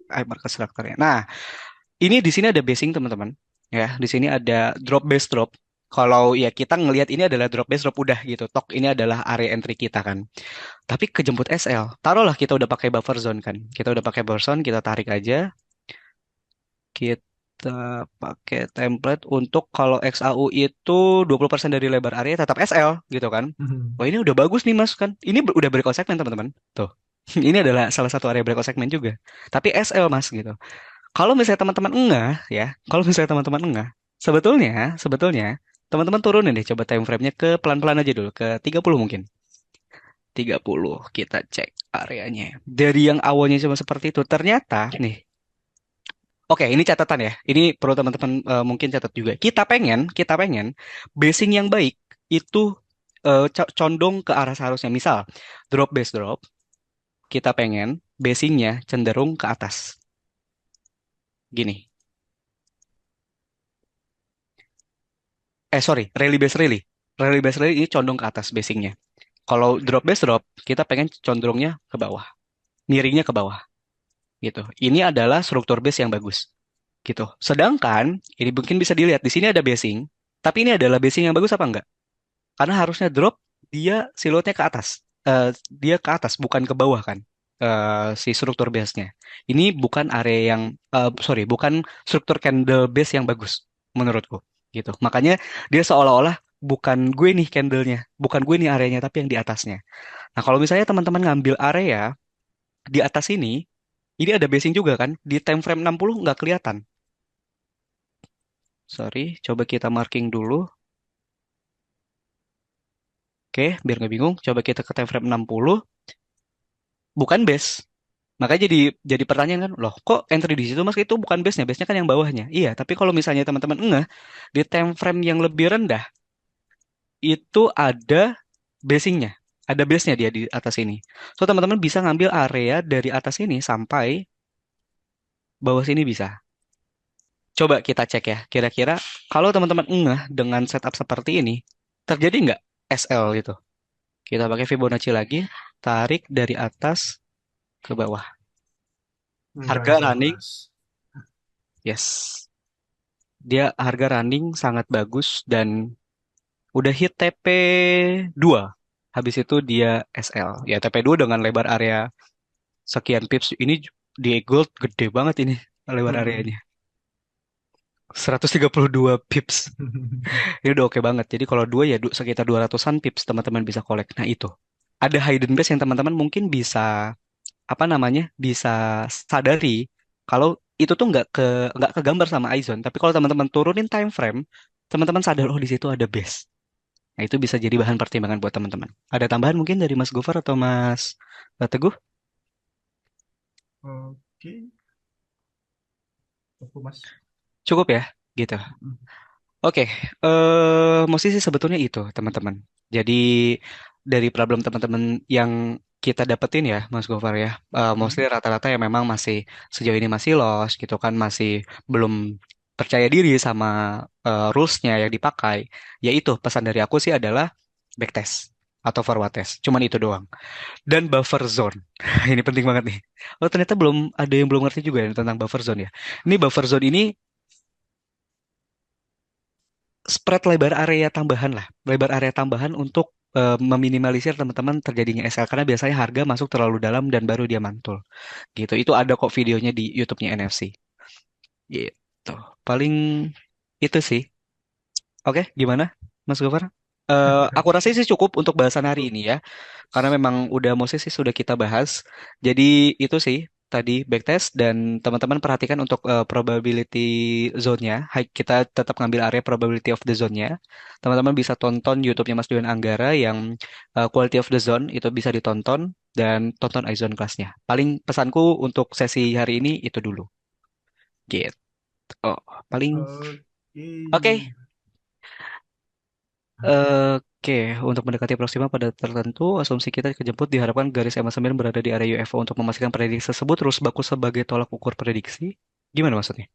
Market structure-nya. Nah, ini di sini ada basing teman-teman. Ya, di sini ada drop base drop. Kalau ya kita ngelihat ini adalah drop base drop udah gitu. Tok ini adalah area entry kita kan. Tapi kejemput SL. Taruhlah kita udah pakai buffer zone kan. Kita udah pakai buffer zone, kita tarik aja. Kita pakai template untuk kalau XAU itu 20% dari lebar area tetap SL gitu kan. Oh ini udah bagus nih Mas kan. Ini udah breakout segmen teman-teman. Tuh. Ini adalah salah satu area breakout segmen juga. Tapi SL Mas gitu. Kalau misalnya teman-teman enggak ya, kalau misalnya teman-teman enggak, sebetulnya teman-teman turunin deh coba time frame-nya ke pelan-pelan aja dulu ke 30 mungkin. 30 kita cek areanya. Dari yang awalnya cuma seperti itu, ternyata nih. Oke, ini catatan ya. Ini perlu teman-teman mungkin catat juga. Kita pengen basing yang baik itu condong ke arah seharusnya. Misal, drop base drop, kita pengen basingnya cenderung ke atas. Gini. Sorry, rally base rally. Rally base rally ini condong ke atas basingnya. Kalau drop base drop, kita pengen condongnya ke bawah, miringnya ke bawah gitu. Ini adalah struktur base yang bagus gitu. Sedangkan ini mungkin bisa dilihat di sini ada basing, tapi ini adalah basing yang bagus apa enggak? Karena harusnya drop dia siluetnya ke atas. Dia ke atas bukan ke bawah kan. Si struktur base-nya. Ini bukan area yang sorry, bukan struktur candle base yang bagus menurutku gitu. Makanya dia seolah-olah bukan gue nih candlenya, bukan gue nih areanya tapi yang di atasnya. Nah, kalau misalnya teman-teman ngambil area di atas ini ada basing juga kan? Di time frame 60 nggak kelihatan. Sorry, coba kita marking dulu. Oke, biar nggak bingung, coba kita ke time frame 60, bukan base. Makanya jadi pertanyaan kan, loh kok entry di situ mas itu bukan base-nya, base-nya kan yang bawahnya. Iya, tapi kalau misalnya teman-teman enggak, di time frame yang lebih rendah, itu ada basing-nya. Ada base-nya dia di atas ini. So, teman-teman bisa ngambil area dari atas ini sampai bawah sini bisa. Coba kita cek ya, kira-kira kalau teman-teman ngeh dengan setup seperti ini, terjadi nggak SL gitu? Kita pakai Fibonacci lagi, tarik dari atas ke bawah. Enggak Harga sih, running, Mas. yes. Dia harga running sangat bagus dan udah hit TP 2. Habis itu dia SL. Ya TP 2 dengan lebar area sekian pips. Ini di gold gede banget ini lebar areanya. 132 pips. Ini udah oke banget. Jadi kalau dua ya sekitar 200-an pips teman-teman bisa collect. Nah itu. Ada hidden base yang teman-teman mungkin bisa apa namanya? Bisa sadari kalau itu tuh nggak kegambar sama Aizon. Tapi kalau teman-teman turunin time frame, teman-teman sadar oh di situ ada base. Nah, itu bisa jadi bahan pertimbangan buat teman-teman. Ada tambahan mungkin dari Mas Gofar atau Mas Teguh? Oke, aku Mas. Cukup ya, gitu. Oke, mostly sih sebetulnya itu, teman-teman. Jadi dari problem teman-teman yang kita dapetin ya, Mas Gofar ya, mostly rata-rata yang memang masih sejauh ini masih lost gitu kan, masih belum percaya diri sama rules-nya yang dipakai. Yaitu pesan dari aku sih adalah backtest atau forward test. Cuman itu doang. Dan buffer zone. Ini penting banget nih. Oh, ternyata belum ada yang belum ngerti juga ya tentang buffer zone ya. Ini buffer zone ini spread lebar area tambahan lah. Lebar area tambahan untuk meminimalisir teman-teman terjadinya SL karena biasanya harga masuk terlalu dalam dan baru dia mantul. Gitu. Itu ada kok videonya di YouTube-nya NFC. Gitu. Paling itu sih. Oke, gimana, Mas Gofar? Aku rasa sih cukup untuk bahasan hari ini ya, karena memang udah Moses sih sudah kita bahas. Jadi itu sih tadi backtest dan teman-teman perhatikan untuk probability zone-nya. Hai, kita tetap ngambil area probability of the zone-nya. Teman-teman bisa tonton YouTube-nya Mas Dewan Anggara yang quality of the zone itu bisa ditonton dan tonton iZone kelasnya. Paling pesanku untuk sesi hari ini itu dulu. Gitu. Oh, paling Oke. oke. Oke, untuk mendekati proxima pada tertentu, asumsi kita kejemput diharapkan garis EMA 9 berada di area UFO untuk memastikan prediksi tersebut terus baku sebagai tolak ukur prediksi. Gimana maksudnya?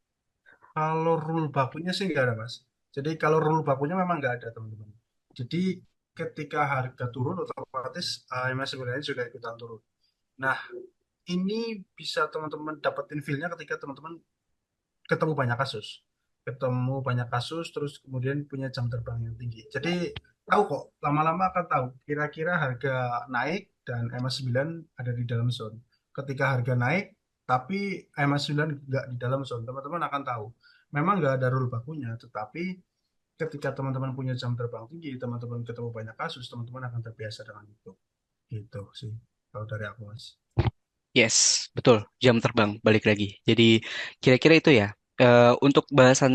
Kalau rule bakunya sih nggak ada, Mas. Jadi kalau rule bakunya memang nggak ada, teman-teman. Jadi ketika harga turun, otomatis AMS sebenarnya juga ikutan turun. Nah, ini bisa teman-teman dapetin feel-nya ketika teman-teman ketemu banyak kasus. Ketemu banyak kasus, terus kemudian punya jam terbang yang tinggi. Jadi tahu kok, lama-lama akan tahu kira-kira harga naik dan MA9 ada di dalam zone. Ketika harga naik, tapi MA9 nggak di dalam zone, teman-teman akan tahu. Memang nggak ada rule bakunya, tetapi ketika teman-teman punya jam terbang tinggi, teman-teman ketemu banyak kasus, teman-teman akan terbiasa dengan itu. Gitu sih, kalau dari aku, Mas. Yes, betul. Jam terbang, balik lagi. Jadi kira-kira itu ya. Untuk bahasan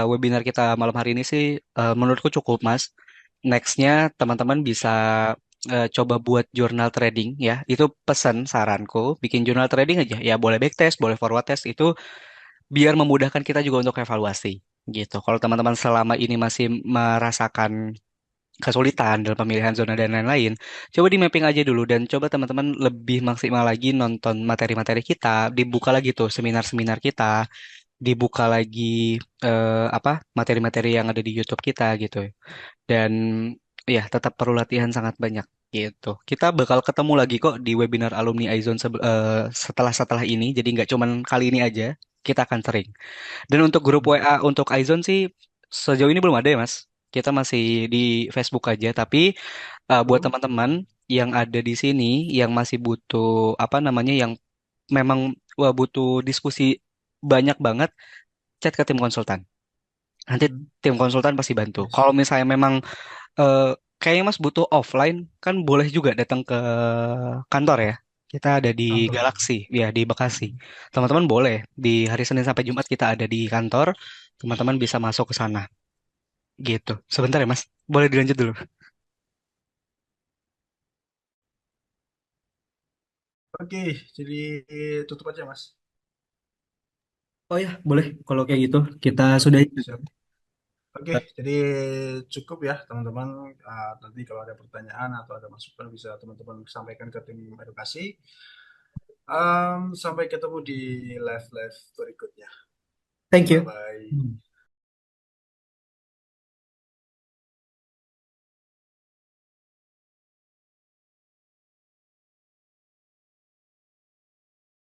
webinar kita malam hari ini sih, menurutku cukup, Mas. Nextnya teman-teman bisa coba buat jurnal trading ya. Itu pesan saranku, bikin jurnal trading aja. Ya boleh backtest, boleh forward test. Itu biar memudahkan kita juga untuk evaluasi gitu. Kalau teman-teman selama ini masih merasakan kesulitan dalam pemilihan zona dan lain-lain, coba di mapping aja dulu dan coba teman-teman lebih maksimal lagi nonton materi-materi kita, dibuka lagi tuh seminar-seminar kita, dibuka lagi apa materi-materi yang ada di YouTube kita gitu. Dan ya tetap perlu latihan sangat banyak Gitu. Kita bakal ketemu lagi kok di webinar alumni Aizon setelah ini. Jadi nggak cuman kali ini aja, kita akan sering. Dan untuk grup WA untuk Aizon sih sejauh ini belum ada ya Mas. Kita masih di Facebook aja. Tapi buat Belum? teman-teman yang ada di sini yang masih butuh apa namanya yang memang wah, butuh diskusi banyak banget, chat ke tim konsultan. Nanti tim konsultan pasti bantu. Yes. Kalau misalnya memang eh, kayaknya Mas butuh offline, kan boleh juga datang ke kantor ya. Kita ada di Kantor. Galaxy, ya di Bekasi. Teman-teman boleh di hari Senin sampai Jumat kita ada di kantor. Teman-teman bisa masuk ke sana. Gitu. Sebentar ya Mas, boleh dilanjut dulu. Oke, jadi tutup aja, Mas. Oh ya, boleh. Kalau kayak gitu, kita Oke, sudahi. siap. Oke, jadi cukup ya, teman-teman. Nanti kalau ada pertanyaan atau ada masukan bisa teman-teman sampaikan ke tim edukasi. Sampai ketemu di live-live berikutnya. Thank you. Bye-bye.